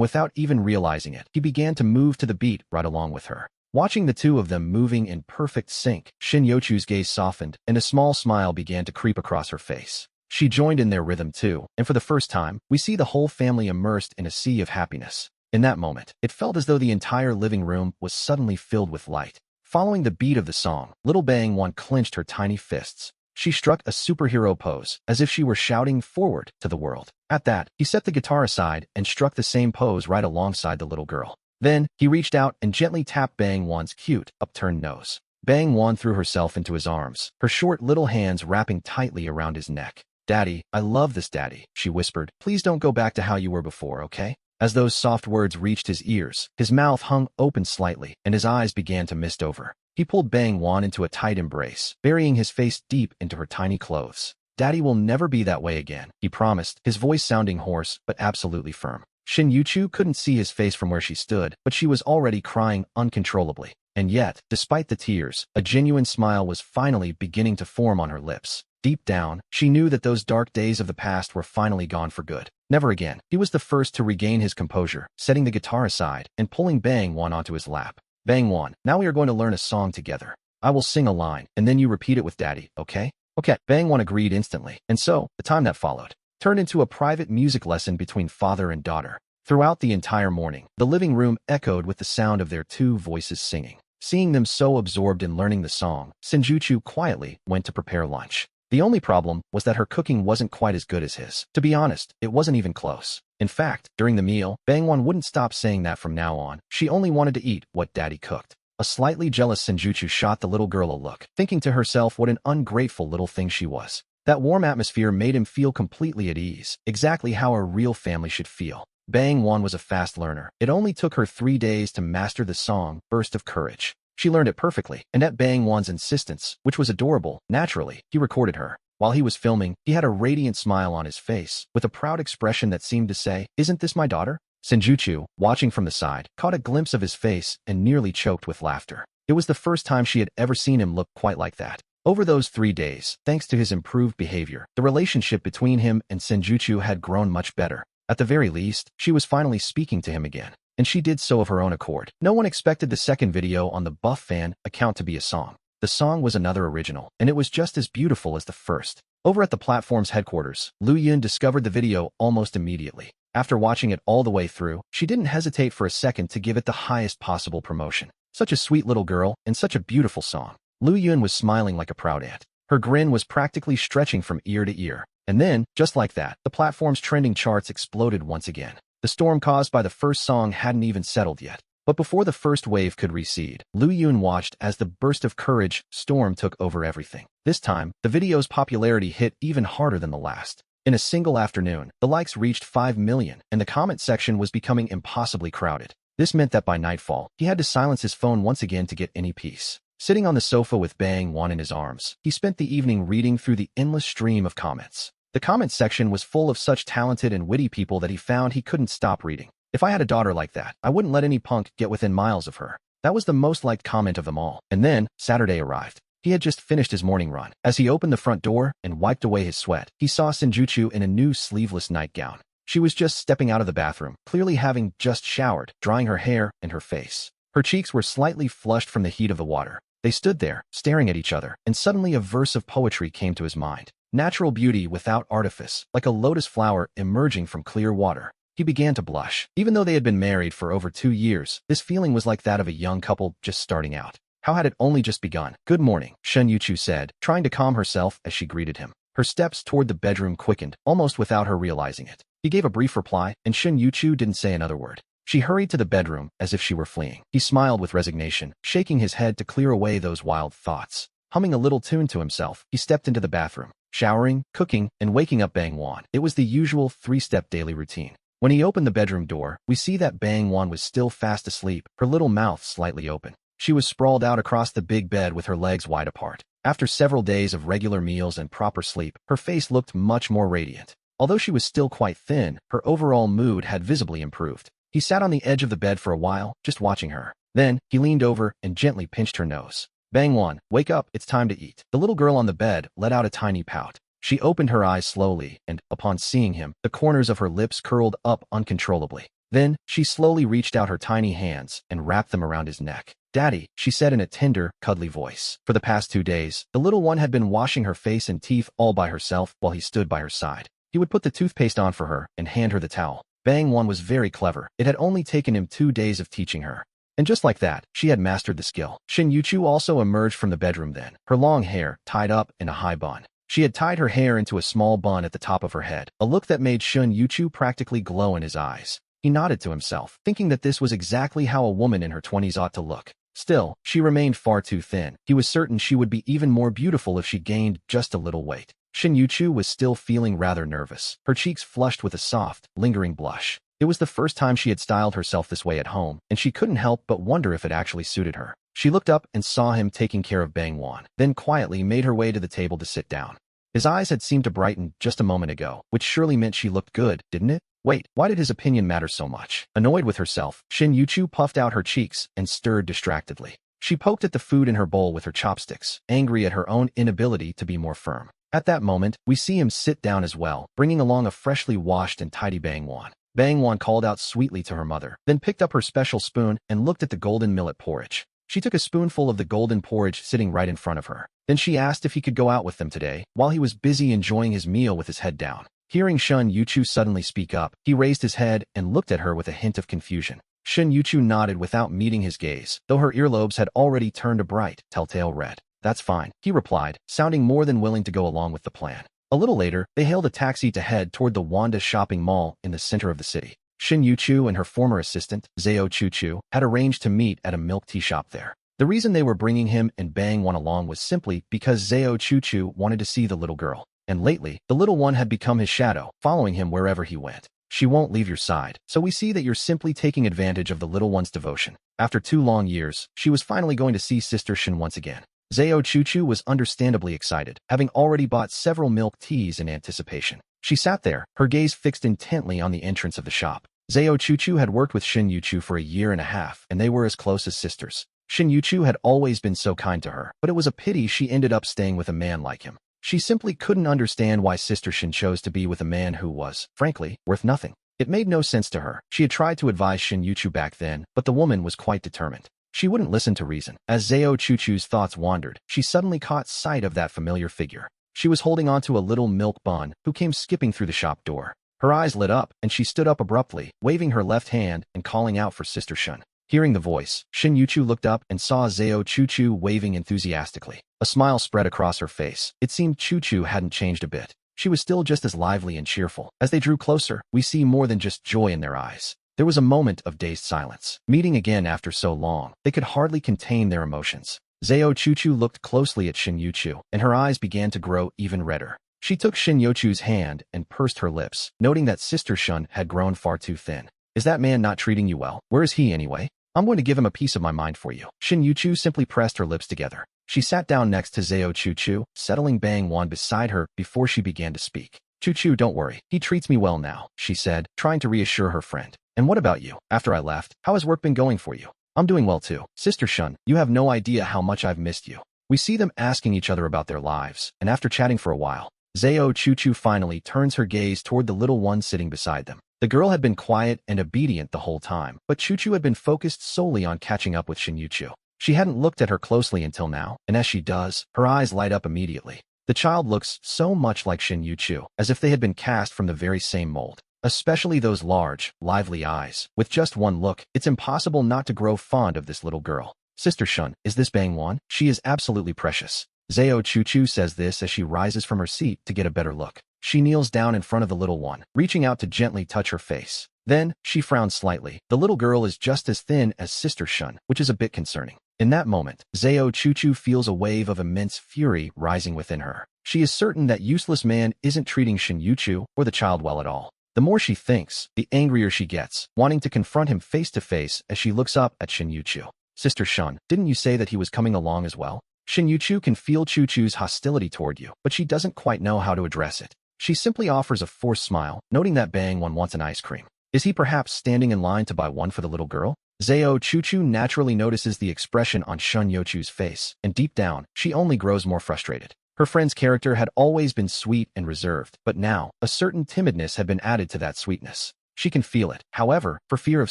without even realizing it, he began to move to the beat right along with her. Watching the two of them moving in perfect sync, Shin Yochu's gaze softened, and a small smile began to creep across her face. She joined in their rhythm too, and for the first time, we see the whole family immersed in a sea of happiness. In that moment, it felt as though the entire living room was suddenly filled with light. Following the beat of the song, little Bangwon clenched her tiny fists. She struck a superhero pose, as if she were shouting forward to the world. At that, he set the guitar aside and struck the same pose right alongside the little girl. Then, he reached out and gently tapped Bangwon's cute, upturned nose. Bangwon threw herself into his arms, her short little hands wrapping tightly around his neck. "Daddy, I love this, Daddy," she whispered. "Please don't go back to how you were before, okay?" As those soft words reached his ears, his mouth hung open slightly, and his eyes began to mist over. He pulled Bangwon into a tight embrace, burying his face deep into her tiny clothes. "Daddy will never be that way again," he promised, his voice sounding hoarse but absolutely firm. Shin Yuchu couldn't see his face from where she stood, but she was already crying uncontrollably. And yet, despite the tears, a genuine smile was finally beginning to form on her lips. Deep down, she knew that those dark days of the past were finally gone for good. Never again. He was the first to regain his composure, setting the guitar aside and pulling Bangwon onto his lap. "Bangwon, now we are going to learn a song together. I will sing a line, and then you repeat it with Daddy, okay?" "Okay." Bangwon agreed instantly, and so, the time that followed turned into a private music lesson between father and daughter. Throughout the entire morning, the living room echoed with the sound of their two voices singing. Seeing them so absorbed in learning the song, Shinjuchu quietly went to prepare lunch. The only problem was that her cooking wasn't quite as good as his. To be honest, it wasn't even close. In fact, during the meal, Bangwon wouldn't stop saying that from now on. She only wanted to eat what Daddy cooked. A slightly jealous Shinjuchu shot the little girl a look, thinking to herself what an ungrateful little thing she was. That warm atmosphere made him feel completely at ease, exactly how a real family should feel. Bangwon was a fast learner. It only took her 3 days to master the song, Burst of Courage. She learned it perfectly, and at Bangwon's insistence, which was adorable, naturally, he recorded her. While he was filming, he had a radiant smile on his face, with a proud expression that seemed to say, "Isn't this my daughter?" Shinjuchu, watching from the side, caught a glimpse of his face and nearly choked with laughter. It was the first time she had ever seen him look quite like that. Over those 3 days, thanks to his improved behavior, the relationship between him and Shinjuchu had grown much better. At the very least, she was finally speaking to him again. And she did so of her own accord. No one expected the second video on the Buff Fan account to be a song. The song was another original, and it was just as beautiful as the first. Over at the platform's headquarters, Lu Yun discovered the video almost immediately. After watching it all the way through, she didn't hesitate for a second to give it the highest possible promotion. Such a sweet little girl, and such a beautiful song. Lu Yun was smiling like a proud aunt. Her grin was practically stretching from ear to ear. And then, just like that, the platform's trending charts exploded once again. The storm caused by the first song hadn't even settled yet. But before the first wave could recede, Lu Yun watched as the Burst of Courage storm took over everything. This time, the video's popularity hit even harder than the last. In a single afternoon, the likes reached 5 million, and the comment section was becoming impossibly crowded. This meant that by nightfall, he had to silence his phone once again to get any peace. Sitting on the sofa with Bangwon in his arms, he spent the evening reading through the endless stream of comments. The comment section was full of such talented and witty people that he found he couldn't stop reading. "If I had a daughter like that, I wouldn't let any punk get within miles of her." That was the most liked comment of them all. And then, Saturday arrived. He had just finished his morning run. As he opened the front door and wiped away his sweat, he saw Shinjuchu in a new sleeveless nightgown. She was just stepping out of the bathroom, clearly having just showered, drying her hair and her face. Her cheeks were slightly flushed from the heat of the water. They stood there, staring at each other, and suddenly a verse of poetry came to his mind. Natural beauty without artifice, like a lotus flower emerging from clear water. He began to blush. Even though they had been married for over 2 years, this feeling was like that of a young couple just starting out. How had it only just begun? "Good morning," Shin Yuchu said, trying to calm herself as she greeted him. Her steps toward the bedroom quickened, almost without her realizing it. He gave a brief reply, and Shin Yuchu didn't say another word. She hurried to the bedroom as if she were fleeing. He smiled with resignation, shaking his head to clear away those wild thoughts. Humming a little tune to himself, he stepped into the bathroom. Showering, cooking, and waking up Bang Wan. It was the usual three-step daily routine. When he opened the bedroom door, we see that Bang Wan was still fast asleep, her little mouth slightly open. She was sprawled out across the big bed with her legs wide apart. After several days of regular meals and proper sleep, her face looked much more radiant. Although she was still quite thin, her overall mood had visibly improved. He sat on the edge of the bed for a while, just watching her. Then, he leaned over and gently pinched her nose. Bang Wan, wake up, it's time to eat. The little girl on the bed let out a tiny pout. She opened her eyes slowly, and, upon seeing him, the corners of her lips curled up uncontrollably. Then, she slowly reached out her tiny hands and wrapped them around his neck. Daddy, she said in a tender, cuddly voice. For the past 2 days, the little one had been washing her face and teeth all by herself while he stood by her side. He would put the toothpaste on for her and hand her the towel. Bang Wan was very clever. It had only taken him 2 days of teaching her. And just like that, she had mastered the skill. Shin Yuchu also emerged from the bedroom then, her long hair tied up in a high bun. She had tied her hair into a small bun at the top of her head, a look that made Shin Yuchu practically glow in his eyes. He nodded to himself, thinking that this was exactly how a woman in her 20s ought to look. Still, she remained far too thin. He was certain she would be even more beautiful if she gained just a little weight. Shin Yuchu was still feeling rather nervous, her cheeks flushed with a soft, lingering blush. It was the first time she had styled herself this way at home, and she couldn't help but wonder if it actually suited her. She looked up and saw him taking care of Bang Wan, then quietly made her way to the table to sit down. His eyes had seemed to brighten just a moment ago, which surely meant she looked good, didn't it? Wait, why did his opinion matter so much? Annoyed with herself, Shin Yuchu puffed out her cheeks and stirred distractedly. She poked at the food in her bowl with her chopsticks, angry at her own inability to be more firm. At that moment, we see him sit down as well, bringing along a freshly washed and tidy Bang Wan. Bang Wan called out sweetly to her mother, then picked up her special spoon and looked at the golden millet porridge. She took a spoonful of the golden porridge sitting right in front of her. Then she asked if he could go out with them today, while he was busy enjoying his meal with his head down. Hearing Shun Yuchu suddenly speak up, he raised his head and looked at her with a hint of confusion. Shun Yuchu nodded without meeting his gaze, though her earlobes had already turned a bright, telltale red. That's fine, he replied, sounding more than willing to go along with the plan. A little later, they hailed a taxi to head toward the Wanda shopping mall in the center of the city. Shin Yuchu and her former assistant, Zhao Chuchu, had arranged to meet at a milk tea shop there. The reason they were bringing him and Bang Wan along was simply because Zhao Chuchu wanted to see the little girl. And lately, the little one had become his shadow, following him wherever he went. She won't leave your side, so we see that you're simply taking advantage of the little one's devotion. After 2 long years, she was finally going to see Sister Shin once again. Zhao Chuchu was understandably excited, having already bought several milk teas in anticipation. She sat there, her gaze fixed intently on the entrance of the shop. Zhao Chuchu had worked with Shin Yuchu for a year and a half, and they were as close as sisters. Shin Yuchu had always been so kind to her, but it was a pity she ended up staying with a man like him. She simply couldn't understand why Sister Shin chose to be with a man who was, frankly, worth nothing. It made no sense to her. She had tried to advise Shin Yuchu back then, but the woman was quite determined. She wouldn't listen to reason. As Zhao Chuchu's thoughts wandered, she suddenly caught sight of that familiar figure. She was holding onto a little milk bun who came skipping through the shop door. Her eyes lit up, and she stood up abruptly, waving her left hand and calling out for Sister Shun. Hearing the voice, Shin Yuchu looked up and saw Zhao Chuchu waving enthusiastically. A smile spread across her face. It seemed Chuchu hadn't changed a bit. She was still just as lively and cheerful. As they drew closer, we see more than just joy in their eyes. There was a moment of dazed silence. Meeting again after so long, they could hardly contain their emotions. Zhao Chuchu looked closely at Shin Yuchu, and her eyes began to grow even redder. She took Shin Yuchu's hand and pursed her lips, noting that Sister Shun had grown far too thin. Is that man not treating you well? Where is he anyway? I'm going to give him a piece of my mind for you. Shin Yuchu simply pressed her lips together. She sat down next to Zhao Chuchu, settling Bang Wan beside her before she began to speak. Chuchu, don't worry. He treats me well now, she said, trying to reassure her friend. And what about you? After I left, how has work been going for you? I'm doing well too. Sister Shun, you have no idea how much I've missed you. We see them asking each other about their lives, and after chatting for a while, Zhao Chuchu finally turns her gaze toward the little one sitting beside them. The girl had been quiet and obedient the whole time, but Chuchu had been focused solely on catching up with Shin Yuchu. She hadn't looked at her closely until now, and as she does, her eyes light up immediately. The child looks so much like Shin Yuchu, as if they had been cast from the very same mold. Especially those large, lively eyes. With just one look, it's impossible not to grow fond of this little girl. Sister Shun, is this Bang Wan? She is absolutely precious. Zhao Chuchu says this as she rises from her seat to get a better look. She kneels down in front of the little one, reaching out to gently touch her face. Then, she frowns slightly. The little girl is just as thin as Sister Shun, which is a bit concerning. In that moment, Zhao Chuchu feels a wave of immense fury rising within her. She is certain that useless man isn't treating Shin Yuchu or the child well at all. The more she thinks, the angrier she gets, wanting to confront him face to face as she looks up at Shin Yuchu. Sister Shun, didn't you say that he was coming along as well? Shin Yuchu can feel Chuchu's hostility toward you, but she doesn't quite know how to address it. She simply offers a forced smile, noting that Bang One wants an ice cream. Is he perhaps standing in line to buy one for the little girl? Zhao Chuchu naturally notices the expression on Shun Yuchu's face, and deep down, she only grows more frustrated. Her friend's character had always been sweet and reserved, but now, a certain timidness had been added to that sweetness. She can feel it. However, for fear of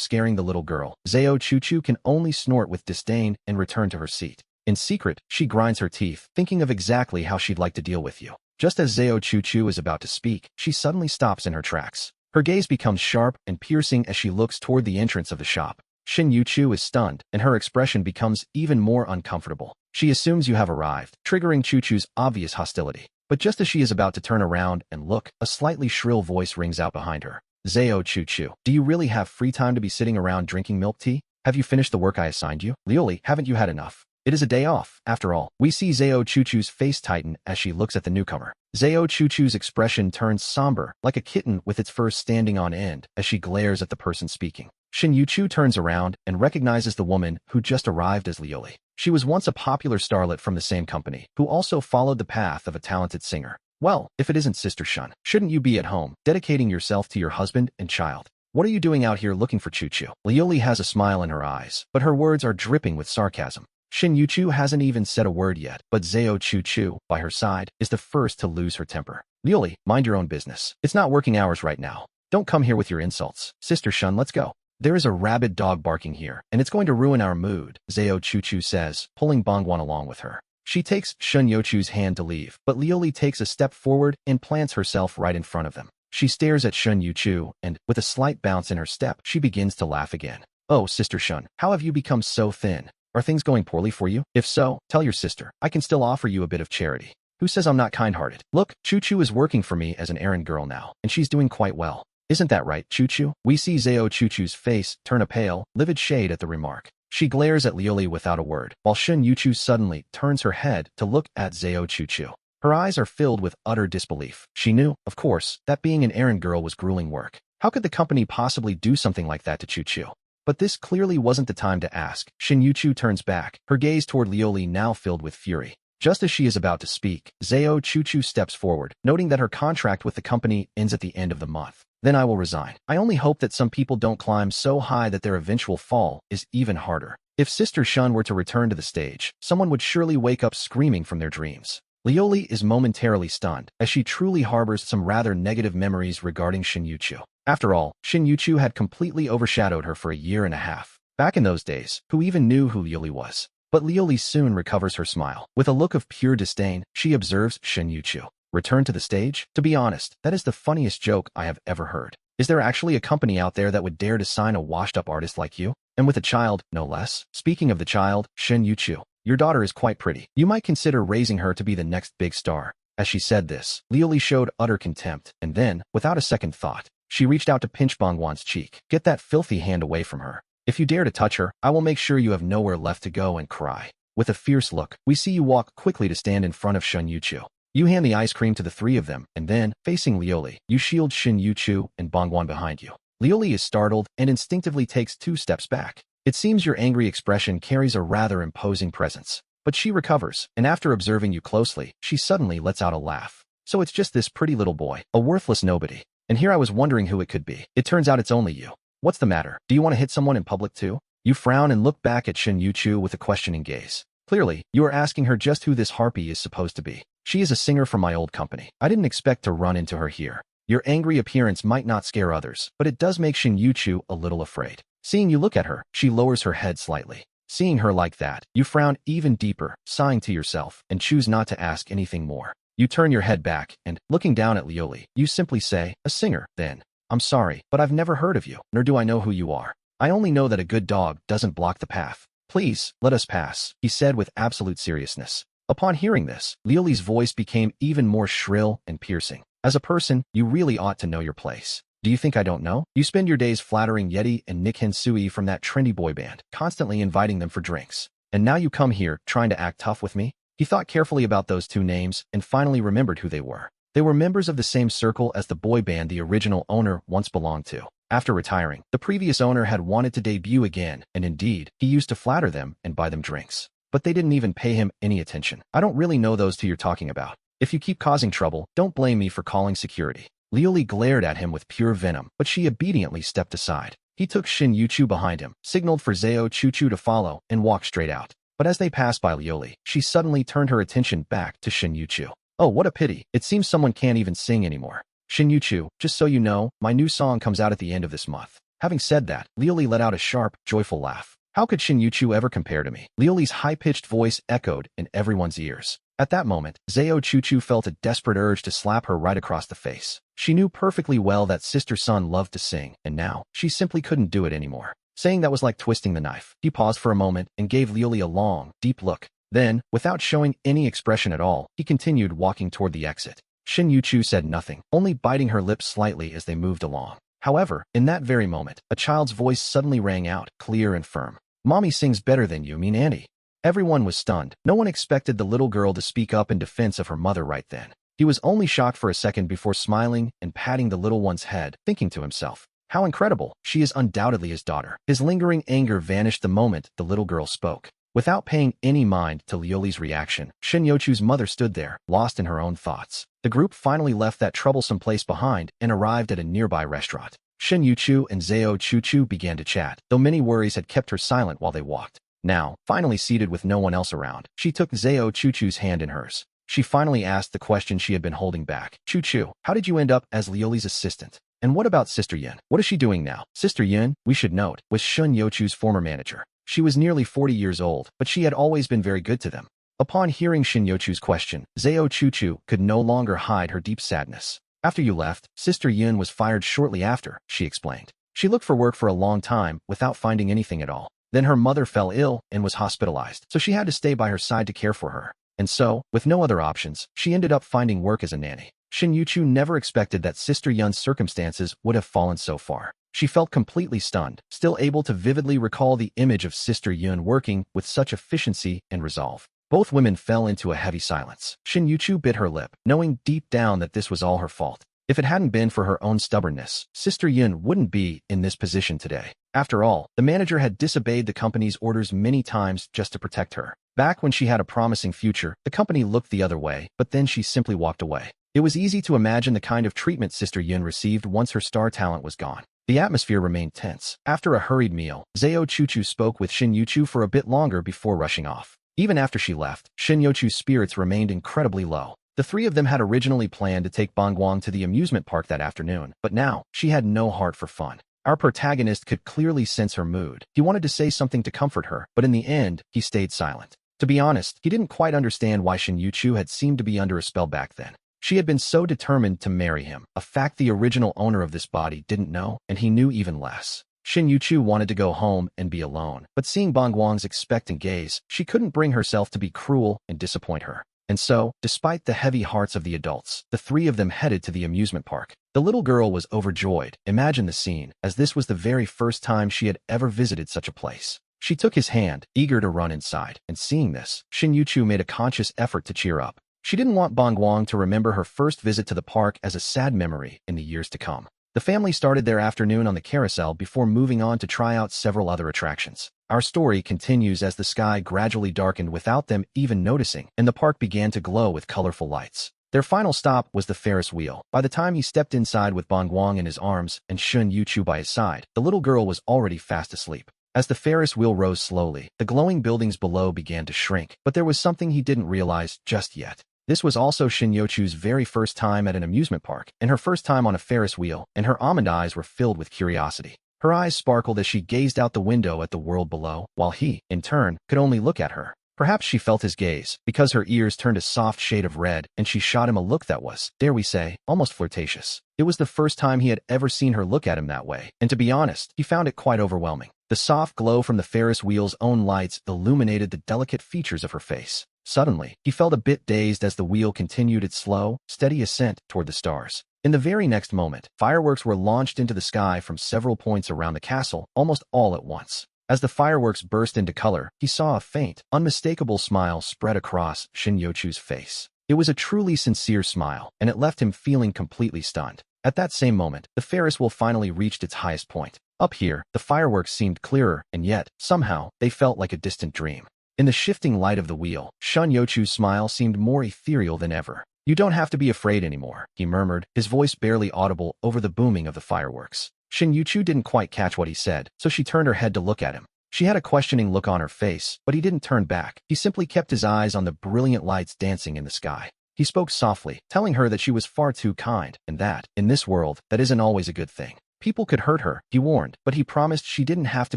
scaring the little girl, Zhao Chuchu can only snort with disdain and return to her seat. In secret, she grinds her teeth, thinking of exactly how she'd like to deal with you. Just as Zhao Chuchu is about to speak, she suddenly stops in her tracks. Her gaze becomes sharp and piercing as she looks toward the entrance of the shop. Shin Yuchu is stunned, and her expression becomes even more uncomfortable. She assumes you have arrived, triggering Chuchu's obvious hostility. But just as she is about to turn around and look, a slightly shrill voice rings out behind her. Zhao Chuchu, do you really have free time to be sitting around drinking milk tea? Have you finished the work I assigned you? Lioli, haven't you had enough? It is a day off, after all. We see Zhao Chuchu's face tighten as she looks at the newcomer. Zhao Chuchu's expression turns somber, like a kitten with its fur standing on end, as she glares at the person speaking. Shin Yuchu turns around and recognizes the woman who just arrived as Lioli. She was once a popular starlet from the same company, who also followed the path of a talented singer. Well, if it isn't Sister Shun, shouldn't you be at home, dedicating yourself to your husband and child? What are you doing out here looking for Chuchu? Lioli has a smile in her eyes, but her words are dripping with sarcasm. Shin Yuchu hasn't even said a word yet, but Zhao Chuchu, by her side, is the first to lose her temper. Lioli, mind your own business. It's not working hours right now. Don't come here with your insults. Sister Shun, let's go. There is a rabid dog barking here, and it's going to ruin our mood, Zhao Chuchu says, pulling Bangwan along with her. She takes Shun Yuchu's hand to leave, but Lioli takes a step forward and plants herself right in front of them. She stares at Shun Yuchu, and, with a slight bounce in her step, she begins to laugh again. Oh, Sister Shun, how have you become so thin? Are things going poorly for you? If so, tell your sister. I can still offer you a bit of charity. Who says I'm not kind-hearted? Look, Chuchu is working for me as an errand girl now, and she's doing quite well. Isn't that right, Chuchu? We see Zhao Chuchu's face turn a pale, livid shade at the remark. She glares at Lioli without a word, while Shin Yuchu suddenly turns her head to look at Zhao Chuchu. Her eyes are filled with utter disbelief. She knew, of course, that being an errand girl was grueling work. How could the company possibly do something like that to Chuchu? But this clearly wasn't the time to ask. Shin Yuchu turns back, her gaze toward Lioli now filled with fury. Just as she is about to speak, Zhao Chuchu steps forward, noting that her contract with the company ends at the end of the month. Then I will resign. I only hope that some people don't climb so high that their eventual fall is even harder. If Sister Shun were to return to the stage, someone would surely wake up screaming from their dreams. Lioli is momentarily stunned, as she truly harbors some rather negative memories regarding Shin Yuchu. After all, Shin Yuchu had completely overshadowed her for a year and a half. Back in those days, who even knew who Lioli was? But Lioli soon recovers her smile. With a look of pure disdain, she observes Shin Yuchu. Return to the stage? To be honest, that is the funniest joke I have ever heard. Is there actually a company out there that would dare to sign a washed-up artist like you? And with a child, no less? Speaking of the child, Shin Yuchu, your daughter is quite pretty. You might consider raising her to be the next big star. As she said this, Lioli showed utter contempt, and then, without a second thought, she reached out to pinch Bangwan's cheek. Get that filthy hand away from her. If you dare to touch her, I will make sure you have nowhere left to go and cry. With a fierce look, we see you walk quickly to stand in front of Shin Yuchu. You hand the ice cream to the three of them, and then, facing Lioli, you shield Shin Yuchu and Bangwan behind you. Lioli is startled and instinctively takes 2 steps back. It seems your angry expression carries a rather imposing presence. But she recovers, and after observing you closely, she suddenly lets out a laugh. So it's just this pretty little boy, a worthless nobody. And here I was wondering who it could be. It turns out it's only you. What's the matter? Do you want to hit someone in public too? You frown and look back at Shin Yuchu with a questioning gaze. Clearly, you are asking her just who this harpy is supposed to be. She is a singer from my old company. I didn't expect to run into her here. Your angry appearance might not scare others, but it does make Shin Yuchu a little afraid. Seeing you look at her, she lowers her head slightly. Seeing her like that, you frown even deeper, sighing to yourself, and choose not to ask anything more. You turn your head back, and, looking down at Lioli, you simply say, a singer, then. I'm sorry, but I've never heard of you, nor do I know who you are. I only know that a good dog doesn't block the path. Please, let us pass, he said with absolute seriousness. Upon hearing this, Lioli's voice became even more shrill and piercing. As a person, you really ought to know your place. Do you think I don't know? You spend your days flattering Yeti and Nick Hensui from that trendy boy band, constantly inviting them for drinks. And now you come here, trying to act tough with me? He thought carefully about those two names and finally remembered who they were. They were members of the same circle as the boy band the original owner once belonged to. After retiring, the previous owner had wanted to debut again, and indeed, he used to flatter them and buy them drinks. But they didn't even pay him any attention. I don't really know those two you're talking about. If you keep causing trouble, don't blame me for calling security. Liuli glared at him with pure venom, but she obediently stepped aside. He took Shin Yuchu behind him, signaled for Zhao Chuchu to follow, and walked straight out. But as they passed by Liuli, she suddenly turned her attention back to Shin Yuchu. Oh, what a pity. It seems someone can't even sing anymore. Shin Yuchu, just so you know, my new song comes out at the end of this month. Having said that, Liuli let out a sharp, joyful laugh. How could Shin Yuchu ever compare to me? Liuli's high-pitched voice echoed in everyone's ears. At that moment, Zhao Chuchu felt a desperate urge to slap her right across the face. She knew perfectly well that Sister Sun loved to sing, and now, she simply couldn't do it anymore. Saying that was like twisting the knife. He paused for a moment and gave Liuli a long, deep look. Then, without showing any expression at all, he continued walking toward the exit. Shin Yuchu said nothing, only biting her lips slightly as they moved along. However, in that very moment, a child's voice suddenly rang out, clear and firm. Mommy sings better than you, mean Andy. Everyone was stunned. No one expected the little girl to speak up in defense of her mother right then. He was only shocked for a second before smiling and patting the little one's head, thinking to himself, how incredible, she is undoubtedly his daughter. His lingering anger vanished the moment the little girl spoke. Without paying any mind to Liuli's reaction, Shin Yuchu's mother stood there, lost in her own thoughts. The group finally left that troublesome place behind and arrived at a nearby restaurant. Shin Yuchu and Zhao Chuchu began to chat, though many worries had kept her silent while they walked. Now, finally seated with no one else around, she took Zhao Chuchu's hand in hers. She finally asked the question she had been holding back. Chuchu, how did you end up as Liuli's assistant? And what about Sister Yin? What is she doing now? Sister Yin, we should note, was Shin Yuchu's former manager. She was nearly 40 years old, but she had always been very good to them. Upon hearing Shin Yuchu's question, Zhao Chuchu could no longer hide her deep sadness. After you left, Sister Yin was fired shortly after, she explained. She looked for work for a long time without finding anything at all. Then her mother fell ill and was hospitalized, so she had to stay by her side to care for her. And so, with no other options, she ended up finding work as a nanny. Shin Yuchu never expected that Sister Yun's circumstances would have fallen so far. She felt completely stunned, still able to vividly recall the image of Sister Yun working with such efficiency and resolve. Both women fell into a heavy silence. Shin Yuchu bit her lip, knowing deep down that this was all her fault. If it hadn't been for her own stubbornness, Sister Yun wouldn't be in this position today. After all, the manager had disobeyed the company's orders many times just to protect her. Back when she had a promising future, the company looked the other way, but then she simply walked away. It was easy to imagine the kind of treatment Sister Yun received once her star talent was gone. The atmosphere remained tense. After a hurried meal, Zhao Chuchu spoke with Shin Yuchu for a bit longer before rushing off. Even after she left, Shin Yuchu's spirits remained incredibly low. The three of them had originally planned to take Bangguang to the amusement park that afternoon, but now, she had no heart for fun. Our protagonist could clearly sense her mood. He wanted to say something to comfort her, but in the end, he stayed silent. To be honest, he didn't quite understand why Shin Yuchu had seemed to be under a spell back then. She had been so determined to marry him, a fact the original owner of this body didn't know, and he knew even less. Shin Yuchu wanted to go home and be alone, but seeing Bangguang's expectant gaze, she couldn't bring herself to be cruel and disappoint her. And so, despite the heavy hearts of the adults, the three of them headed to the amusement park. The little girl was overjoyed. Imagine the scene, as this was the very first time she had ever visited such a place. She took his hand, eager to run inside, and seeing this, Shin Yuchu made a conscious effort to cheer up. She didn't want Bangguang to remember her first visit to the park as a sad memory in the years to come. The family started their afternoon on the carousel before moving on to try out several other attractions. Our story continues as the sky gradually darkened without them even noticing, and the park began to glow with colorful lights. Their final stop was the Ferris wheel. By the time he stepped inside with Bangguang in his arms and Shin Yuchu by his side, the little girl was already fast asleep. As the Ferris wheel rose slowly, the glowing buildings below began to shrink, but there was something he didn't realize just yet. This was also Shin Yuchu's very first time at an amusement park, and her first time on a Ferris wheel, and her almond eyes were filled with curiosity. Her eyes sparkled as she gazed out the window at the world below, while he, in turn, could only look at her. Perhaps she felt his gaze, because her ears turned a soft shade of red, and she shot him a look that was, dare we say, almost flirtatious. It was the first time he had ever seen her look at him that way, and to be honest, he found it quite overwhelming. The soft glow from the Ferris wheel's own lights illuminated the delicate features of her face. Suddenly, he felt a bit dazed as the wheel continued its slow, steady ascent toward the stars. In the very next moment, fireworks were launched into the sky from several points around the castle, almost all at once. As the fireworks burst into color, he saw a faint, unmistakable smile spread across Shin Yochu's face. It was a truly sincere smile, and it left him feeling completely stunned. At that same moment, the Ferris wheel finally reached its highest point. Up here, the fireworks seemed clearer, and yet, somehow, they felt like a distant dream. In the shifting light of the wheel, Shun Yochu's smile seemed more ethereal than ever. "You don't have to be afraid anymore," he murmured, his voice barely audible over the booming of the fireworks. Shin Yuchu didn't quite catch what he said, so she turned her head to look at him. She had a questioning look on her face, but he didn't turn back. He simply kept his eyes on the brilliant lights dancing in the sky. He spoke softly, telling her that she was far too kind, and that, in this world, that isn't always a good thing. People could hurt her, he warned, but he promised she didn't have to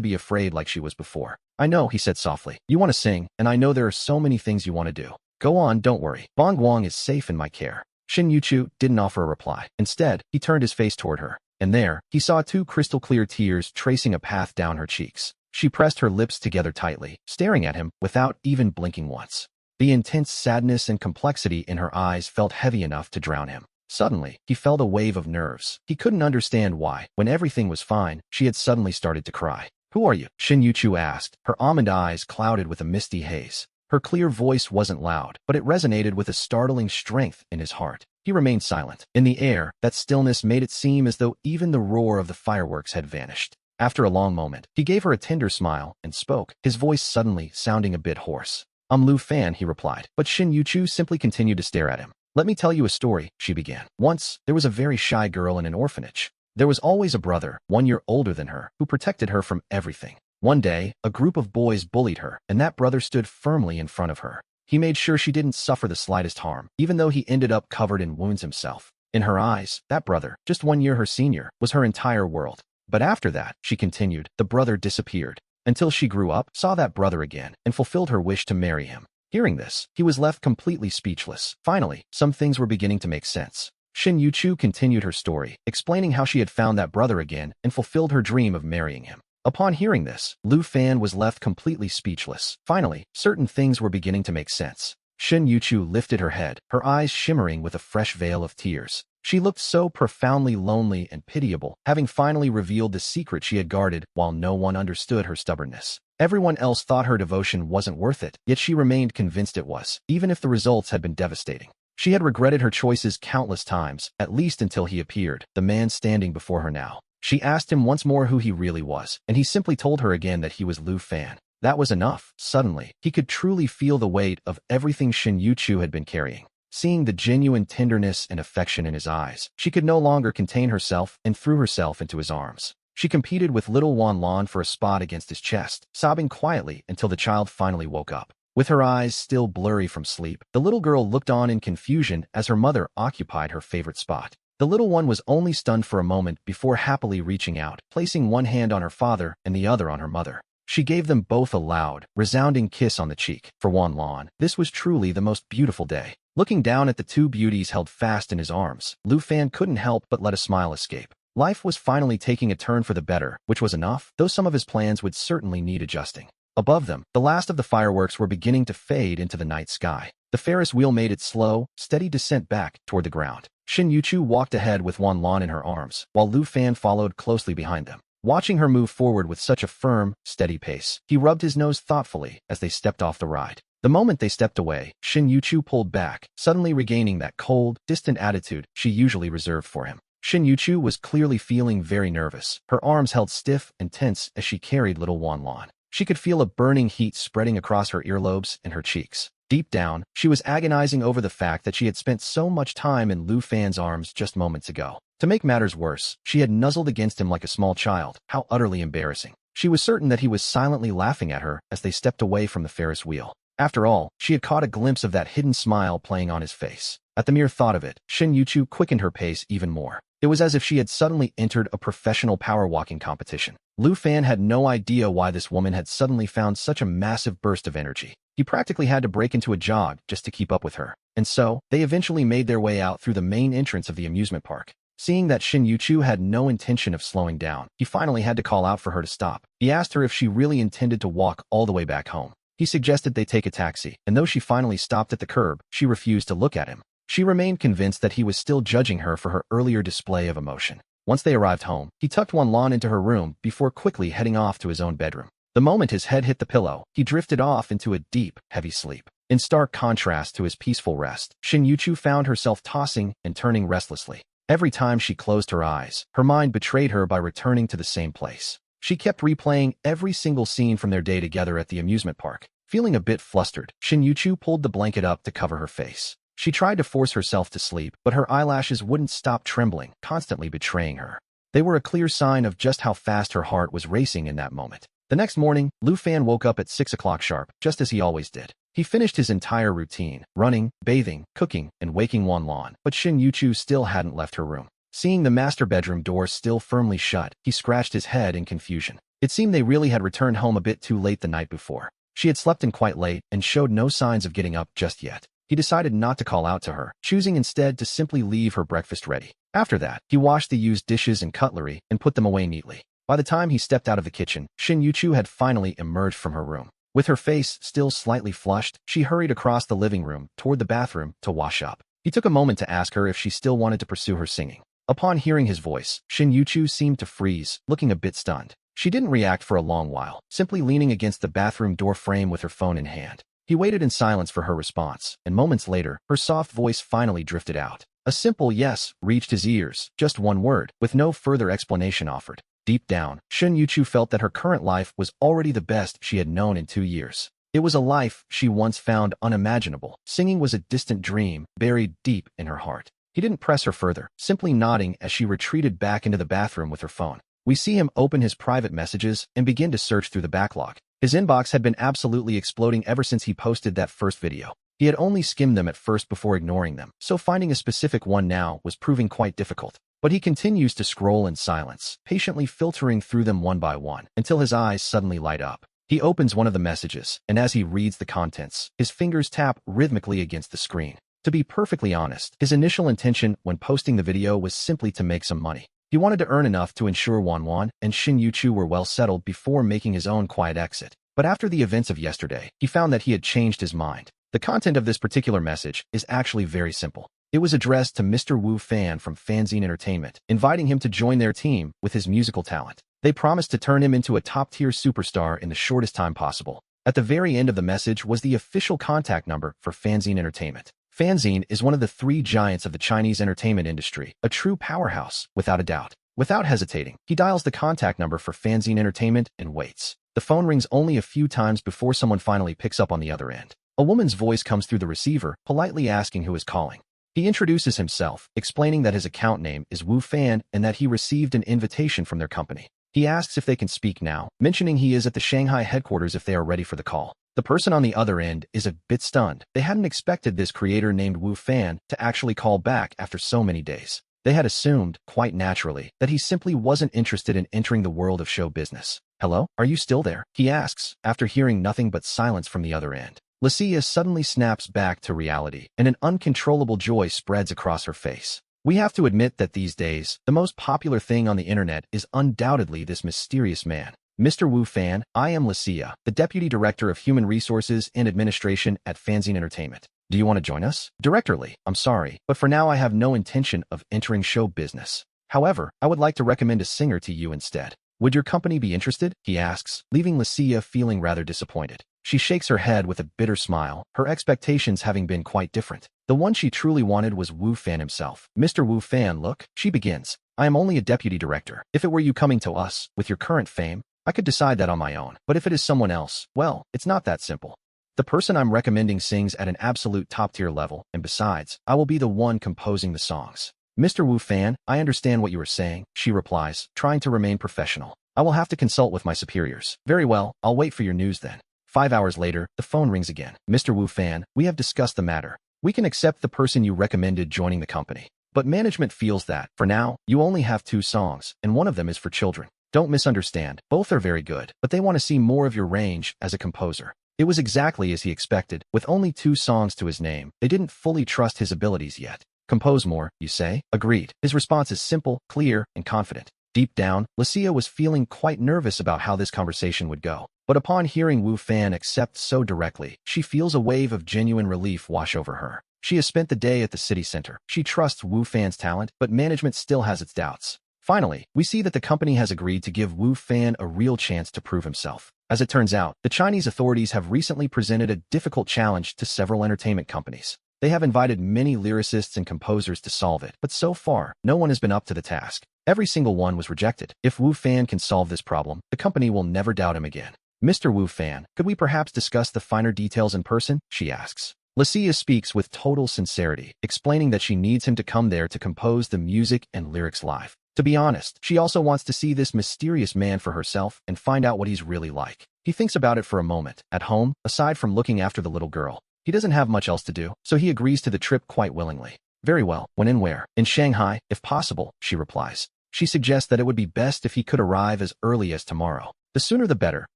be afraid like she was before. "I know," he said softly. "You want to sing, and I know there are so many things you want to do. Go on, don't worry. Bong Guang is safe in my care." Shin Yuchu didn't offer a reply. Instead, he turned his face toward her, and there, he saw two crystal-clear tears tracing a path down her cheeks. She pressed her lips together tightly, staring at him without even blinking once. The intense sadness and complexity in her eyes felt heavy enough to drown him. Suddenly, he felt a wave of nerves. He couldn't understand why, when everything was fine, she had suddenly started to cry. "Who are you?" Shin Yuchu asked, her almond eyes clouded with a misty haze. Her clear voice wasn't loud, but it resonated with a startling strength in his heart. He remained silent. In the air, that stillness made it seem as though even the roar of the fireworks had vanished. After a long moment, he gave her a tender smile and spoke, his voice suddenly sounding a bit hoarse. "I'm Lu Fan," he replied, but Shin Yuchu simply continued to stare at him. "Let me tell you a story," she began. "Once, there was a very shy girl in an orphanage. There was always a brother, 1 year older than her, who protected her from everything. One day, a group of boys bullied her, and that brother stood firmly in front of her. He made sure she didn't suffer the slightest harm, even though he ended up covered in wounds himself. In her eyes, that brother, just 1 year her senior, was her entire world. But after that," she continued, "the brother disappeared. Until she grew up, saw that brother again, and fulfilled her wish to marry him." Hearing this, he was left completely speechless. Finally, some things were beginning to make sense. Shin Yuchu continued her story, explaining how she had found that brother again and fulfilled her dream of marrying him. Upon hearing this, Lu Fan was left completely speechless. Finally, certain things were beginning to make sense. Shin Yuchu lifted her head, her eyes shimmering with a fresh veil of tears. She looked so profoundly lonely and pitiable, having finally revealed the secret she had guarded while no one understood her stubbornness. Everyone else thought her devotion wasn't worth it, yet she remained convinced it was, even if the results had been devastating. She had regretted her choices countless times, at least until he appeared, the man standing before her now. She asked him once more who he really was, and he simply told her again that he was Lu Fan. That was enough. Suddenly, he could truly feel the weight of everything Shin Yuchu had been carrying. Seeing the genuine tenderness and affection in his eyes, she could no longer contain herself and threw herself into his arms. She competed with little Wan Lan for a spot against his chest, sobbing quietly until the child finally woke up. With her eyes still blurry from sleep, the little girl looked on in confusion as her mother occupied her favorite spot. The little one was only stunned for a moment before happily reaching out, placing one hand on her father and the other on her mother. She gave them both a loud, resounding kiss on the cheek. For Wan Lan, this was truly the most beautiful day. Looking down at the two beauties held fast in his arms, Lu Fan couldn't help but let a smile escape. Life was finally taking a turn for the better, which was enough, though some of his plans would certainly need adjusting. Above them, the last of the fireworks were beginning to fade into the night sky. The Ferris wheel made its slow, steady descent back toward the ground. Shin Yuchu walked ahead with Wan Lan in her arms, while Lu Fan followed closely behind them. Watching her move forward with such a firm, steady pace, he rubbed his nose thoughtfully as they stepped off the ride. The moment they stepped away, Shin Yuchu pulled back, suddenly regaining that cold, distant attitude she usually reserved for him. Shin Yuchu was clearly feeling very nervous, her arms held stiff and tense as she carried little Wan Lan. She could feel a burning heat spreading across her earlobes and her cheeks. Deep down, she was agonizing over the fact that she had spent so much time in Lu Fan's arms just moments ago. To make matters worse, she had nuzzled against him like a small child. How utterly embarrassing. She was certain that he was silently laughing at her as they stepped away from the Ferris wheel. After all, she had caught a glimpse of that hidden smile playing on his face. At the mere thought of it, Shin Yuchu quickened her pace even more. It was as if she had suddenly entered a professional power walking competition. Lu Fan had no idea why this woman had suddenly found such a massive burst of energy. He practically had to break into a jog just to keep up with her. And so, they eventually made their way out through the main entrance of the amusement park. Seeing that Shin Yuchu had no intention of slowing down, he finally had to call out for her to stop. He asked her if she really intended to walk all the way back home. He suggested they take a taxi, and though she finally stopped at the curb, she refused to look at him. She remained convinced that he was still judging her for her earlier display of emotion. Once they arrived home, he tucked Wan Lan into her room before quickly heading off to his own bedroom. The moment his head hit the pillow, he drifted off into a deep, heavy sleep. In stark contrast to his peaceful rest, Shin Yuchu found herself tossing and turning restlessly. Every time she closed her eyes, her mind betrayed her by returning to the same place. She kept replaying every single scene from their day together at the amusement park. Feeling a bit flustered, Shin Yuchu pulled the blanket up to cover her face. She tried to force herself to sleep, but her eyelashes wouldn't stop trembling, constantly betraying her. They were a clear sign of just how fast her heart was racing in that moment. The next morning, Lu Fan woke up at 6 o'clock sharp, just as he always did. He finished his entire routine, running, bathing, cooking, and waking Wan Lan, but Shin Yuchu still hadn't left her room. Seeing the master bedroom door still firmly shut, he scratched his head in confusion. It seemed they really had returned home a bit too late the night before. She had slept in quite late and showed no signs of getting up just yet. He decided not to call out to her, choosing instead to simply leave her breakfast ready. After that, he washed the used dishes and cutlery and put them away neatly. By the time he stepped out of the kitchen, Shin Yuchu had finally emerged from her room. With her face still slightly flushed, she hurried across the living room toward the bathroom to wash up. He took a moment to ask her if she still wanted to pursue her singing. Upon hearing his voice, Shin Yuchu seemed to freeze, looking a bit stunned. She didn't react for a long while, simply leaning against the bathroom door frame with her phone in hand. He waited in silence for her response, and moments later, her soft voice finally drifted out. A simple yes reached his ears, just one word, with no further explanation offered. Deep down, Shin Yuchu felt that her current life was already the best she had known in 2 years. It was a life she once found unimaginable. Singing was a distant dream, buried deep in her heart. He didn't press her further, simply nodding as she retreated back into the bathroom with her phone. We see him open his private messages and begin to search through the backlog. His inbox had been absolutely exploding ever since he posted that first video. He had only skimmed them at first before ignoring them, so finding a specific one now was proving quite difficult. But he continues to scroll in silence, patiently filtering through them one by one, until his eyes suddenly light up. He opens one of the messages, and as he reads the contents, his fingers tap rhythmically against the screen. To be perfectly honest, his initial intention when posting the video was simply to make some money. He wanted to earn enough to ensure Wan Wan and Shin Yuchu were well settled before making his own quiet exit. But after the events of yesterday, he found that he had changed his mind. The content of this particular message is actually very simple. It was addressed to Mr. Wu Fan from Fanzine Entertainment, inviting him to join their team with his musical talent. They promised to turn him into a top-tier superstar in the shortest time possible. At the very end of the message was the official contact number for Fanzine Entertainment. Fanzine is one of the 3 giants of the Chinese entertainment industry, a true powerhouse, without a doubt. Without hesitating, he dials the contact number for Fanzine Entertainment and waits. The phone rings only a few times before someone finally picks up on the other end. A woman's voice comes through the receiver, politely asking who is calling. He introduces himself, explaining that his account name is Wu Fan and that he received an invitation from their company. He asks if they can speak now, mentioning he is at the Shanghai headquarters if they are ready for the call. The person on the other end is a bit stunned. They hadn't expected this creator named Wu Fan to actually call back after so many days. They had assumed, quite naturally, that he simply wasn't interested in entering the world of show business. "Hello, are you still there?" he asks, after hearing nothing but silence from the other end. Lucia suddenly snaps back to reality, and an uncontrollable joy spreads across her face. We have to admit that these days, the most popular thing on the internet is undoubtedly this mysterious man. Mr. Wu Fan, I am Lucia, the Deputy Director of Human Resources and Administration at Fanzine Entertainment. Do you want to join us? Directorly, I'm sorry, but for now I have no intention of entering show business. However, I would like to recommend a singer to you instead. Would your company be interested? He asks, leaving Lucia feeling rather disappointed. She shakes her head with a bitter smile, her expectations having been quite different. The one she truly wanted was Wu Fan himself. "Mr. Wu Fan, look," she begins. "I am only a deputy director. If it were you coming to us, with your current fame, I could decide that on my own. But if it is someone else, well, it's not that simple. The person I'm recommending sings at an absolute top-tier level, and besides, I will be the one composing the songs." "Mr. Wu Fan, I understand what you are saying," she replies, trying to remain professional. "I will have to consult with my superiors." "Very well, I'll wait for your news then." 5 hours later, the phone rings again. "Mr. Wu Fan, we have discussed the matter. We can accept the person you recommended joining the company. But management feels that, for now, you only have 2 songs, and one of them is for children. Don't misunderstand, both are very good, but they want to see more of your range as a composer." It was exactly as he expected. With only 2 songs to his name, they didn't fully trust his abilities yet. "Compose more, you say?" "Agreed." His response is simple, clear, and confident. Deep down, Lucia was feeling quite nervous about how this conversation would go. But upon hearing Wu Fan accept so directly, she feels a wave of genuine relief wash over her. She has spent the day at the city center. She trusts Wu Fan's talent, but management still has its doubts. Finally, we see that the company has agreed to give Wu Fan a real chance to prove himself. As it turns out, the Chinese authorities have recently presented a difficult challenge to several entertainment companies. They have invited many lyricists and composers to solve it, but so far, no one has been up to the task. Every single one was rejected. If Wu Fan can solve this problem, the company will never doubt him again. Mr. Wu Fan, could we perhaps discuss the finer details in person? She asks. Lucia speaks with total sincerity, explaining that she needs him to come there to compose the music and lyrics live. To be honest, she also wants to see this mysterious man for herself and find out what he's really like. He thinks about it for a moment. At home, aside from looking after the little girl, he doesn't have much else to do, so he agrees to the trip quite willingly. Very well, when and where? In Shanghai, if possible, she replies. She suggests that it would be best if he could arrive as early as tomorrow. The sooner the better,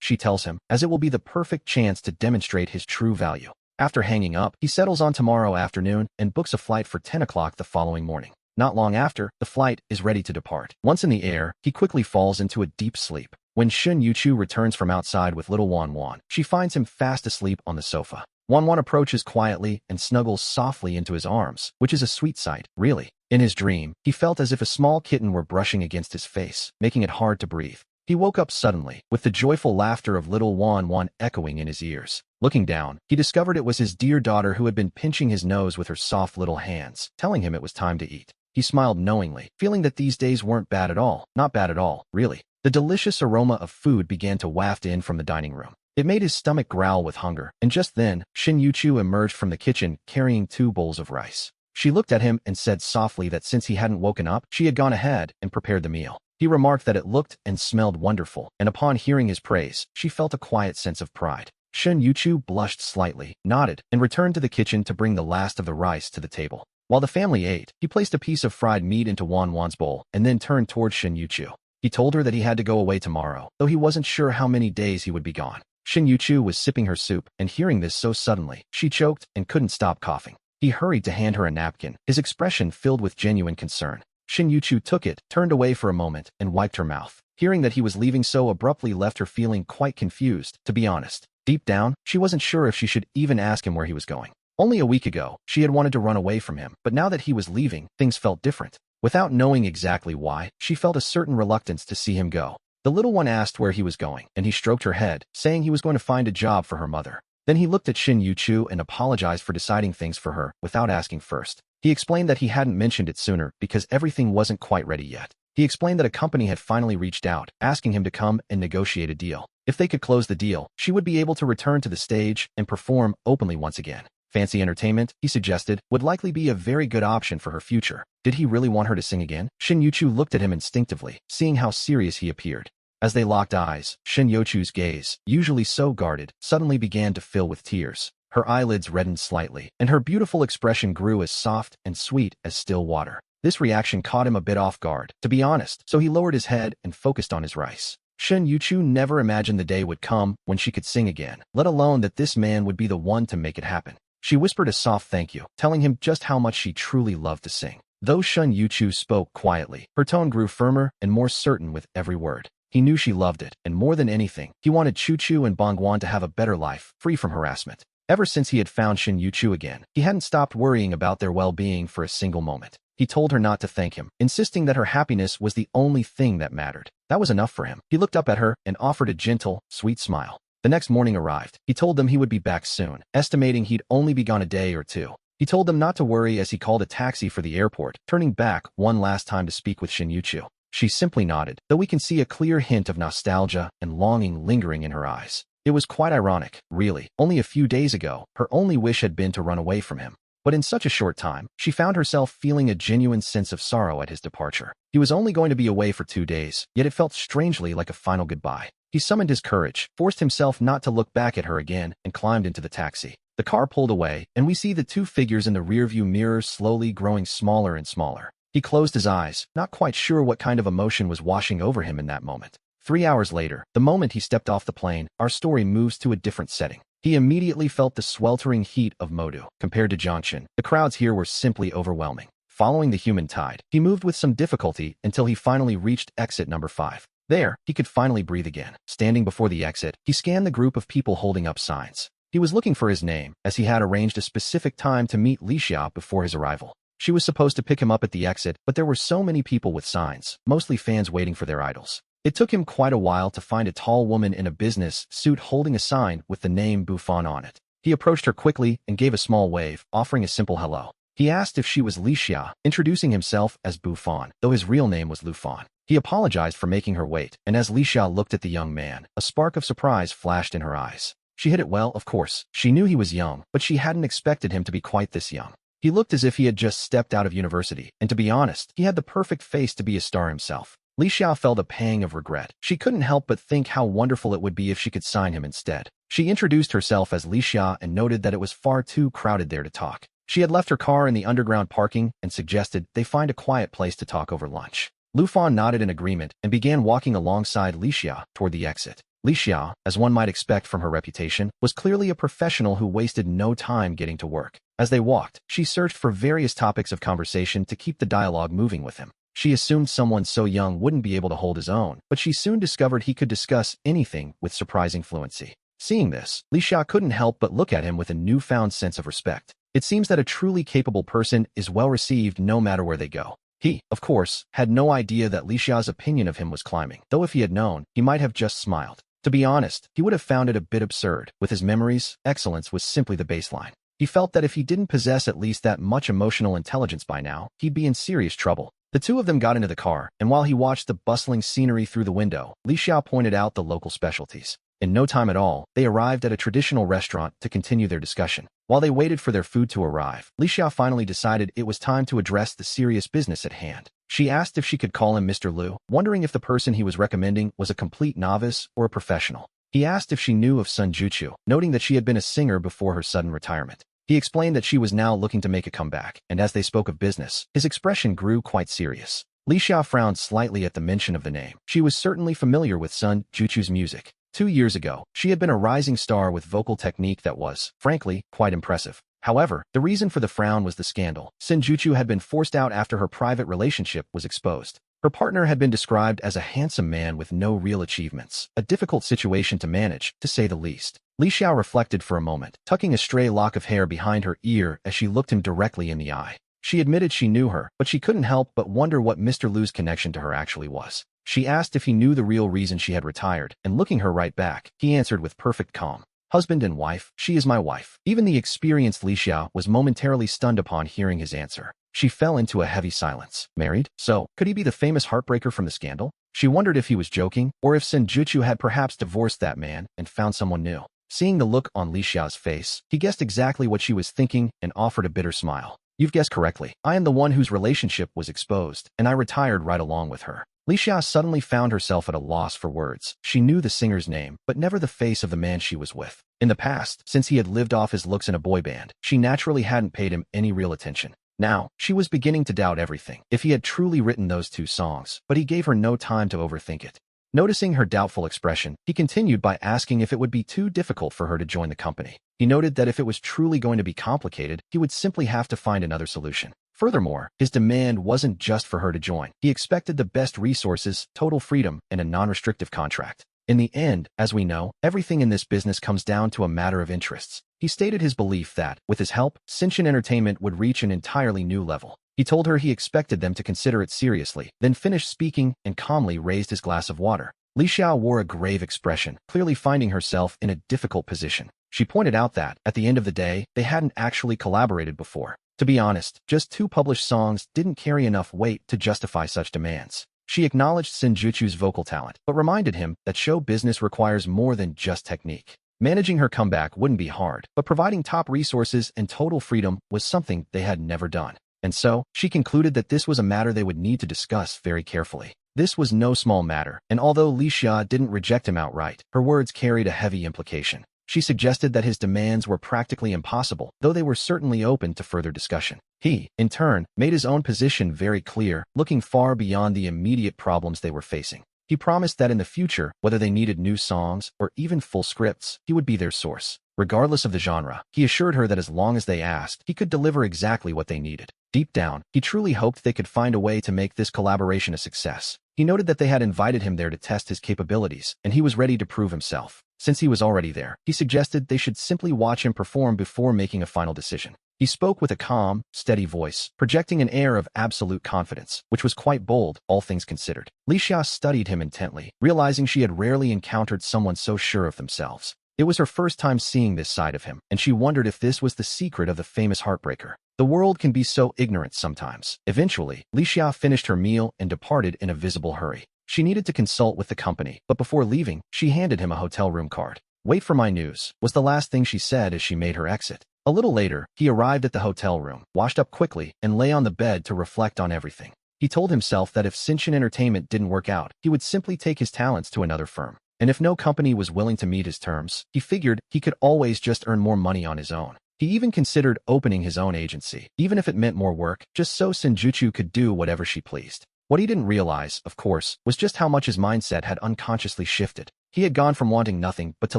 she tells him, as it will be the perfect chance to demonstrate his true value. After hanging up, he settles on tomorrow afternoon and books a flight for 10 o'clock the following morning. Not long after, the flight is ready to depart. Once in the air, he quickly falls into a deep sleep. When Shun Yuchu returns from outside with little Wan Wan, she finds him fast asleep on the sofa. Wan Wan approaches quietly and snuggles softly into his arms, which is a sweet sight, really. In his dream, he felt as if a small kitten were brushing against his face, making it hard to breathe. He woke up suddenly, with the joyful laughter of little Wan Wan echoing in his ears. Looking down, he discovered it was his dear daughter who had been pinching his nose with her soft little hands, telling him it was time to eat. He smiled knowingly, feeling that these days weren't bad at all. Not bad at all, really. The delicious aroma of food began to waft in from the dining room. It made his stomach growl with hunger, and just then, Shin Yuchu emerged from the kitchen carrying 2 bowls of rice. She looked at him and said softly that since he hadn't woken up, she had gone ahead and prepared the meal. He remarked that it looked and smelled wonderful, and upon hearing his praise, she felt a quiet sense of pride. Shin Yuchu blushed slightly, nodded, and returned to the kitchen to bring the last of the rice to the table. While the family ate, he placed a piece of fried meat into Wan Wan's bowl and then turned toward Shin Yuchu. He told her that he had to go away tomorrow, though he wasn't sure how many days he would be gone. Shin Yuchu was sipping her soup, and hearing this so suddenly, she choked and couldn't stop coughing. He hurried to hand her a napkin, his expression filled with genuine concern. Shin Yuchu took it, turned away for a moment, and wiped her mouth. Hearing that he was leaving so abruptly left her feeling quite confused, to be honest. Deep down, she wasn't sure if she should even ask him where he was going. Only a week ago, she had wanted to run away from him, but now that he was leaving, things felt different. Without knowing exactly why, she felt a certain reluctance to see him go. The little one asked where he was going, and he stroked her head, saying he was going to find a job for her mother. Then he looked at Shin Yuchu and apologized for deciding things for her without asking first. He explained that he hadn't mentioned it sooner because everything wasn't quite ready yet. He explained that a company had finally reached out, asking him to come and negotiate a deal. If they could close the deal, she would be able to return to the stage and perform openly once again. Fancy entertainment, he suggested, would likely be a very good option for her future. Did he really want her to sing again? Shin Yuchu looked at him instinctively, seeing how serious he appeared. As they locked eyes, Shin Yuchu's gaze, usually so guarded, suddenly began to fill with tears. Her eyelids reddened slightly, and her beautiful expression grew as soft and sweet as still water. This reaction caught him a bit off guard, to be honest, so he lowered his head and focused on his rice. Shin Yuchu never imagined the day would come when she could sing again, let alone that this man would be the one to make it happen. She whispered a soft thank you, telling him just how much she truly loved to sing. Though Shin Yuchu spoke quietly, her tone grew firmer and more certain with every word. He knew she loved it, and more than anything, he wanted Chuchu and Bongguan to have a better life, free from harassment. Ever since he had found Shin Yuchu again, he hadn't stopped worrying about their well-being for a single moment. He told her not to thank him, insisting that her happiness was the only thing that mattered. That was enough for him. He looked up at her and offered a gentle, sweet smile. The next morning arrived. He told them he would be back soon, estimating he'd only be gone a day or two. He told them not to worry as he called a taxi for the airport, turning back one last time to speak with Shin Yuchu. She simply nodded, though we can see a clear hint of nostalgia and longing lingering in her eyes. It was quite ironic, really. Only a few days ago, her only wish had been to run away from him. But in such a short time, she found herself feeling a genuine sense of sorrow at his departure. He was only going to be away for 2 days, yet it felt strangely like a final goodbye. He summoned his courage, forced himself not to look back at her again, and climbed into the taxi. The car pulled away, and we see the 2 figures in the rearview mirror slowly growing smaller and smaller. He closed his eyes, not quite sure what kind of emotion was washing over him in that moment. 3 hours later, the moment he stepped off the plane, our story moves to a different setting. He immediately felt the sweltering heat of Modu. Compared to Jianshan, the crowds here were simply overwhelming. Following the human tide, he moved with some difficulty until he finally reached exit number 5. There, he could finally breathe again. Standing before the exit, he scanned the group of people holding up signs. He was looking for his name, as he had arranged a specific time to meet Li Xia before his arrival. She was supposed to pick him up at the exit, but there were so many people with signs, mostly fans waiting for their idols. It took him quite a while to find a tall woman in a business suit holding a sign with the name Buffon on it. He approached her quickly and gave a small wave, offering a simple hello. He asked if she was Li Xia, introducing himself as Buffon, though his real name was Lufon. He apologized for making her wait, and as Li Xia looked at the young man, a spark of surprise flashed in her eyes. She hit it well, of course. She knew he was young, but she hadn't expected him to be quite this young. He looked as if he had just stepped out of university, and to be honest, he had the perfect face to be a star himself. Li Xia felt a pang of regret. She couldn't help but think how wonderful it would be if she could sign him instead. She introduced herself as Li Xia and noted that it was far too crowded there to talk. She had left her car in the underground parking and suggested they find a quiet place to talk over lunch. Lufon nodded in agreement and began walking alongside Li Xia toward the exit. Li Xia, as one might expect from her reputation, was clearly a professional who wasted no time getting to work. As they walked, she searched for various topics of conversation to keep the dialogue moving with him. She assumed someone so young wouldn't be able to hold his own, but she soon discovered he could discuss anything with surprising fluency. Seeing this, Li Xia couldn't help but look at him with a newfound sense of respect. It seems that a truly capable person is well received no matter where they go. He, of course, had no idea that Li Xia's opinion of him was climbing, though if he had known, he might have just smiled. To be honest, he would have found it a bit absurd. With his memories, excellence was simply the baseline. He felt that if he didn't possess at least that much emotional intelligence by now, he'd be in serious trouble. The two of them got into the car, and while he watched the bustling scenery through the window, Li Xia pointed out the local specialties. In no time at all, they arrived at a traditional restaurant to continue their discussion. While they waited for their food to arrive, Li Xia finally decided it was time to address the serious business at hand. She asked if she could call him Mr. Liu, wondering if the person he was recommending was a complete novice or a professional. He asked if she knew of Sun Juchu, noting that she had been a singer before her sudden retirement. He explained that she was now looking to make a comeback, and as they spoke of business, his expression grew quite serious. Li Xia frowned slightly at the mention of the name. She was certainly familiar with Sun Juchu's music. 2 years ago, she had been a rising star with vocal technique that was, frankly, quite impressive. However, the reason for the frown was the scandal. Sun Juchu had been forced out after her private relationship was exposed. Her partner had been described as a handsome man with no real achievements, a difficult situation to manage, to say the least. Li Xia reflected for a moment, tucking a stray lock of hair behind her ear as she looked him directly in the eye. She admitted she knew her, but she couldn't help but wonder what Mr. Liu's connection to her actually was. She asked if he knew the real reason she had retired, and looking her right back, he answered with perfect calm. Husband and wife, she is my wife. Even the experienced Li Xia was momentarily stunned upon hearing his answer. She fell into a heavy silence. Married? So, could he be the famous heartbreaker from the scandal? She wondered if he was joking, or if Sun Juchu had perhaps divorced that man and found someone new. Seeing the look on Li Xia's face, he guessed exactly what she was thinking and offered a bitter smile. You've guessed correctly. I am the one whose relationship was exposed, and I retired right along with her. Li Xia suddenly found herself at a loss for words. She knew the singer's name, but never the face of the man she was with. In the past, since he had lived off his looks in a boy band, she naturally hadn't paid him any real attention. Now, she was beginning to doubt everything. If he had truly written those 2 songs, but he gave her no time to overthink it. Noticing her doubtful expression, he continued by asking if it would be too difficult for her to join the company. He noted that if it was truly going to be complicated, he would simply have to find another solution. Furthermore, his demand wasn't just for her to join. He expected the best resources, total freedom, and a non-restrictive contract. In the end, as we know, everything in this business comes down to a matter of interests. He stated his belief that, with his help, Shinshin Entertainment would reach an entirely new level. He told her he expected them to consider it seriously, then finished speaking and calmly raised his glass of water. Li Xia wore a grave expression, clearly finding herself in a difficult position. She pointed out that, at the end of the day, they hadn't actually collaborated before. To be honest, just 2 published songs didn't carry enough weight to justify such demands. She acknowledged Sun Juchu's vocal talent, but reminded him that show business requires more than just technique. Managing her comeback wouldn't be hard, but providing top resources and total freedom was something they had never done. And so, she concluded that this was a matter they would need to discuss very carefully. This was no small matter, and although Li Xia didn't reject him outright, her words carried a heavy implication. She suggested that his demands were practically impossible, though they were certainly open to further discussion. He, in turn, made his own position very clear, looking far beyond the immediate problems they were facing. He promised that in the future, whether they needed new songs or even full scripts, he would be their source. Regardless of the genre, he assured her that as long as they asked, he could deliver exactly what they needed. Deep down, he truly hoped they could find a way to make this collaboration a success. He noted that they had invited him there to test his capabilities, and he was ready to prove himself. Since he was already there, he suggested they should simply watch him perform before making a final decision. He spoke with a calm, steady voice, projecting an air of absolute confidence, which was quite bold, all things considered. Li Xia studied him intently, realizing she had rarely encountered someone so sure of themselves. It was her first time seeing this side of him, and she wondered if this was the secret of the famous heartbreaker. The world can be so ignorant sometimes. Eventually, Li Xia finished her meal and departed in a visible hurry. She needed to consult with the company, but before leaving, she handed him a hotel room card. "Wait for my news," was the last thing she said as she made her exit. A little later, he arrived at the hotel room, washed up quickly, and lay on the bed to reflect on everything. He told himself that if Shinshin Entertainment didn't work out, he would simply take his talents to another firm. And if no company was willing to meet his terms, he figured he could always just earn more money on his own. He even considered opening his own agency, even if it meant more work, just so Senjutsu could do whatever she pleased. What he didn't realize, of course, was just how much his mindset had unconsciously shifted. He had gone from wanting nothing but to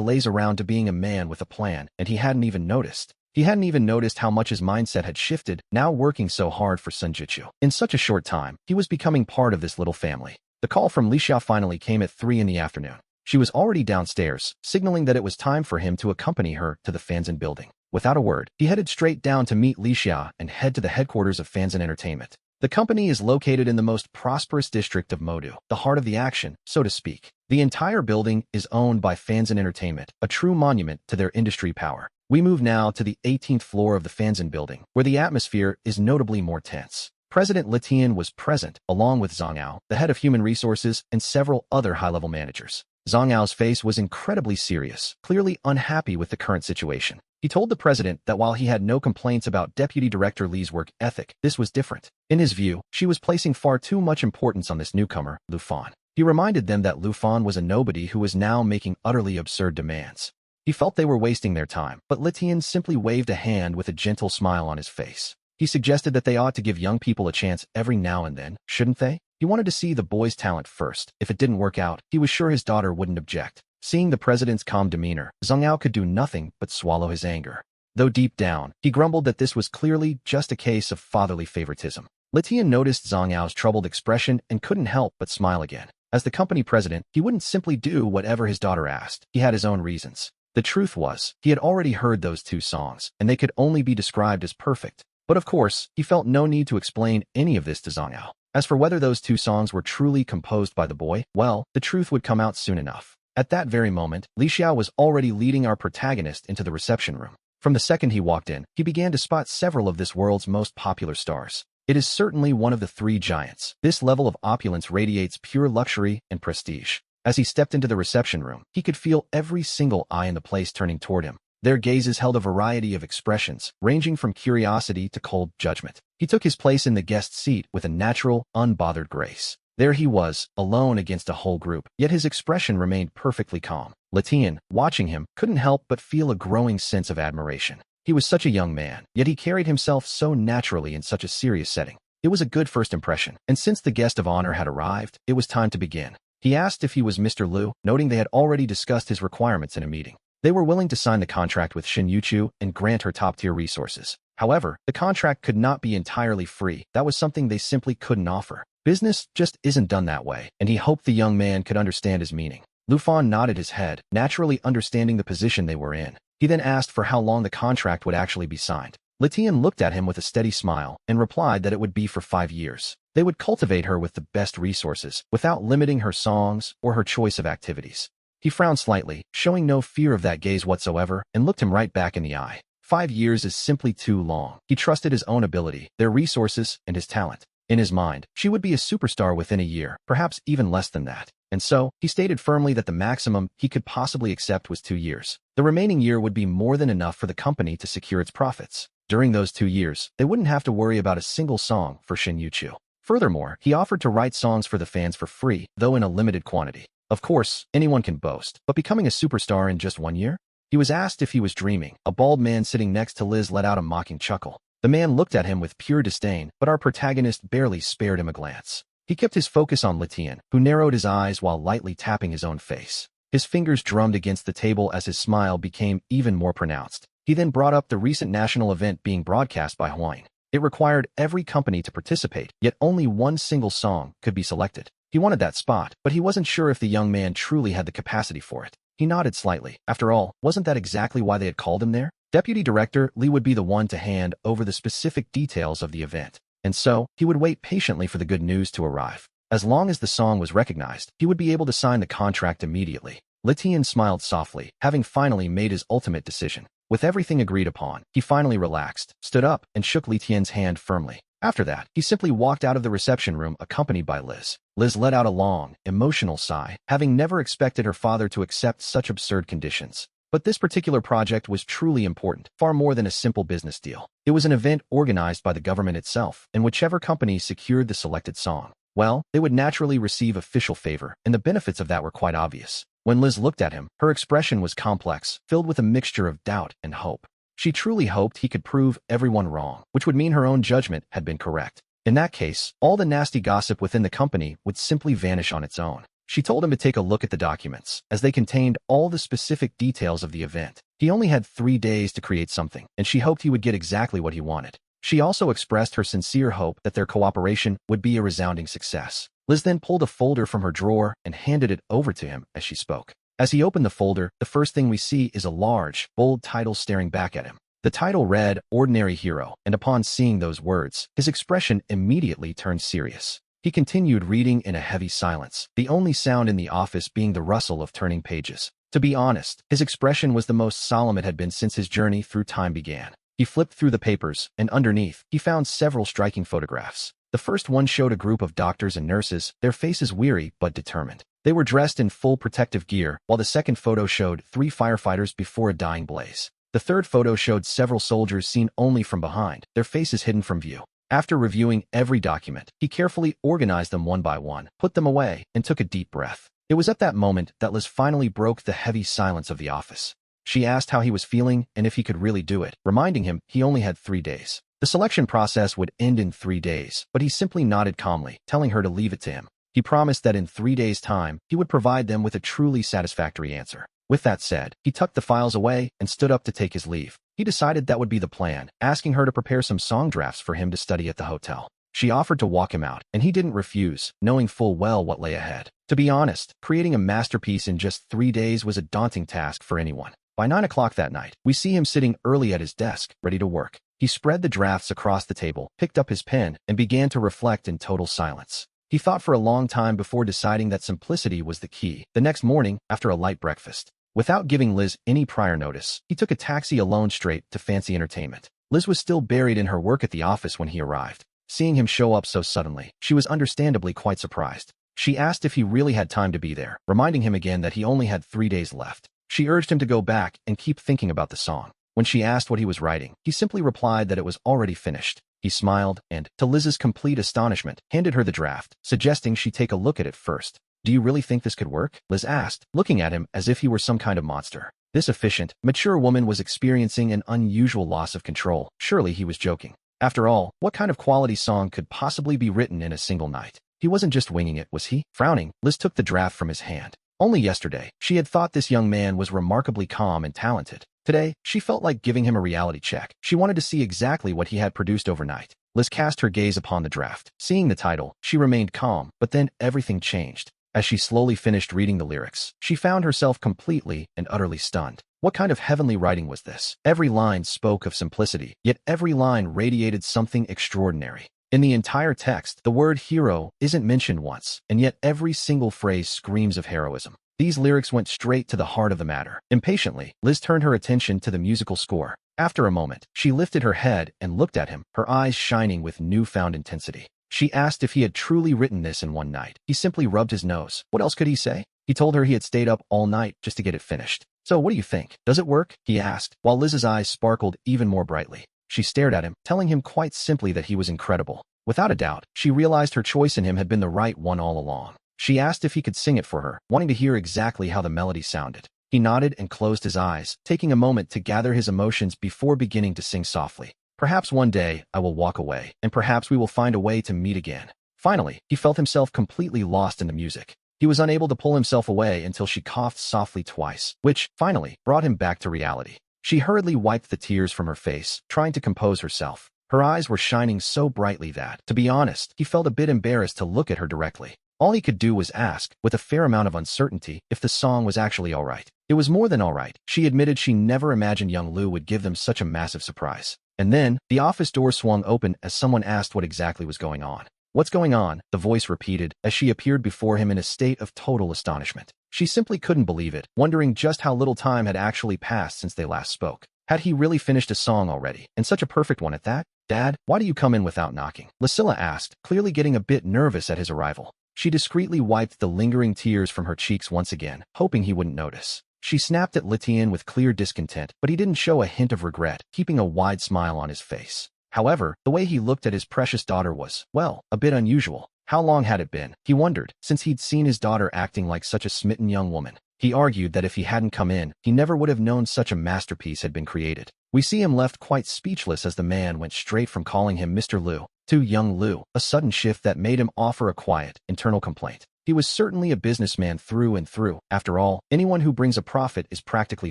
laze around to being a man with a plan, and he hadn't even noticed. He hadn't even noticed how much his mindset had shifted, now working so hard for Senjutsu. In such a short time, he was becoming part of this little family. The call from Li Xia finally came at 3 in the afternoon. She was already downstairs, signaling that it was time for him to accompany her to the Fanzine building. Without a word, he headed straight down to meet Li Xia and head to the headquarters of Fanzine Entertainment. The company is located in the most prosperous district of Modu, the heart of the action, so to speak. The entire building is owned by Fanzine Entertainment, a true monument to their industry power. We move now to the 18th floor of the Fanzine building, where the atmosphere is notably more tense. President Litian was present, along with Zhang Ao, the head of human resources, and several other high-level managers. Zhang Ao's face was incredibly serious, clearly unhappy with the current situation. He told the president that while he had no complaints about Deputy Director Li's work ethic, this was different. In his view, she was placing far too much importance on this newcomer, Lu Fan. He reminded them that Lu Fan was a nobody who was now making utterly absurd demands. He felt they were wasting their time, but Litian simply waved a hand with a gentle smile on his face. He suggested that they ought to give young people a chance every now and then, shouldn't they? He wanted to see the boy's talent first. If it didn't work out, he was sure his daughter wouldn't object. Seeing the president's calm demeanor, Zhang Ao could do nothing but swallow his anger. Though deep down, he grumbled that this was clearly just a case of fatherly favoritism. Litian noticed Zhang Ao's troubled expression and couldn't help but smile again. As the company president, he wouldn't simply do whatever his daughter asked. He had his own reasons. The truth was, he had already heard those 2 songs, and they could only be described as perfect. But of course, he felt no need to explain any of this to Zhang Ao. As for whether those 2 songs were truly composed by the boy, well, the truth would come out soon enough. At that very moment, Li Xia was already leading our protagonist into the reception room. From the second he walked in, he began to spot several of this world's most popular stars. It is certainly one of the 3 giants. This level of opulence radiates pure luxury and prestige. As he stepped into the reception room, he could feel every single eye in the place turning toward him. Their gazes held a variety of expressions, ranging from curiosity to cold judgment. He took his place in the guest seat with a natural, unbothered grace. There he was, alone against a whole group, yet his expression remained perfectly calm. Litian, watching him, couldn't help but feel a growing sense of admiration. He was such a young man, yet he carried himself so naturally in such a serious setting. It was a good first impression, and since the guest of honor had arrived, it was time to begin. He asked if he was Mr. Liu, noting they had already discussed his requirements in a meeting. They were willing to sign the contract with Shin-Yuchu and grant her top-tier resources. However, the contract could not be entirely free. That was something they simply couldn't offer. Business just isn't done that way, and he hoped the young man could understand his meaning. Lu Fan nodded his head, naturally understanding the position they were in. He then asked for how long the contract would actually be signed. Litian looked at him with a steady smile and replied that it would be for 5 years. They would cultivate her with the best resources, without limiting her songs or her choice of activities. He frowned slightly, showing no fear of that gaze whatsoever, and looked him right back in the eye. 5 years is simply too long. He trusted his own ability, their resources, and his talent. In his mind, she would be a superstar within a year, perhaps even less than that. And so, he stated firmly that the maximum he could possibly accept was 2 years. The remaining year would be more than enough for the company to secure its profits. During those 2 years, they wouldn't have to worry about a single song for Shin-Yuchu. Furthermore, he offered to write songs for the fans for free, though in a limited quantity. Of course, anyone can boast, but becoming a superstar in just 1 year? He was asked if he was dreaming. A bald man sitting next to Liz let out a mocking chuckle. The man looked at him with pure disdain, but our protagonist barely spared him a glance. He kept his focus on Litian, who narrowed his eyes while lightly tapping his own face. His fingers drummed against the table as his smile became even more pronounced. He then brought up the recent national event being broadcast by Huang. It required every company to participate, yet only one single song could be selected. He wanted that spot, but he wasn't sure if the young man truly had the capacity for it. He nodded slightly. After all, wasn't that exactly why they had called him there? Deputy Director Lee would be the one to hand over the specific details of the event, and so he would wait patiently for the good news to arrive. As long as the song was recognized, he would be able to sign the contract immediately. Li Tian smiled softly, having finally made his ultimate decision. With everything agreed upon, he finally relaxed, stood up, and shook Li Tian's hand firmly. After that, he simply walked out of the reception room accompanied by Liz. Liz let out a long, emotional sigh, having never expected her father to accept such absurd conditions. But this particular project was truly important, far more than a simple business deal. It was an event organized by the government itself, and whichever company secured the selected song, well, they would naturally receive official favor, and the benefits of that were quite obvious. When Liz looked at him, her expression was complex, filled with a mixture of doubt and hope. She truly hoped he could prove everyone wrong, which would mean her own judgment had been correct. In that case, all the nasty gossip within the company would simply vanish on its own. She told him to take a look at the documents, as they contained all the specific details of the event. He only had 3 days to create something, and she hoped he would get exactly what he wanted. She also expressed her sincere hope that their cooperation would be a resounding success. Liz then pulled a folder from her drawer and handed it over to him as she spoke. As he opened the folder, the first thing we see is a large, bold title staring back at him. The title read, Ordinary Hero, and upon seeing those words, his expression immediately turned serious. He continued reading in a heavy silence, the only sound in the office being the rustle of turning pages. To be honest, his expression was the most solemn it had been since his journey through time began. He flipped through the papers, and underneath, he found several striking photographs. The first one showed a group of doctors and nurses, their faces weary but determined. They were dressed in full protective gear, while the second photo showed 3 firefighters before a dying blaze. The third photo showed several soldiers seen only from behind, their faces hidden from view. After reviewing every document, he carefully organized them one by one, put them away, and took a deep breath. It was at that moment that Liz finally broke the heavy silence of the office. She asked how he was feeling and if he could really do it, reminding him he only had 3 days. The selection process would end in 3 days, but he simply nodded calmly, telling her to leave it to him. He promised that in 3 days' time, he would provide them with a truly satisfactory answer. With that said, he tucked the files away and stood up to take his leave. He decided that would be the plan, asking her to prepare some song drafts for him to study at the hotel. She offered to walk him out, and he didn't refuse, knowing full well what lay ahead. To be honest, creating a masterpiece in just 3 days was a daunting task for anyone. By 9 o'clock that night, we see him sitting early at his desk, ready to work. He spread the drafts across the table, picked up his pen, and began to reflect in total silence. He thought for a long time before deciding that simplicity was the key. The next morning, after a light breakfast, without giving Liz any prior notice, he took a taxi alone straight to fancy entertainment. Liz was still buried in her work at the office when he arrived. Seeing him show up so suddenly, she was understandably quite surprised. She asked if he really had time to be there, reminding him again that he only had 3 days left. She urged him to go back and keep thinking about the song. When she asked what he was writing, he simply replied that it was already finished. He smiled and, to Liz's complete astonishment, handed her the draft, suggesting she take a look at it first. "Do you really think this could work?" Liz asked, looking at him as if he were some kind of monster. This efficient, mature woman was experiencing an unusual loss of control. Surely he was joking. After all, what kind of quality song could possibly be written in a single night? He wasn't just winging it, was he? Frowning, Liz took the draft from his hand. Only yesterday, she had thought this young man was remarkably calm and talented. Today, she felt like giving him a reality check. She wanted to see exactly what he had produced overnight. Liz cast her gaze upon the draft. Seeing the title, she remained calm, but then everything changed. As she slowly finished reading the lyrics, she found herself completely and utterly stunned. What kind of heavenly writing was this? Every line spoke of simplicity, yet every line radiated something extraordinary. In the entire text, the word hero isn't mentioned once, and yet every single phrase screams of heroism. These lyrics went straight to the heart of the matter. Impatiently, Liz turned her attention to the musical score. After a moment, she lifted her head and looked at him, her eyes shining with newfound intensity. She asked if he had truly written this in one night. He simply rubbed his nose. What else could he say? He told her he had stayed up all night just to get it finished. "So what do you think? Does it work?" he asked, while Liz's eyes sparkled even more brightly. She stared at him, telling him quite simply that he was incredible. Without a doubt, she realized her choice in him had been the right one all along. She asked if he could sing it for her, wanting to hear exactly how the melody sounded. He nodded and closed his eyes, taking a moment to gather his emotions before beginning to sing softly. "Perhaps one day I will walk away, and perhaps we will find a way to meet again." Finally, he felt himself completely lost in the music. He was unable to pull himself away until she coughed softly twice, which, finally, brought him back to reality. She hurriedly wiped the tears from her face, trying to compose herself. Her eyes were shining so brightly that, to be honest, he felt a bit embarrassed to look at her directly. All he could do was ask, with a fair amount of uncertainty, if the song was actually alright. It was more than alright. She admitted she never imagined young Lu would give them such a massive surprise. And then, the office door swung open as someone asked what exactly was going on. "What's going on?" the voice repeated, as she appeared before him in a state of total astonishment. She simply couldn't believe it, wondering just how little time had actually passed since they last spoke. Had he really finished a song already, and such a perfect one at that? "Dad, why do you come in without knocking?" Lucilla asked, clearly getting a bit nervous at his arrival. She discreetly wiped the lingering tears from her cheeks once again, hoping he wouldn't notice. She snapped at Litian with clear discontent, but he didn't show a hint of regret, keeping a wide smile on his face. However, the way he looked at his precious daughter was, well, a bit unusual. How long had it been, he wondered, since he'd seen his daughter acting like such a smitten young woman? He argued that if he hadn't come in, he never would have known such a masterpiece had been created. We see him left quite speechless as the man went straight from calling him Mr. Lu to young Lu, a sudden shift that made him offer a quiet, internal complaint. He was certainly a businessman through and through. After all, anyone who brings a profit is practically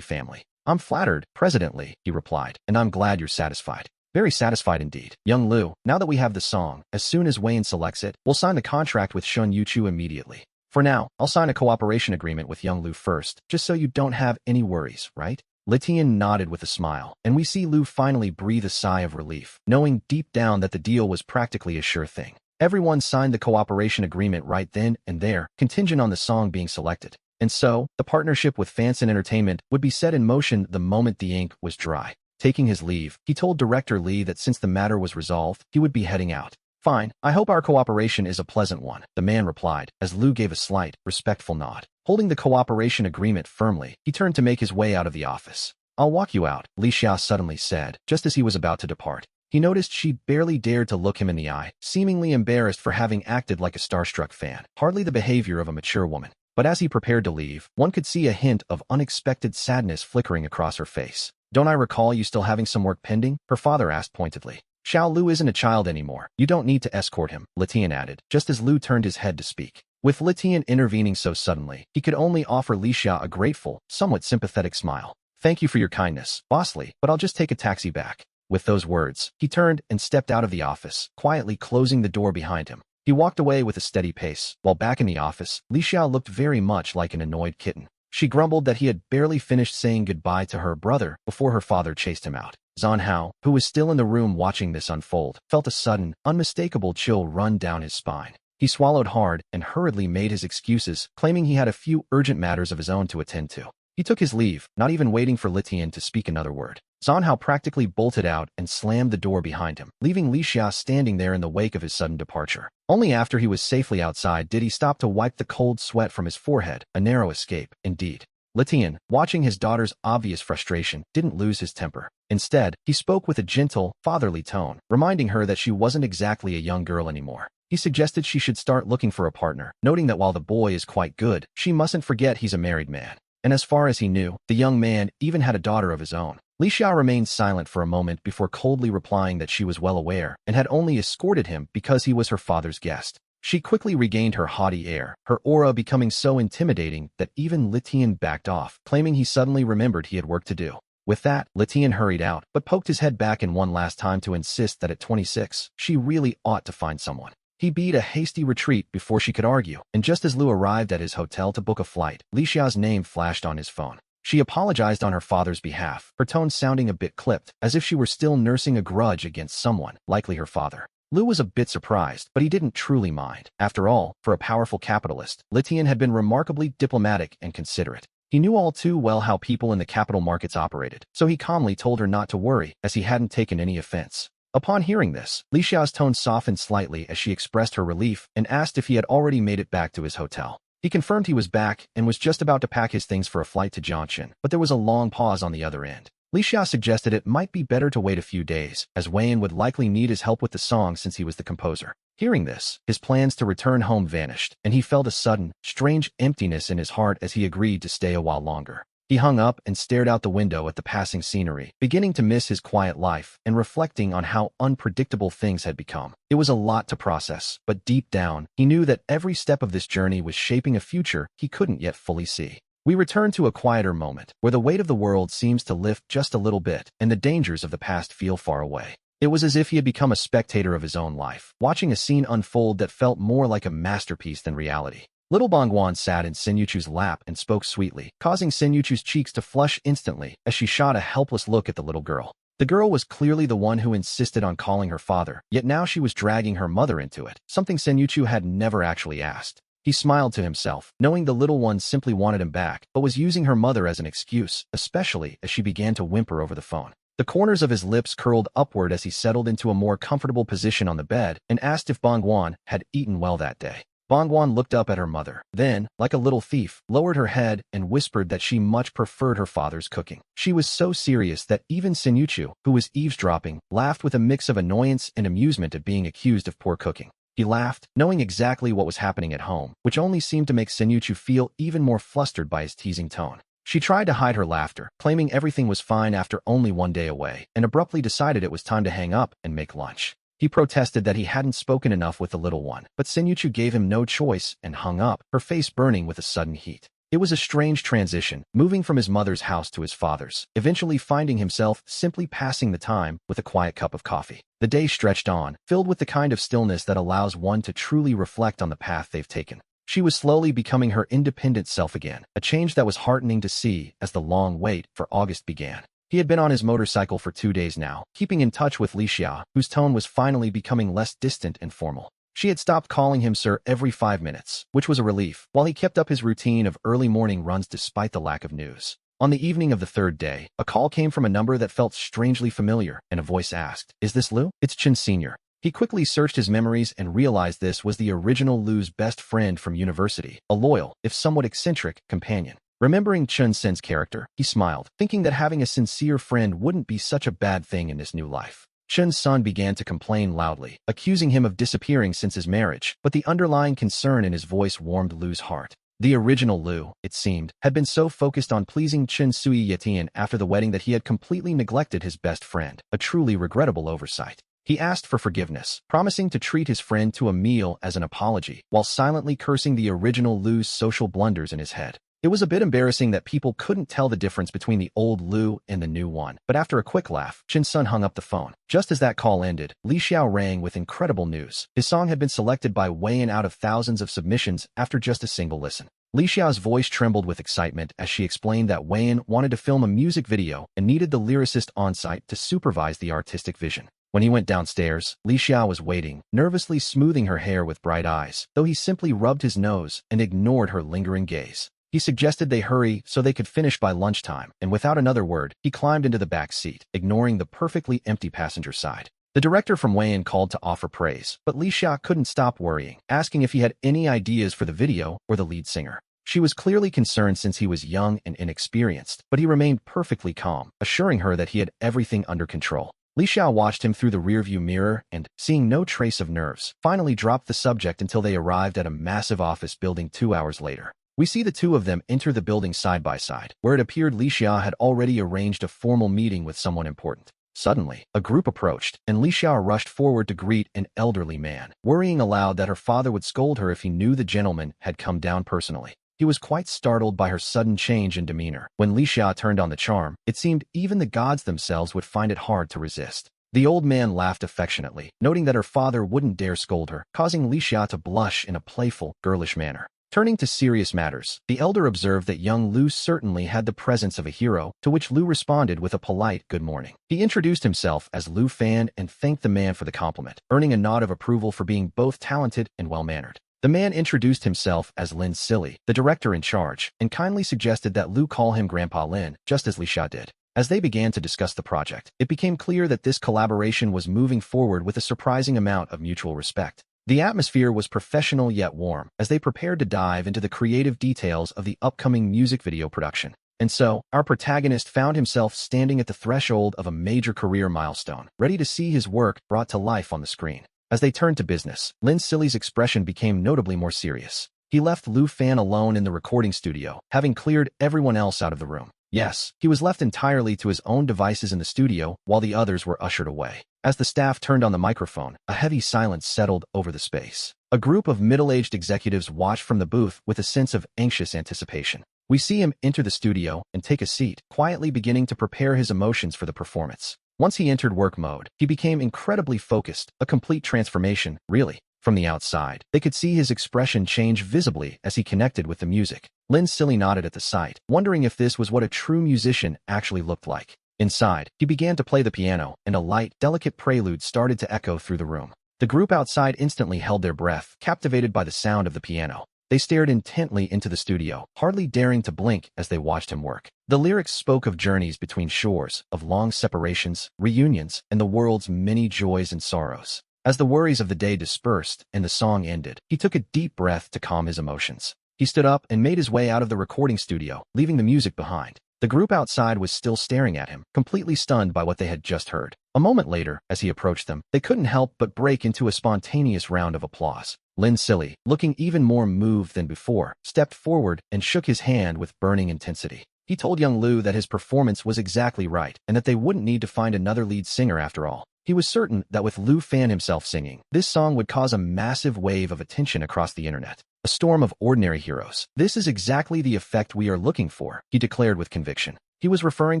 family. "I'm flattered, President Lee," he replied, "and I'm glad you're satisfied." "Very satisfied indeed. Young Lu, now that we have the song, as soon as Wayne selects it, we'll sign the contract with Shun Yuchu immediately. For now, I'll sign a cooperation agreement with young Lu first, just so you don't have any worries, right?" Litian nodded with a smile, and we see Lu finally breathe a sigh of relief, knowing deep down that the deal was practically a sure thing. Everyone signed the cooperation agreement right then and there, contingent on the song being selected. And so, the partnership with Fanson Entertainment would be set in motion the moment the ink was dry. Taking his leave, he told Director Lee that since the matter was resolved, he would be heading out. "Fine, I hope our cooperation is a pleasant one," the man replied, as Lu gave a slight, respectful nod. Holding the cooperation agreement firmly, he turned to make his way out of the office. "I'll walk you out," Li Xia suddenly said, just as he was about to depart. He noticed she barely dared to look him in the eye, seemingly embarrassed for having acted like a starstruck fan, hardly the behavior of a mature woman. But as he prepared to leave, one could see a hint of unexpected sadness flickering across her face. "Don't I recall you still having some work pending?" her father asked pointedly. "Xiao Lu isn't a child anymore. You don't need to escort him," Litian added, just as Lu turned his head to speak. With Litian intervening so suddenly, he could only offer Li Xia a grateful, somewhat sympathetic smile. "Thank you for your kindness, Boss Li, but I'll just take a taxi back." With those words, he turned and stepped out of the office, quietly closing the door behind him. He walked away with a steady pace. While back in the office, Li Xia looked very much like an annoyed kitten. She grumbled that he had barely finished saying goodbye to her brother before her father chased him out. Zhan Hao, who was still in the room watching this unfold, felt a sudden, unmistakable chill run down his spine. He swallowed hard and hurriedly made his excuses, claiming he had a few urgent matters of his own to attend to. He took his leave, not even waiting for Litian to speak another word. Zhan Hao practically bolted out and slammed the door behind him, leaving Li Xia standing there in the wake of his sudden departure. Only after he was safely outside did he stop to wipe the cold sweat from his forehead, a narrow escape, indeed. Litian, watching his daughter's obvious frustration, didn't lose his temper. Instead, he spoke with a gentle, fatherly tone, reminding her that she wasn't exactly a young girl anymore. He suggested she should start looking for a partner, noting that while the boy is quite good, she mustn't forget he's a married man. And as far as he knew, the young man even had a daughter of his own. Li Xia remained silent for a moment before coldly replying that she was well aware and had only escorted him because he was her father's guest. She quickly regained her haughty air, her aura becoming so intimidating that even Litian backed off, claiming he suddenly remembered he had work to do. With that, Litian hurried out, but poked his head back in one last time to insist that at 26, she really ought to find someone. He beat a hasty retreat before she could argue, and just as Lu arrived at his hotel to book a flight, Li Xia's name flashed on his phone. She apologized on her father's behalf, her tone sounding a bit clipped, as if she were still nursing a grudge against someone, likely her father. Lu was a bit surprised, but he didn't truly mind. After all, for a powerful capitalist, Litian had been remarkably diplomatic and considerate. He knew all too well how people in the capital markets operated, so he calmly told her not to worry, as he hadn't taken any offense. Upon hearing this, Li Xia's tone softened slightly as she expressed her relief and asked if he had already made it back to his hotel. He confirmed he was back and was just about to pack his things for a flight to Jiangshan, but there was a long pause on the other end. Li Xia suggested it might be better to wait a few days, as Wayne would likely need his help with the song since he was the composer. Hearing this, his plans to return home vanished, and he felt a sudden, strange emptiness in his heart as he agreed to stay a while longer. He hung up and stared out the window at the passing scenery, beginning to miss his quiet life and reflecting on how unpredictable things had become. It was a lot to process, but deep down, he knew that every step of this journey was shaping a future he couldn't yet fully see. We return to a quieter moment, where the weight of the world seems to lift just a little bit, and the dangers of the past feel far away. It was as if he had become a spectator of his own life, watching a scene unfold that felt more like a masterpiece than reality. Little Bangwan sat in Senyuchu's lap and spoke sweetly, causing Senyuchu's cheeks to flush instantly as she shot a helpless look at the little girl. The girl was clearly the one who insisted on calling her father, yet now she was dragging her mother into it, something Senyuchu had never actually asked. He smiled to himself, knowing the little one simply wanted him back, but was using her mother as an excuse, especially as she began to whimper over the phone. The corners of his lips curled upward as he settled into a more comfortable position on the bed and asked if Bangwan had eaten well that day. Bangwan looked up at her mother, then, like a little thief, lowered her head and whispered that she much preferred her father's cooking. She was so serious that even Senyuchu, who was eavesdropping, laughed with a mix of annoyance and amusement at being accused of poor cooking. He laughed, knowing exactly what was happening at home, which only seemed to make Senyuchu feel even more flustered by his teasing tone. She tried to hide her laughter, claiming everything was fine after only one day away, and abruptly decided it was time to hang up and make lunch. He protested that he hadn't spoken enough with the little one, but Senyuchu gave him no choice and hung up, her face burning with a sudden heat. It was a strange transition, moving from his mother's house to his father's, eventually finding himself simply passing the time with a quiet cup of coffee. The day stretched on, filled with the kind of stillness that allows one to truly reflect on the path they've taken. She was slowly becoming her independent self again, a change that was heartening to see as the long wait for August began. He had been on his motorcycle for 2 days now, keeping in touch with Li Xia, whose tone was finally becoming less distant and formal. She had stopped calling him sir every 5 minutes, which was a relief, while he kept up his routine of early morning runs despite the lack of news. On the evening of the third day, a call came from a number that felt strangely familiar, and a voice asked, "Is this Lu?" "It's Chen Sr." He quickly searched his memories and realized this was the original Lu's best friend from university, a loyal, if somewhat eccentric, companion. Remembering Chen Sen's character, he smiled, thinking that having a sincere friend wouldn't be such a bad thing in his new life. Chen's son began to complain loudly, accusing him of disappearing since his marriage, but the underlying concern in his voice warmed Lu's heart. The original Lu, it seemed, had been so focused on pleasing Chen Sui Yetian after the wedding that he had completely neglected his best friend, a truly regrettable oversight. He asked for forgiveness, promising to treat his friend to a meal as an apology, while silently cursing the original Lu's social blunders in his head. It was a bit embarrassing that people couldn't tell the difference between the old Lu and the new one, but after a quick laugh, Chen's son hung up the phone. Just as that call ended, Li Xiao rang with incredible news. His song had been selected by Weiyan out of thousands of submissions after just a single listen. Li Xiao's voice trembled with excitement as she explained that Weiyan wanted to film a music video and needed the lyricist on-site to supervise the artistic vision. When he went downstairs, Li Xiao was waiting, nervously smoothing her hair with bright eyes, though he simply rubbed his nose and ignored her lingering gaze. He suggested they hurry so they could finish by lunchtime, and without another word, he climbed into the back seat, ignoring the perfectly empty passenger side. The director from Weiyan called to offer praise, but Li Xia couldn't stop worrying, asking if he had any ideas for the video or the lead singer. She was clearly concerned since he was young and inexperienced, but he remained perfectly calm, assuring her that he had everything under control. Li Xiao watched him through the rearview mirror and, seeing no trace of nerves, finally dropped the subject until they arrived at a massive office building 2 hours later. We see the two of them enter the building side by side, where it appeared Li Xia had already arranged a formal meeting with someone important. Suddenly, a group approached, and Li Xia rushed forward to greet an elderly man, worrying aloud that her father would scold her if he knew the gentleman had come down personally. He was quite startled by her sudden change in demeanor. When Li Xia turned on the charm, it seemed even the gods themselves would find it hard to resist. The old man laughed affectionately, noting that her father wouldn't dare scold her, causing Li Xia to blush in a playful, girlish manner. Turning to serious matters, the elder observed that young Lu certainly had the presence of a hero, to which Lu responded with a polite good morning. He introduced himself as Lu Fan and thanked the man for the compliment, earning a nod of approval for being both talented and well-mannered. The man introduced himself as Lin Silly, the director in charge, and kindly suggested that Lu call him Grandpa Lin, just as Li Xia did. As they began to discuss the project, it became clear that this collaboration was moving forward with a surprising amount of mutual respect. The atmosphere was professional yet warm, as they prepared to dive into the creative details of the upcoming music video production. And so, our protagonist found himself standing at the threshold of a major career milestone, ready to see his work brought to life on the screen. As they turned to business, Lin Silly's expression became notably more serious. He left Lu Fan alone in the recording studio, having cleared everyone else out of the room. Yes, he was left entirely to his own devices in the studio, while the others were ushered away. As the staff turned on the microphone, a heavy silence settled over the space. A group of middle-aged executives watched from the booth with a sense of anxious anticipation. We see him enter the studio and take a seat, quietly beginning to prepare his emotions for the performance. Once he entered work mode, he became incredibly focused, a complete transformation, really. From the outside, they could see his expression change visibly as he connected with the music. Lin silly nodded at the sight, wondering if this was what a true musician actually looked like. Inside, he began to play the piano, and a light, delicate prelude started to echo through the room. The group outside instantly held their breath, captivated by the sound of the piano. They stared intently into the studio, hardly daring to blink as they watched him work. The lyrics spoke of journeys between shores, of long separations, reunions, and the world's many joys and sorrows. As the worries of the day dispersed and the song ended, he took a deep breath to calm his emotions. He stood up and made his way out of the recording studio, leaving the music behind. The group outside was still staring at him, completely stunned by what they had just heard. A moment later, as he approached them, they couldn't help but break into a spontaneous round of applause. Lin Silly, looking even more moved than before, stepped forward and shook his hand with burning intensity. He told young Lu that his performance was exactly right and that they wouldn't need to find another lead singer after all. He was certain that with Lu Fan himself singing, this song would cause a massive wave of attention across the internet. A storm of ordinary heroes. This is exactly the effect we are looking for, he declared with conviction. He was referring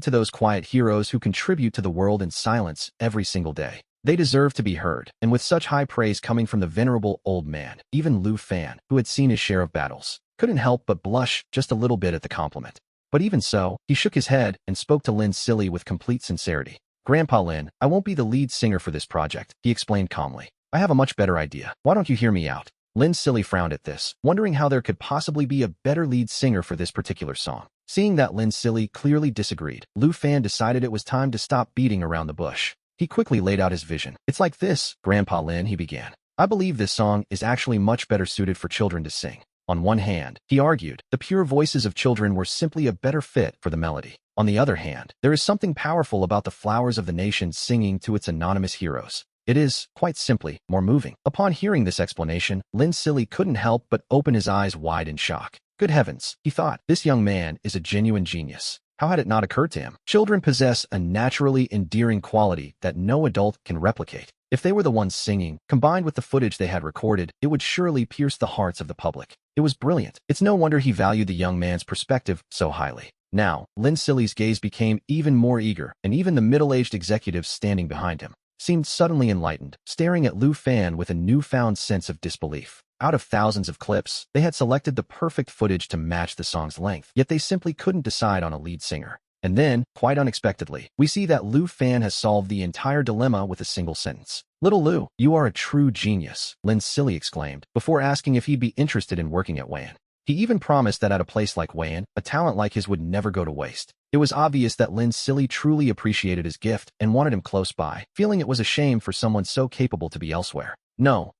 to those quiet heroes who contribute to the world in silence every single day. They deserve to be heard, and with such high praise coming from the venerable old man, even Lu Fan, who had seen his share of battles, couldn't help but blush just a little bit at the compliment. But even so, he shook his head and spoke to Lin Silly with complete sincerity. Grandpa Lin, I won't be the lead singer for this project, he explained calmly. I have a much better idea. Why don't you hear me out? Lin Silly frowned at this, wondering how there could possibly be a better lead singer for this particular song. Seeing that Lin Silly clearly disagreed, Lu Fan decided it was time to stop beating around the bush. He quickly laid out his vision. It's like this, Grandpa Lin, he began. I believe this song is actually much better suited for children to sing. On one hand, he argued, the pure voices of children were simply a better fit for the melody. On the other hand, there is something powerful about the flowers of the nation singing to its anonymous heroes. It is, quite simply, more moving. Upon hearing this explanation, Lin Silly couldn't help but open his eyes wide in shock. Good heavens, he thought, this young man is a genuine genius. How had it not occurred to him? Children possess a naturally endearing quality that no adult can replicate. If they were the ones singing, combined with the footage they had recorded, it would surely pierce the hearts of the public. It was brilliant. It's no wonder he valued the young man's perspective so highly. Now, Lin Silly's gaze became even more eager, and even the middle-aged executives standing behind him seemed suddenly enlightened, staring at Lu Fan with a newfound sense of disbelief. Out of thousands of clips, they had selected the perfect footage to match the song's length, yet they simply couldn't decide on a lead singer. And then, quite unexpectedly, we see that Lu Fan has solved the entire dilemma with a single sentence. Little Lu, you are a true genius, Lin Silly exclaimed, before asking if he'd be interested in working at Wan. He even promised that at a place like Wan, a talent like his would never go to waste. It was obvious that Lin Silly truly appreciated his gift and wanted him close by, feeling it was a shame for someone so capable to be elsewhere. No,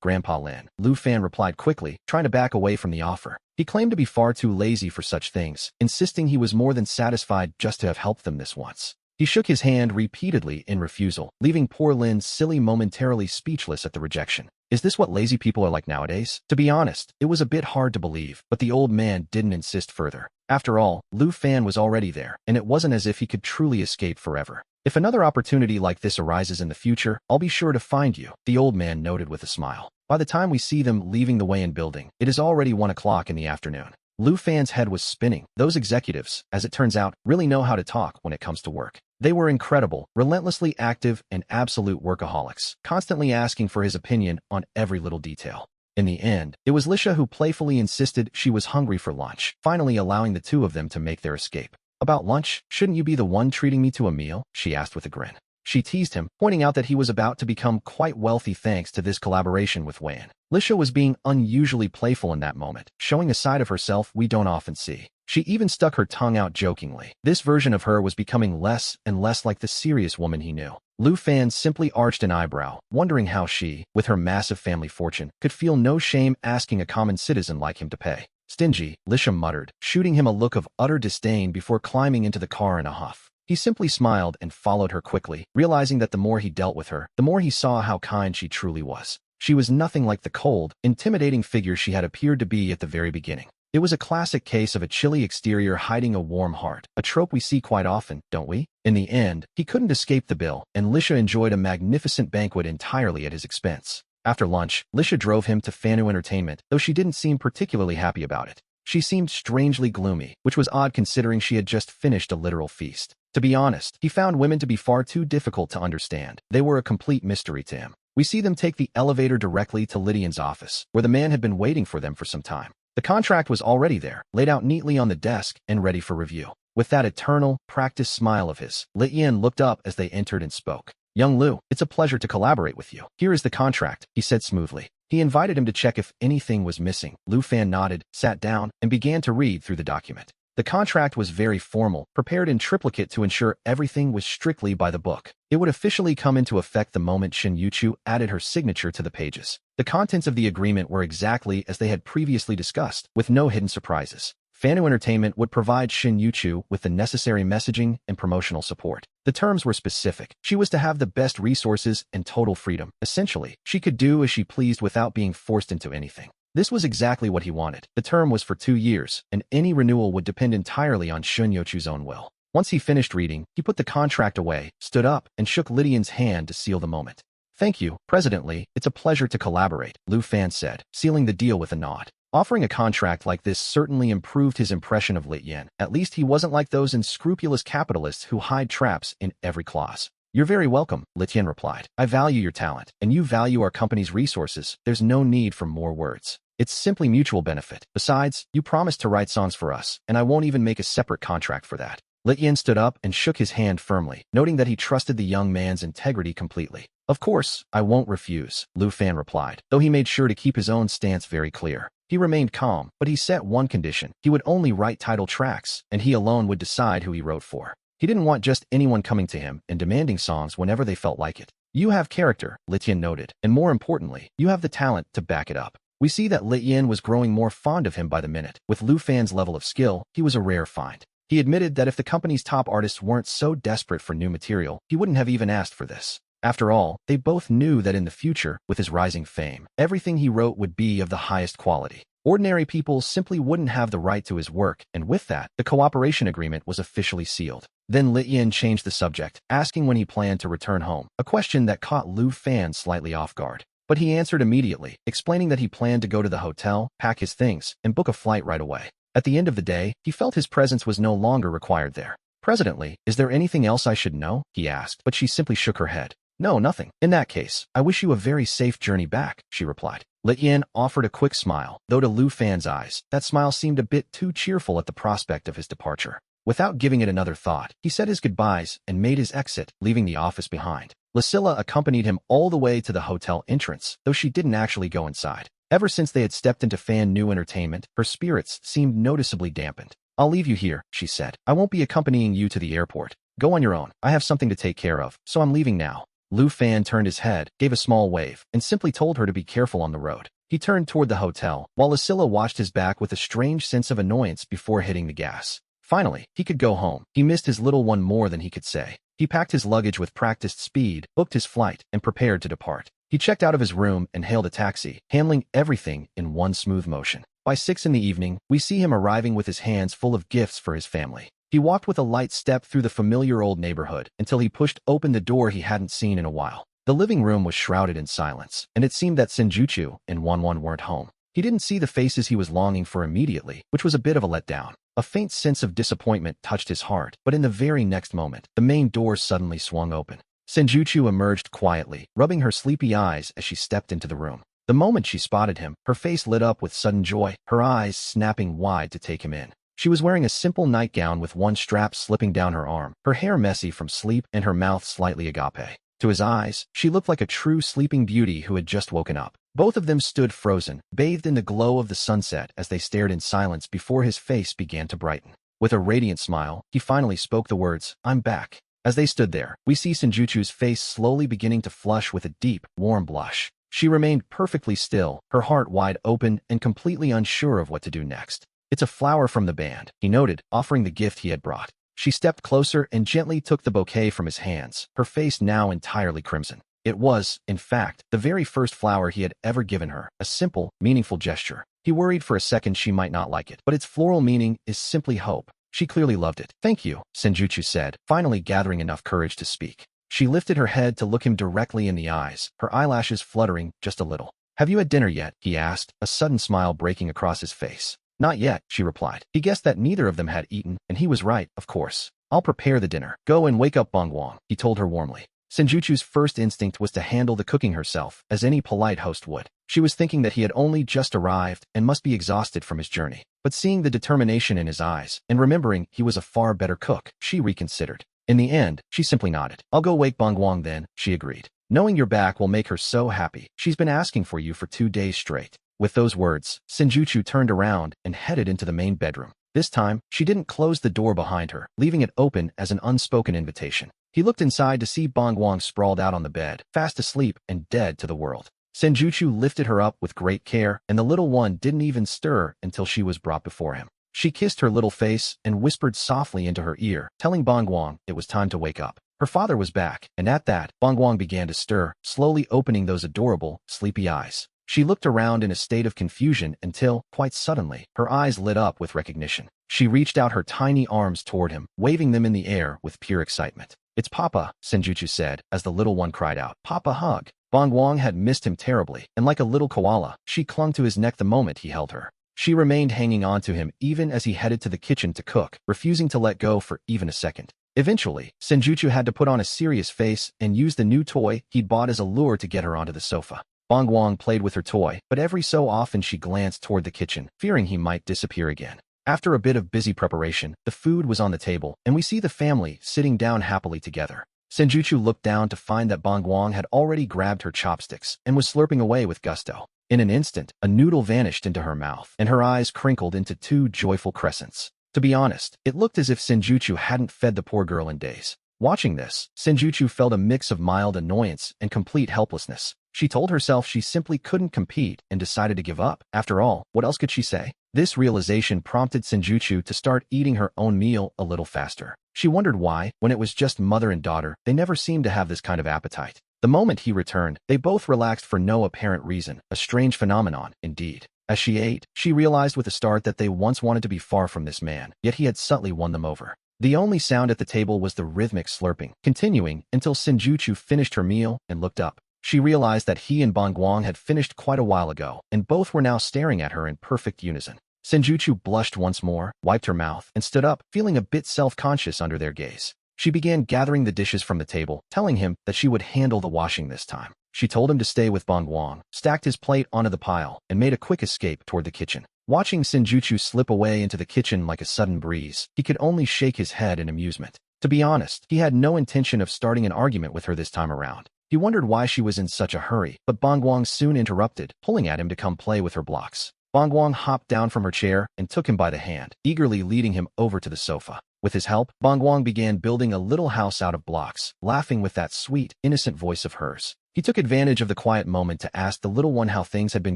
Grandpa Lin, Lu Fan replied quickly, trying to back away from the offer. He claimed to be far too lazy for such things, insisting he was more than satisfied just to have helped them this once. He shook his hand repeatedly in refusal, leaving poor Lin Silly momentarily speechless at the rejection. Is this what lazy people are like nowadays? To be honest, it was a bit hard to believe, but the old man didn't insist further. After all, Lu Fan was already there, and it wasn't as if he could truly escape forever. If another opportunity like this arises in the future, I'll be sure to find you, the old man noted with a smile. By the time we see them leaving the Wan building, it is already 1 o'clock in the afternoon. Lu Fan's head was spinning. Those executives, as it turns out, really know how to talk when it comes to work. They were incredible, relentlessly active, and absolute workaholics, constantly asking for his opinion on every little detail. In the end, it was Lisha who playfully insisted she was hungry for lunch, finally allowing the two of them to make their escape. About lunch, shouldn't you be the one treating me to a meal? She asked with a grin. She teased him, pointing out that he was about to become quite wealthy thanks to this collaboration with Wan. Lisha was being unusually playful in that moment, showing a side of herself we don't often see. She even stuck her tongue out jokingly. This version of her was becoming less and less like the serious woman he knew. Lu Fan simply arched an eyebrow, wondering how she, with her massive family fortune, could feel no shame asking a common citizen like him to pay. Stingy, Lisha muttered, shooting him a look of utter disdain before climbing into the car in a huff. He simply smiled and followed her quickly, realizing that the more he dealt with her, the more he saw how kind she truly was. She was nothing like the cold, intimidating figure she had appeared to be at the very beginning. It was a classic case of a chilly exterior hiding a warm heart, a trope we see quite often, don't we? In the end, he couldn't escape the bill, and Lisha enjoyed a magnificent banquet entirely at his expense. After lunch, Lisha drove him to Fanu Entertainment, though she didn't seem particularly happy about it. She seemed strangely gloomy, which was odd considering she had just finished a literal feast. To be honest, he found women to be far too difficult to understand. They were a complete mystery to him. We see them take the elevator directly to Lydian's office, where the man had been waiting for them for some time. The contract was already there, laid out neatly on the desk and ready for review. With that eternal, practiced smile of his, Lydian looked up as they entered and spoke. "Young Liu, it's a pleasure to collaborate with you. Here is the contract," he said smoothly. He invited him to check if anything was missing. Liu Fan nodded, sat down, and began to read through the document. The contract was very formal, prepared in triplicate to ensure everything was strictly by the book. It would officially come into effect the moment Shin Yuchu added her signature to the pages. The contents of the agreement were exactly as they had previously discussed, with no hidden surprises. Fanu Entertainment would provide Shin Yuchu with the necessary messaging and promotional support. The terms were specific. She was to have the best resources and total freedom. Essentially, she could do as she pleased without being forced into anything. This was exactly what he wanted. The term was for 2 years, and any renewal would depend entirely on Shin Yuchu's own will. Once he finished reading, he put the contract away, stood up, and shook Lydian's hand to seal the moment. "Thank you, President Li. It's a pleasure to collaborate," Liu Fan said, sealing the deal with a nod. Offering a contract like this certainly improved his impression of Lydian. At least he wasn't like those unscrupulous capitalists who hide traps in every clause. "You're very welcome," Lydian replied. "I value your talent, and you value our company's resources. There's no need for more words. It's simply mutual benefit. Besides, you promised to write songs for us, and I won't even make a separate contract for that." Lydian stood up and shook his hand firmly, noting that he trusted the young man's integrity completely. "Of course, I won't refuse," Liu Fan replied, though he made sure to keep his own stance very clear. He remained calm, but he set one condition. He would only write title tracks, and he alone would decide who he wrote for. He didn't want just anyone coming to him and demanding songs whenever they felt like it. "You have character," Lydian noted, "and more importantly, you have the talent to back it up." We see that Lydian was growing more fond of him by the minute. With Liu Fan's level of skill, he was a rare find. He admitted that if the company's top artists weren't so desperate for new material, he wouldn't have even asked for this. After all, they both knew that in the future, with his rising fame, everything he wrote would be of the highest quality. Ordinary people simply wouldn't have the right to his work, and with that, the cooperation agreement was officially sealed. Then Lydian changed the subject, asking when he planned to return home, a question that caught Liu Fan slightly off guard. But he answered immediately, explaining that he planned to go to the hotel, pack his things, and book a flight right away. At the end of the day, he felt his presence was no longer required there. "President Li, is there anything else I should know?" he asked, but she simply shook her head. "No, nothing. In that case, I wish you a very safe journey back," she replied. Lydian offered a quick smile, though to Liu Fan's eyes, that smile seemed a bit too cheerful at the prospect of his departure. Without giving it another thought, he said his goodbyes and made his exit, leaving the office behind. Lucilla accompanied him all the way to the hotel entrance, though she didn't actually go inside. Ever since they had stepped into Fan New Entertainment, her spirits seemed noticeably dampened. "I'll leave you here," she said. "I won't be accompanying you to the airport. Go on your own. I have something to take care of, so I'm leaving now." Liu Fan turned his head, gave a small wave, and simply told her to be careful on the road. He turned toward the hotel, while Lucilla watched his back with a strange sense of annoyance before hitting the gas. Finally, he could go home. He missed his little one more than he could say. He packed his luggage with practiced speed, booked his flight, and prepared to depart. He checked out of his room and hailed a taxi, handling everything in one smooth motion. By 6 in the evening, we see him arriving with his hands full of gifts for his family. He walked with a light step through the familiar old neighborhood until he pushed open the door he hadn't seen in a while. The living room was shrouded in silence, and it seemed that Senjutsu and Wanwan weren't home. He didn't see the faces he was longing for immediately, which was a bit of a letdown. A faint sense of disappointment touched his heart, but in the very next moment, the main door suddenly swung open. Senjutsu emerged quietly, rubbing her sleepy eyes as she stepped into the room. The moment she spotted him, her face lit up with sudden joy, her eyes snapping wide to take him in. She was wearing a simple nightgown with one strap slipping down her arm, her hair messy from sleep and her mouth slightly agape. To his eyes, she looked like a true sleeping beauty who had just woken up. Both of them stood frozen, bathed in the glow of the sunset as they stared in silence before his face began to brighten. With a radiant smile, he finally spoke the words, "I'm back." As they stood there, we see Senjutsu's face slowly beginning to flush with a deep, warm blush. She remained perfectly still, her heart wide open and completely unsure of what to do next. "It's a flower from the band," he noted, offering the gift he had brought. She stepped closer and gently took the bouquet from his hands, her face now entirely crimson. It was, in fact, the very first flower he had ever given her, a simple, meaningful gesture. He worried for a second she might not like it, but its floral meaning is simply hope. She clearly loved it. "Thank you," Senjutsu said, finally gathering enough courage to speak. She lifted her head to look him directly in the eyes, her eyelashes fluttering just a little. "Have you had dinner yet?" he asked, a sudden smile breaking across his face. Not yet, she replied. He guessed that neither of them had eaten, and he was right, of course. I'll prepare the dinner. Go and wake up Bongwang, he told her warmly. Senjuchu's first instinct was to handle the cooking herself, as any polite host would. She was thinking that he had only just arrived and must be exhausted from his journey. But seeing the determination in his eyes, and remembering he was a far better cook, she reconsidered. In the end, she simply nodded. I'll go wake Bongwang then, she agreed. Knowing you're back will make her so happy. She's been asking for you for 2 days straight. With those words, Senjuchu turned around and headed into the main bedroom. This time, she didn't close the door behind her, leaving it open as an unspoken invitation. He looked inside to see Bongwang sprawled out on the bed, fast asleep and dead to the world. Senjuchu lifted her up with great care, and the little one didn't even stir until she was brought before him. She kissed her little face and whispered softly into her ear, telling Bongwang it was time to wake up. Her father was back, and at that, Bongwang began to stir, slowly opening those adorable, sleepy eyes. She looked around in a state of confusion until, quite suddenly, her eyes lit up with recognition. She reached out her tiny arms toward him, waving them in the air with pure excitement. It's Papa, Senjuchu said, as the little one cried out, Papa, hug. Bongwang had missed him terribly, and like a little koala, she clung to his neck the moment he held her. She remained hanging on to him even as he headed to the kitchen to cook, refusing to let go for even a second. Eventually, Senjuchu had to put on a serious face and use the new toy he'd bought as a lure to get her onto the sofa. Bongwang played with her toy, but every so often she glanced toward the kitchen, fearing he might disappear again. After a bit of busy preparation, the food was on the table, and we see the family sitting down happily together. Senjuchu looked down to find that Bongwang had already grabbed her chopsticks and was slurping away with gusto. In an instant, a noodle vanished into her mouth, and her eyes crinkled into 2 joyful crescents. To be honest, it looked as if Senjuchu hadn't fed the poor girl in days. Watching this, Senjuchu felt a mix of mild annoyance and complete helplessness. She told herself she simply couldn't compete and decided to give up. After all, what else could she say? This realization prompted Senjuchu to start eating her own meal a little faster. She wondered why, when it was just mother and daughter, they never seemed to have this kind of appetite. The moment he returned, they both relaxed for no apparent reason, a strange phenomenon, indeed. As she ate, she realized with a start that they once wanted to be far from this man, yet he had subtly won them over. The only sound at the table was the rhythmic slurping, continuing until Senjuchu finished her meal and looked up. She realized that he and Bongwang had finished quite a while ago, and both were now staring at her in perfect unison. Senjuchu blushed once more, wiped her mouth, and stood up, feeling a bit self-conscious under their gaze. She began gathering the dishes from the table, telling him that she would handle the washing this time. She told him to stay with Bongwang, stacked his plate onto the pile, and made a quick escape toward the kitchen. Watching Senjuchu slip away into the kitchen like a sudden breeze, he could only shake his head in amusement. To be honest, he had no intention of starting an argument with her this time around. He wondered why she was in such a hurry, but Bongwang soon interrupted, pulling at him to come play with her blocks. Bongwang hopped down from her chair and took him by the hand, eagerly leading him over to the sofa. With his help, Bongwang began building a little house out of blocks, laughing with that sweet, innocent voice of hers. He took advantage of the quiet moment to ask the little one how things had been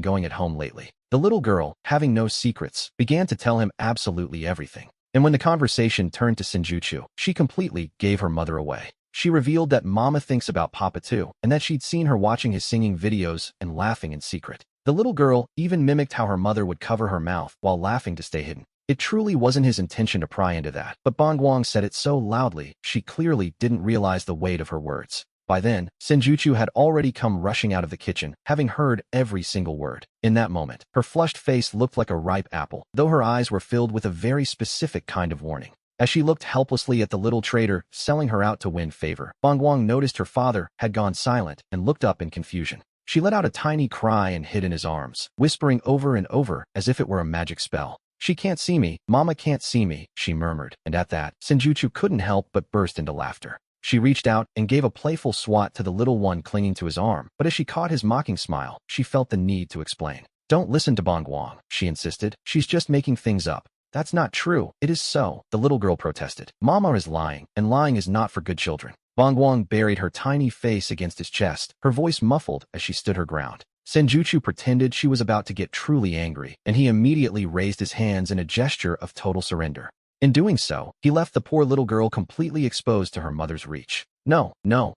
going at home lately. The little girl, having no secrets, began to tell him absolutely everything. And when the conversation turned to Senjuchu, she completely gave her mother away. She revealed that Mama thinks about Papa too, and that she'd seen her watching his singing videos and laughing in secret. The little girl even mimicked how her mother would cover her mouth while laughing to stay hidden. It truly wasn't his intention to pry into that, but Bongwang said it so loudly, she clearly didn't realize the weight of her words. By then, Senjuchu had already come rushing out of the kitchen, having heard every single word. In that moment, her flushed face looked like a ripe apple, though her eyes were filled with a very specific kind of warning. As she looked helplessly at the little trader selling her out to win favor, Bongwang noticed her father had gone silent and looked up in confusion. She let out a tiny cry and hid in his arms, whispering over and over as if it were a magic spell. She can't see me, Mama can't see me, she murmured, and at that, Senjuchu couldn't help but burst into laughter. She reached out and gave a playful swat to the little one clinging to his arm, but as she caught his mocking smile, she felt the need to explain. Don't listen to Bongwang, she insisted. She's just making things up. That's not true. It is so, the little girl protested. Mama is lying, and lying is not for good children. Bongwang buried her tiny face against his chest, her voice muffled as she stood her ground. Senjuchu pretended she was about to get truly angry, and he immediately raised his hands in a gesture of total surrender. In doing so, he left the poor little girl completely exposed to her mother's reach. No,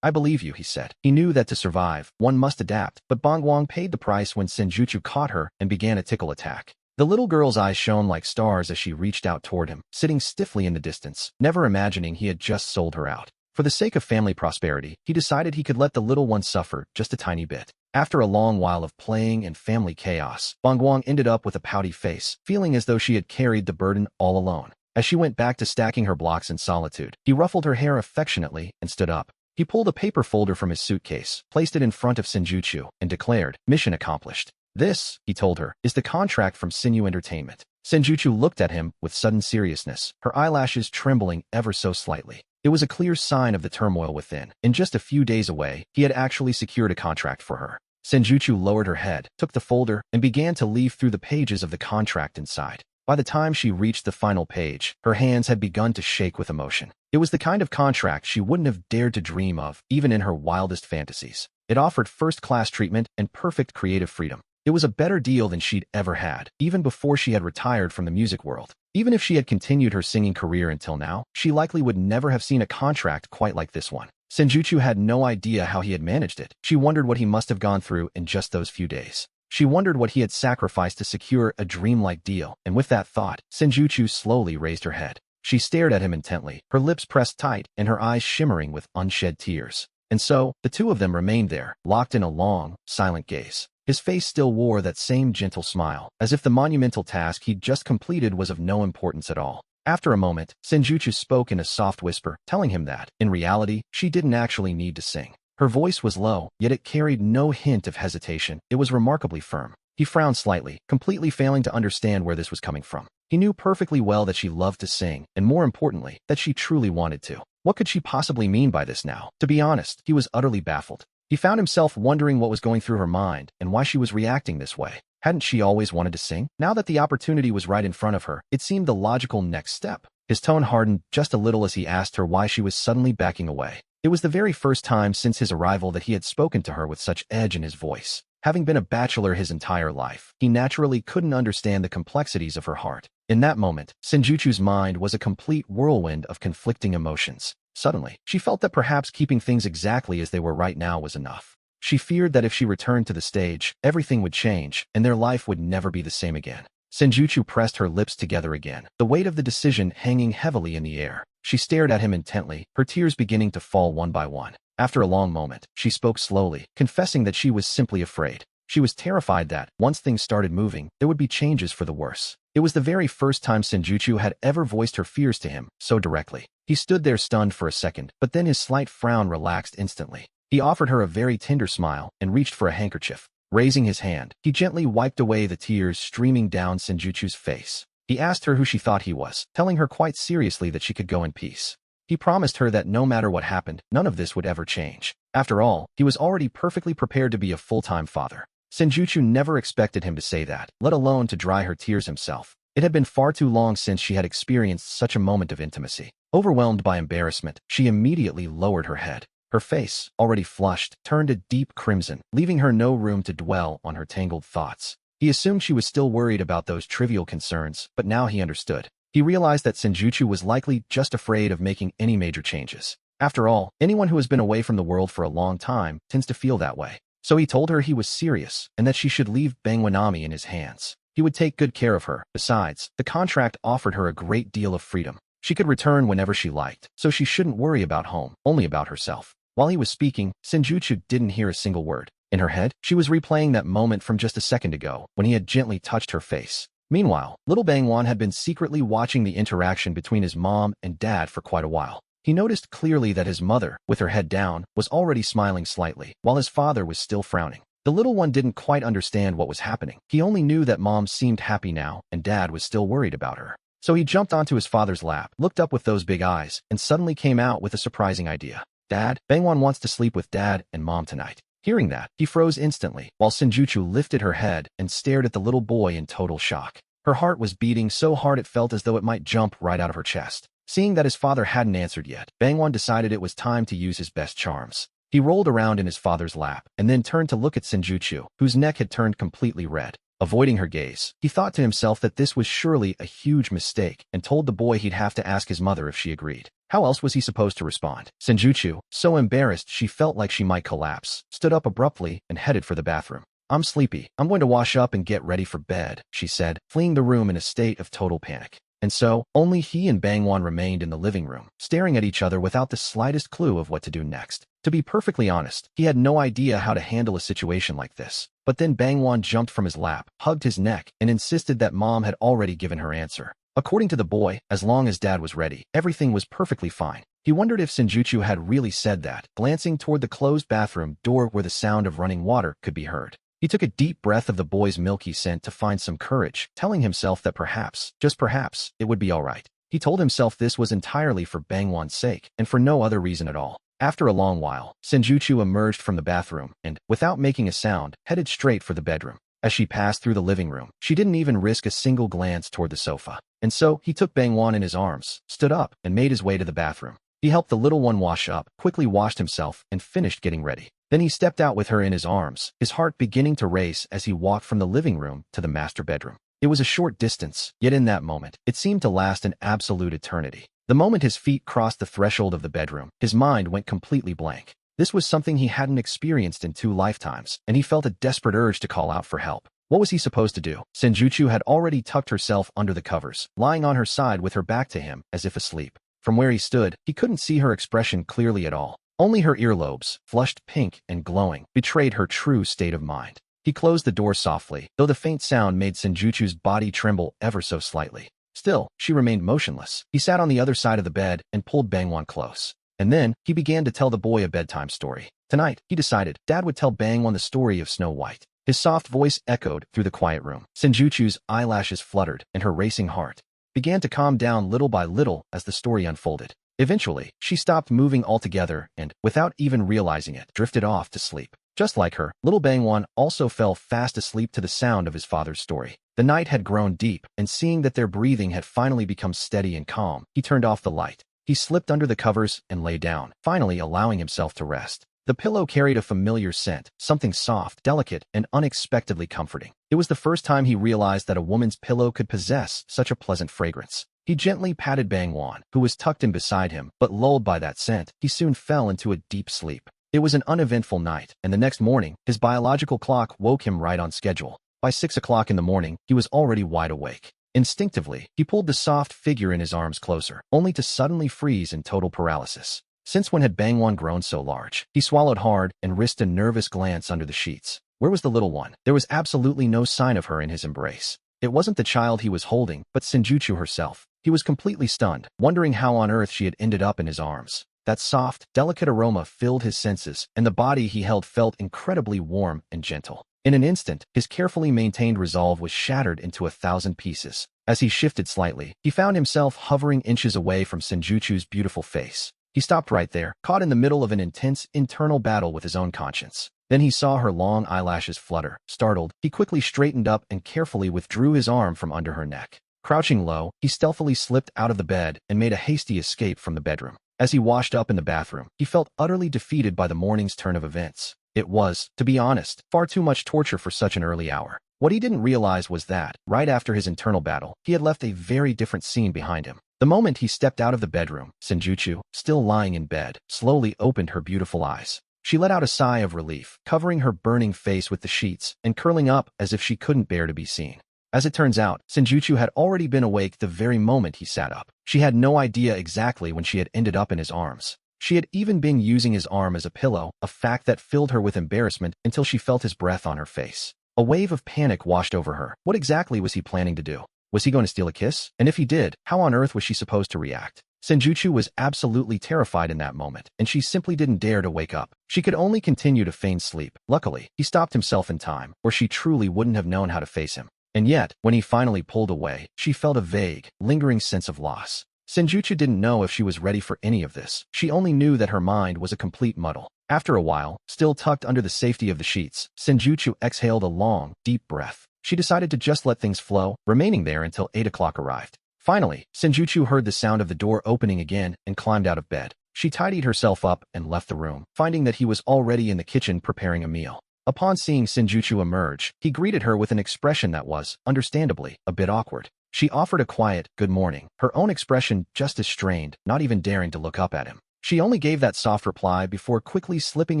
I believe you, he said. He knew that to survive, one must adapt, but Bongwang paid the price when Senjuchu caught her and began a tickle attack. The little girl's eyes shone like stars as she reached out toward him, sitting stiffly in the distance, never imagining he had just sold her out. For the sake of family prosperity, he decided he could let the little one suffer just a tiny bit. After a long while of playing and family chaos, Bangwang ended up with a pouty face, feeling as though she had carried the burden all alone. As she went back to stacking her blocks in solitude, he ruffled her hair affectionately and stood up. He pulled a paper folder from his suitcase, placed it in front of Senjutsu, and declared, "Mission accomplished." "This," he told her, "is the contract from Sinew Entertainment." Senjutsu looked at him with sudden seriousness, her eyelashes trembling ever so slightly. It was a clear sign of the turmoil within. In just a few days away, he had actually secured a contract for her. Senjutsu lowered her head, took the folder, and began to leaf through the pages of the contract inside. By the time she reached the final page, her hands had begun to shake with emotion. It was the kind of contract she wouldn't have dared to dream of, even in her wildest fantasies. It offered first-class treatment and perfect creative freedom. It was a better deal than she'd ever had, even before she had retired from the music world. Even if she had continued her singing career until now, she likely would never have seen a contract quite like this one. Senjutsu had no idea how he had managed it. She wondered what he must have gone through in just those few days. She wondered what he had sacrificed to secure a dreamlike deal, and with that thought, Senjutsu slowly raised her head. She stared at him intently, her lips pressed tight and her eyes shimmering with unshed tears. And so, the two of them remained there, locked in a long, silent gaze. His face still wore that same gentle smile, as if the monumental task he'd just completed was of no importance at all. After a moment, Senjutsu spoke in a soft whisper, telling him that, in reality, she didn't actually need to sing. Her voice was low, yet it carried no hint of hesitation. It was remarkably firm. He frowned slightly, completely failing to understand where this was coming from. He knew perfectly well that she loved to sing, and more importantly, that she truly wanted to. What could she possibly mean by this now? To be honest, he was utterly baffled. He found himself wondering what was going through her mind and why she was reacting this way. Hadn't she always wanted to sing? Now that the opportunity was right in front of her, it seemed the logical next step. His tone hardened just a little as he asked her why she was suddenly backing away. It was the very first time since his arrival that he had spoken to her with such edge in his voice. Having been a bachelor his entire life, he naturally couldn't understand the complexities of her heart. In that moment, Senjutsu's mind was a complete whirlwind of conflicting emotions. Suddenly, she felt that perhaps keeping things exactly as they were right now was enough. She feared that if she returned to the stage, everything would change, and their life would never be the same again. Senjutsu pressed her lips together again, the weight of the decision hanging heavily in the air. She stared at him intently, her tears beginning to fall one by one. After a long moment, she spoke slowly, confessing that she was simply afraid. She was terrified that, once things started moving, there would be changes for the worse. It was the very first time Senjutsu had ever voiced her fears to him, so directly. He stood there stunned for a second, but then his slight frown relaxed instantly. He offered her a very tender smile and reached for a handkerchief. Raising his hand, he gently wiped away the tears streaming down Senjutsu's face. He asked her who she thought he was, telling her quite seriously that she could go in peace. He promised her that no matter what happened, none of this would ever change. After all, he was already perfectly prepared to be a full-time father. Senjutsu never expected him to say that, let alone to dry her tears himself. It had been far too long since she had experienced such a moment of intimacy. Overwhelmed by embarrassment, she immediately lowered her head. Her face, already flushed, turned a deep crimson, leaving her no room to dwell on her tangled thoughts. He assumed she was still worried about those trivial concerns, but now he understood. He realized that Senjutsu was likely just afraid of making any major changes. After all, anyone who has been away from the world for a long time tends to feel that way. So he told her he was serious, and that she should leave Bangwanami in his hands. He would take good care of her. Besides, the contract offered her a great deal of freedom. She could return whenever she liked, so she shouldn't worry about home, only about herself. While he was speaking, Senjutsu didn't hear a single word. In her head, she was replaying that moment from just a second ago, when he had gently touched her face. Meanwhile, little Bangwan had been secretly watching the interaction between his mom and dad for quite a while. He noticed clearly that his mother, with her head down, was already smiling slightly, while his father was still frowning. The little one didn't quite understand what was happening. He only knew that mom seemed happy now, and dad was still worried about her. So he jumped onto his father's lap, looked up with those big eyes, and suddenly came out with a surprising idea. "Dad, Bangwan wants to sleep with dad and mom tonight." Hearing that, he froze instantly, while Senjutsu lifted her head and stared at the little boy in total shock. Her heart was beating so hard it felt as though it might jump right out of her chest. Seeing that his father hadn't answered yet, Bangwan decided it was time to use his best charms. He rolled around in his father's lap, and then turned to look at Senjutsu, whose neck had turned completely red. Avoiding her gaze, he thought to himself that this was surely a huge mistake, and told the boy he'd have to ask his mother if she agreed. How else was he supposed to respond? Senjutsu, so embarrassed she felt like she might collapse, stood up abruptly and headed for the bathroom. "I'm sleepy. I'm going to wash up and get ready for bed," she said, fleeing the room in a state of total panic. And so, only he and Bangwan remained in the living room, staring at each other without the slightest clue of what to do next. To be perfectly honest, he had no idea how to handle a situation like this. But then Bangwan jumped from his lap, hugged his neck, and insisted that Mom had already given her answer. According to the boy, as long as Dad was ready, everything was perfectly fine. He wondered if Senjutsu had really said that, glancing toward the closed bathroom door where the sound of running water could be heard. He took a deep breath of the boy's milky scent to find some courage, telling himself that perhaps, just perhaps, it would be all right. He told himself this was entirely for Bangwan's sake, and for no other reason at all. After a long while, Senjutsu emerged from the bathroom and, without making a sound, headed straight for the bedroom. As she passed through the living room, she didn't even risk a single glance toward the sofa. And so, he took Bangwan in his arms, stood up, and made his way to the bathroom. He helped the little one wash up, quickly washed himself, and finished getting ready. Then he stepped out with her in his arms, his heart beginning to race as he walked from the living room to the master bedroom. It was a short distance, yet in that moment, it seemed to last an absolute eternity. The moment his feet crossed the threshold of the bedroom, his mind went completely blank. This was something he hadn't experienced in 2 lifetimes, and he felt a desperate urge to call out for help. What was he supposed to do? Senjutsu had already tucked herself under the covers, lying on her side with her back to him, as if asleep. From where he stood, he couldn't see her expression clearly at all. Only her earlobes, flushed pink and glowing, betrayed her true state of mind. He closed the door softly, though the faint sound made Senjutsu's body tremble ever so slightly. Still, she remained motionless. He sat on the other side of the bed and pulled Bangwan close. And then, he began to tell the boy a bedtime story. Tonight, he decided, Dad would tell Bangwan the story of Snow White. His soft voice echoed through the quiet room. Senjutsu's eyelashes fluttered, and her racing heart began to calm down little by little as the story unfolded. Eventually, she stopped moving altogether and, without even realizing it, drifted off to sleep. Just like her, little Bangwan also fell fast asleep to the sound of his father's story. The night had grown deep, and seeing that their breathing had finally become steady and calm, he turned off the light. He slipped under the covers and lay down, finally allowing himself to rest. The pillow carried a familiar scent, something soft, delicate, and unexpectedly comforting. It was the first time he realized that a woman's pillow could possess such a pleasant fragrance. He gently patted Bangwan, who was tucked in beside him, but lulled by that scent, he soon fell into a deep sleep. It was an uneventful night, and the next morning, his biological clock woke him right on schedule. By 6 o'clock in the morning, he was already wide awake. Instinctively, he pulled the soft figure in his arms closer, only to suddenly freeze in total paralysis. Since when had Bangwan grown so large? He swallowed hard and risked a nervous glance under the sheets. Where was the little one? There was absolutely no sign of her in his embrace. It wasn't the child he was holding, but Senjutsu herself. He was completely stunned, wondering how on earth she had ended up in his arms. That soft, delicate aroma filled his senses, and the body he held felt incredibly warm and gentle. In an instant, his carefully maintained resolve was shattered into 1,000 pieces. As he shifted slightly, he found himself hovering inches away from Senjutsu's beautiful face. He stopped right there, caught in the middle of an intense internal battle with his own conscience. Then he saw her long eyelashes flutter. Startled, he quickly straightened up and carefully withdrew his arm from under her neck. Crouching low, he stealthily slipped out of the bed and made a hasty escape from the bedroom. As he washed up in the bathroom, he felt utterly defeated by the morning's turn of events. It was, to be honest, far too much torture for such an early hour. What he didn't realize was that, right after his internal battle, he had left a very different scene behind him. The moment he stepped out of the bedroom, Senjutsu, still lying in bed, slowly opened her beautiful eyes. She let out a sigh of relief, covering her burning face with the sheets and curling up as if she couldn't bear to be seen. As it turns out, Senjutsu had already been awake the very moment he sat up. She had no idea exactly when she had ended up in his arms. She had even been using his arm as a pillow, a fact that filled her with embarrassment until she felt his breath on her face. A wave of panic washed over her. What exactly was he planning to do? Was he going to steal a kiss? And if he did, how on earth was she supposed to react? Senjutsu was absolutely terrified in that moment, and she simply didn't dare to wake up. She could only continue to feign sleep. Luckily, he stopped himself in time, or she truly wouldn't have known how to face him. And yet, when he finally pulled away, she felt a vague, lingering sense of loss. Senjutsu didn't know if she was ready for any of this. She only knew that her mind was a complete muddle. After a while, still tucked under the safety of the sheets, Senjutsu exhaled a long, deep breath. She decided to just let things flow, remaining there until 8 o'clock arrived. Finally, Senjutsu heard the sound of the door opening again and climbed out of bed. She tidied herself up and left the room, finding that he was already in the kitchen preparing a meal. Upon seeing Senjutsu emerge, he greeted her with an expression that was, understandably, a bit awkward. She offered a quiet, good morning, her own expression just as strained, not even daring to look up at him. She only gave that soft reply before quickly slipping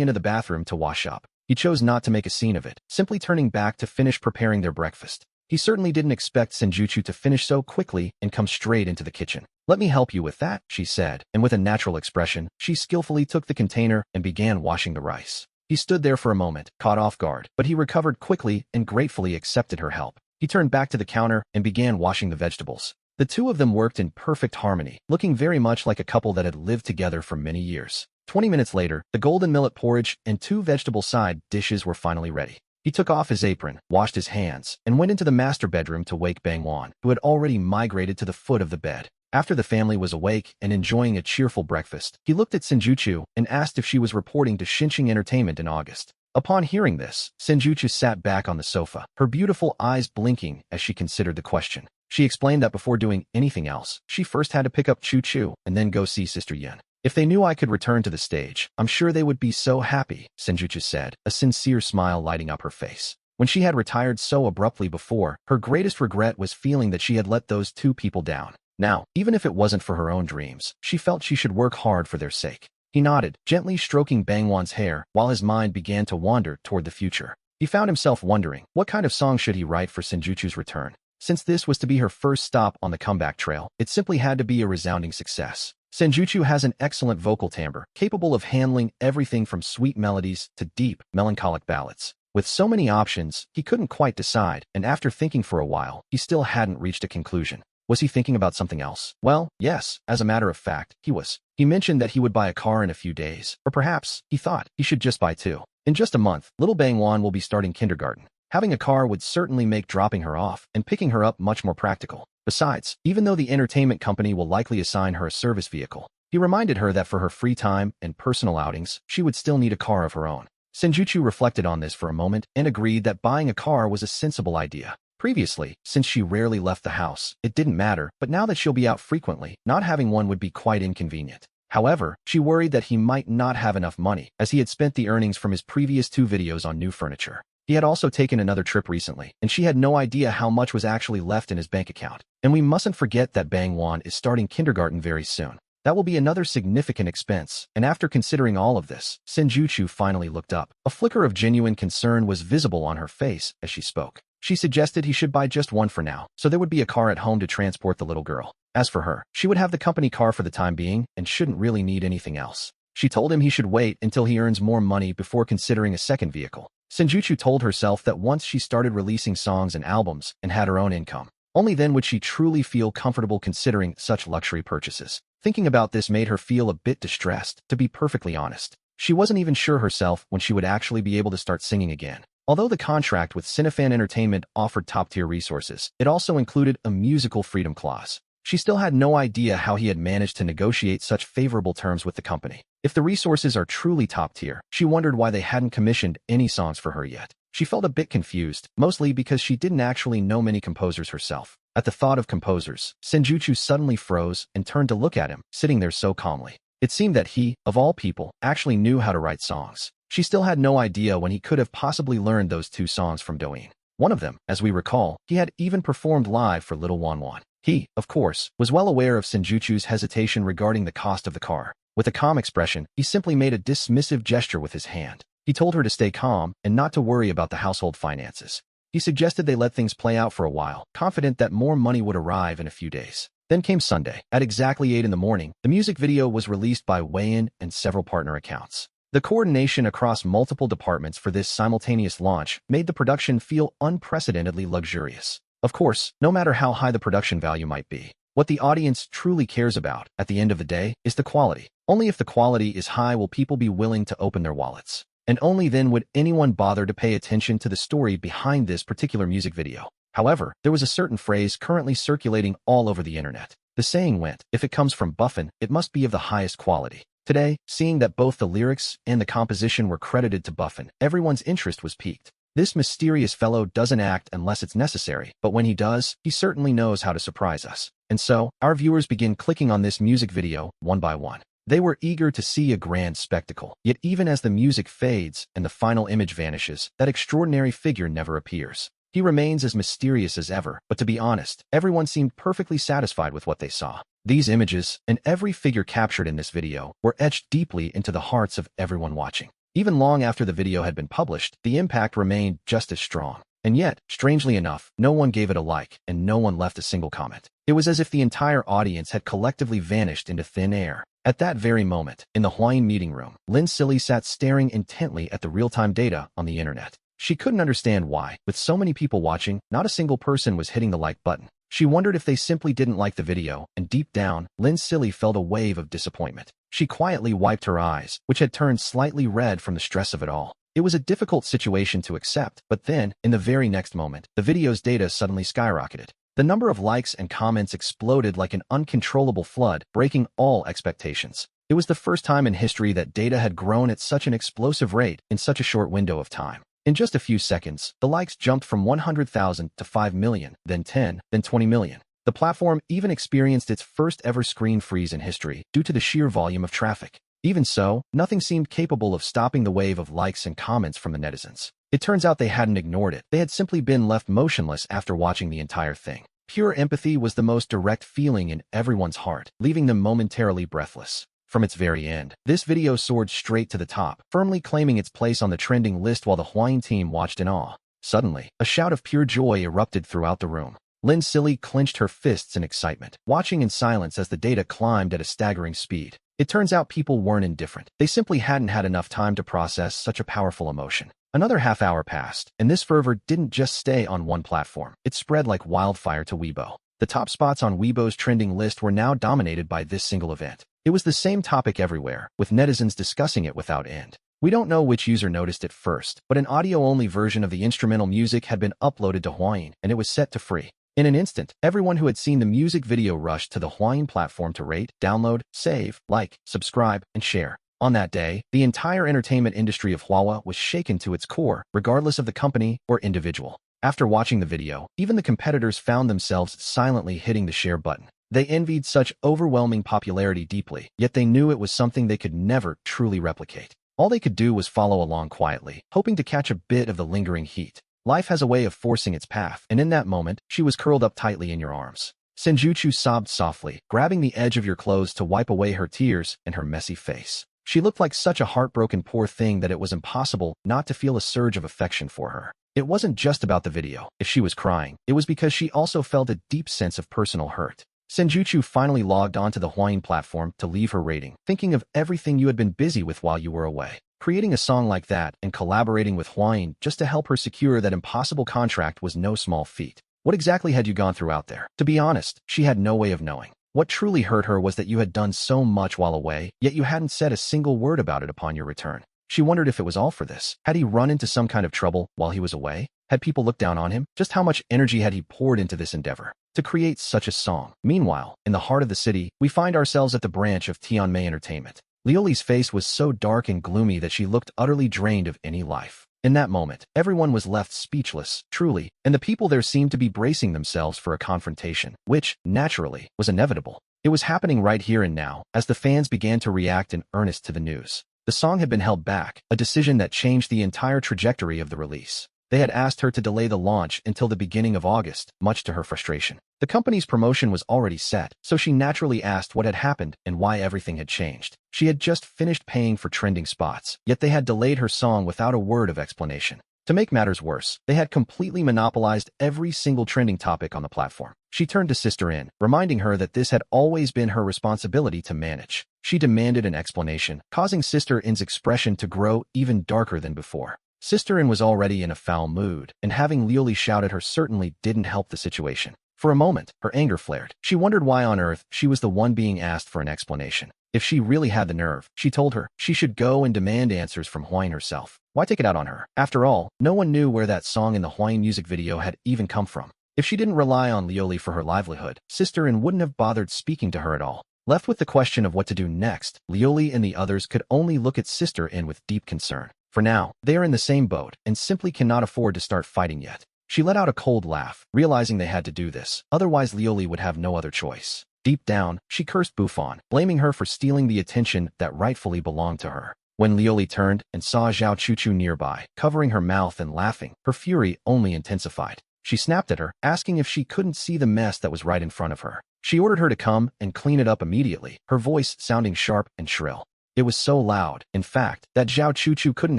into the bathroom to wash up. He chose not to make a scene of it, simply turning back to finish preparing their breakfast. He certainly didn't expect Senjuchu to finish so quickly and come straight into the kitchen. "Let me help you with that," she said, and with a natural expression, she skillfully took the container and began washing the rice. He stood there for a moment, caught off guard, but he recovered quickly and gratefully accepted her help. He turned back to the counter and began washing the vegetables. The two of them worked in perfect harmony, looking very much like a couple that had lived together for many years. 20 minutes later, the golden millet porridge and 2 vegetable side dishes were finally ready. He took off his apron, washed his hands, and went into the master bedroom to wake Bangwan, who had already migrated to the foot of the bed. After the family was awake and enjoying a cheerful breakfast, he looked at Senjuchu and asked if she was reporting to Shinshin Entertainment in August. Upon hearing this, Senjuchu sat back on the sofa, her beautiful eyes blinking as she considered the question. She explained that before doing anything else, she first had to pick up Chu-Chu and then go see Sister Yin. "If they knew I could return to the stage, I'm sure they would be so happy," Senjuchu said, a sincere smile lighting up her face. When she had retired so abruptly before, her greatest regret was feeling that she had let those 2 people down. Now, even if it wasn't for her own dreams, she felt she should work hard for their sake. He nodded, gently stroking Bangwan's hair, while his mind began to wander toward the future. He found himself wondering, what kind of song should he write for Senjuchu's return? Since this was to be her first stop on the comeback trail, it simply had to be a resounding success. Senjuchu has an excellent vocal timbre, capable of handling everything from sweet melodies to deep, melancholic ballads. With so many options, he couldn't quite decide, and after thinking for a while, he still hadn't reached a conclusion. Was he thinking about something else? Well, yes, as a matter of fact, he was. He mentioned that he would buy a car in a few days, or perhaps, he thought, he should just buy 2. In just a month, little Bangwan will be starting kindergarten. Having a car would certainly make dropping her off and picking her up much more practical. Besides, even though the entertainment company will likely assign her a service vehicle, he reminded her that for her free time and personal outings, she would still need a car of her own. Senjuchu reflected on this for a moment and agreed that buying a car was a sensible idea. Previously, since she rarely left the house, it didn't matter, but now that she'll be out frequently, not having one would be quite inconvenient. However, she worried that he might not have enough money, as he had spent the earnings from his previous 2 videos on new furniture. He had also taken another trip recently, and she had no idea how much was actually left in his bank account. And we mustn't forget that Bangwan is starting kindergarten very soon. That will be another significant expense, and after considering all of this, Senjuchu finally looked up. A flicker of genuine concern was visible on her face as she spoke. She suggested he should buy just one for now, so there would be a car at home to transport the little girl. As for her, she would have the company car for the time being and shouldn't really need anything else. She told him he should wait until he earns more money before considering a second vehicle. Senjuchu told herself that once she started releasing songs and albums and had her own income, only then would she truly feel comfortable considering such luxury purchases. Thinking about this made her feel a bit distressed, to be perfectly honest. She wasn't even sure herself when she would actually be able to start singing again. Although the contract with Cinefan Entertainment offered top-tier resources, it also included a musical freedom clause. She still had no idea how he had managed to negotiate such favorable terms with the company. If the resources are truly top-tier, she wondered why they hadn't commissioned any songs for her yet. She felt a bit confused, mostly because she didn't actually know many composers herself. At the thought of composers, Senjuchu suddenly froze and turned to look at him, sitting there so calmly. It seemed that he, of all people, actually knew how to write songs. She still had no idea when he could have possibly learned those 2 songs from Douyin. One of them, as we recall, he had even performed live for Little Wanwan. He, of course, was well aware of Senjuchu's hesitation regarding the cost of the car. With a calm expression, he simply made a dismissive gesture with his hand. He told her to stay calm and not to worry about the household finances. He suggested they let things play out for a while, confident that more money would arrive in a few days. Then came Sunday. At exactly 8 in the morning, the music video was released by Weian and several partner accounts. The coordination across multiple departments for this simultaneous launch made the production feel unprecedentedly luxurious. Of course, no matter how high the production value might be, what the audience truly cares about, at the end of the day, is the quality. Only if the quality is high will people be willing to open their wallets. And only then would anyone bother to pay attention to the story behind this particular music video. However, there was a certain phrase currently circulating all over the internet. The saying went, if it comes from Buffon, it must be of the highest quality. Today, seeing that both the lyrics and the composition were credited to Buffon, everyone's interest was piqued. This mysterious fellow doesn't act unless it's necessary, but when he does, he certainly knows how to surprise us. And so, our viewers begin clicking on this music video, one by one. They were eager to see a grand spectacle, yet even as the music fades and the final image vanishes, that extraordinary figure never appears. He remains as mysterious as ever, but to be honest, everyone seemed perfectly satisfied with what they saw. These images, and every figure captured in this video, were etched deeply into the hearts of everyone watching. Even long after the video had been published, the impact remained just as strong. And yet, strangely enough, no one gave it a like, and no one left a single comment. It was as if the entire audience had collectively vanished into thin air. At that very moment, in the Hawaiian meeting room, Lin Silly sat staring intently at the real-time data on the internet. She couldn't understand why, with so many people watching, not a single person was hitting the like button. She wondered if they simply didn't like the video, and deep down, Lin Silly felt a wave of disappointment. She quietly wiped her eyes, which had turned slightly red from the stress of it all. It was a difficult situation to accept, but then, in the very next moment, the video's data suddenly skyrocketed. The number of likes and comments exploded like an uncontrollable flood, breaking all expectations. It was the first time in history that data had grown at such an explosive rate in such a short window of time. In just a few seconds, the likes jumped from 100,000 to 5 million, then 10, then 20 million. The platform even experienced its first ever screen freeze in history due to the sheer volume of traffic. Even so, nothing seemed capable of stopping the wave of likes and comments from the netizens. It turns out they hadn't ignored it. They had simply been left motionless after watching the entire thing. Pure empathy was the most direct feeling in everyone's heart, leaving them momentarily breathless. From its very end, this video soared straight to the top, firmly claiming its place on the trending list while the Hawaiian team watched in awe. Suddenly, a shout of pure joy erupted throughout the room. Lin Silly clenched her fists in excitement, watching in silence as the data climbed at a staggering speed. It turns out people weren't indifferent. They simply hadn't had enough time to process such a powerful emotion. Another half hour passed, and this fervor didn't just stay on one platform. It spread like wildfire to Weibo. The top spots on Weibo's trending list were now dominated by this single event. It was the same topic everywhere, with netizens discussing it without end. We don't know which user noticed it first, but an audio-only version of the instrumental music had been uploaded to Hawaiian, and it was set to free. In an instant, everyone who had seen the music video rushed to the Hawaiian platform to rate, download, save, like, subscribe, and share. On that day, the entire entertainment industry of Hawaii was shaken to its core, regardless of the company or individual. After watching the video, even the competitors found themselves silently hitting the share button. They envied such overwhelming popularity deeply, yet they knew it was something they could never truly replicate. All they could do was follow along quietly, hoping to catch a bit of the lingering heat. Life has a way of forcing its path, and in that moment, she was curled up tightly in your arms. Senjutsu sobbed softly, grabbing the edge of your clothes to wipe away her tears and her messy face. She looked like such a heartbroken poor thing that it was impossible not to feel a surge of affection for her. It wasn't just about the video. If she was crying, it was because she also felt a deep sense of personal hurt. Senjutsu finally logged onto the Hawaiian platform to leave her rating, thinking of everything you had been busy with while you were away. Creating a song like that and collaborating with Hawaiian just to help her secure that impossible contract was no small feat. What exactly had you gone through out there? To be honest, she had no way of knowing. What truly hurt her was that you had done so much while away, yet you hadn't said a single word about it upon your return. She wondered if it was all for this. Had he run into some kind of trouble while he was away? Had people looked down on him? Just how much energy had he poured into this endeavor to create such a song? Meanwhile, in the heart of the city, we find ourselves at the branch of Tianmei Entertainment. Lioli's face was so dark and gloomy that she looked utterly drained of any life. In that moment, everyone was left speechless, truly, and the people there seemed to be bracing themselves for a confrontation, which, naturally, was inevitable. It was happening right here and now, as the fans began to react in earnest to the news. The song had been held back, a decision that changed the entire trajectory of the release. They had asked her to delay the launch until the beginning of August, much to her frustration. The company's promotion was already set, so she naturally asked what had happened and why everything had changed. She had just finished paying for trending spots, yet they had delayed her song without a word of explanation. To make matters worse, they had completely monopolized every single trending topic on the platform. She turned to Sister In, reminding her that this had always been her responsibility to manage. She demanded an explanation, causing Sister In's expression to grow even darker than before. Sister In was already in a foul mood, and having Lioli shout at her certainly didn't help the situation. For a moment, her anger flared. She wondered why on earth she was the one being asked for an explanation. If she really had the nerve, she told her, she should go and demand answers from Hawaiian herself. Why take it out on her? After all, no one knew where that song in the Hawaiian music video had even come from. If she didn't rely on Lioli for her livelihood, Sister In wouldn't have bothered speaking to her at all. Left with the question of what to do next, Lioli and the others could only look at Sister In with deep concern. For now, they are in the same boat and simply cannot afford to start fighting yet. She let out a cold laugh, realizing they had to do this, otherwise Lioli would have no other choice. Deep down, she cursed Buffon, blaming her for stealing the attention that rightfully belonged to her. When Lioli turned and saw Zhao Chuchu nearby, covering her mouth and laughing, her fury only intensified. She snapped at her, asking if she couldn't see the mess that was right in front of her. She ordered her to come and clean it up immediately, her voice sounding sharp and shrill. It was so loud, in fact, that Zhao Chuchu couldn't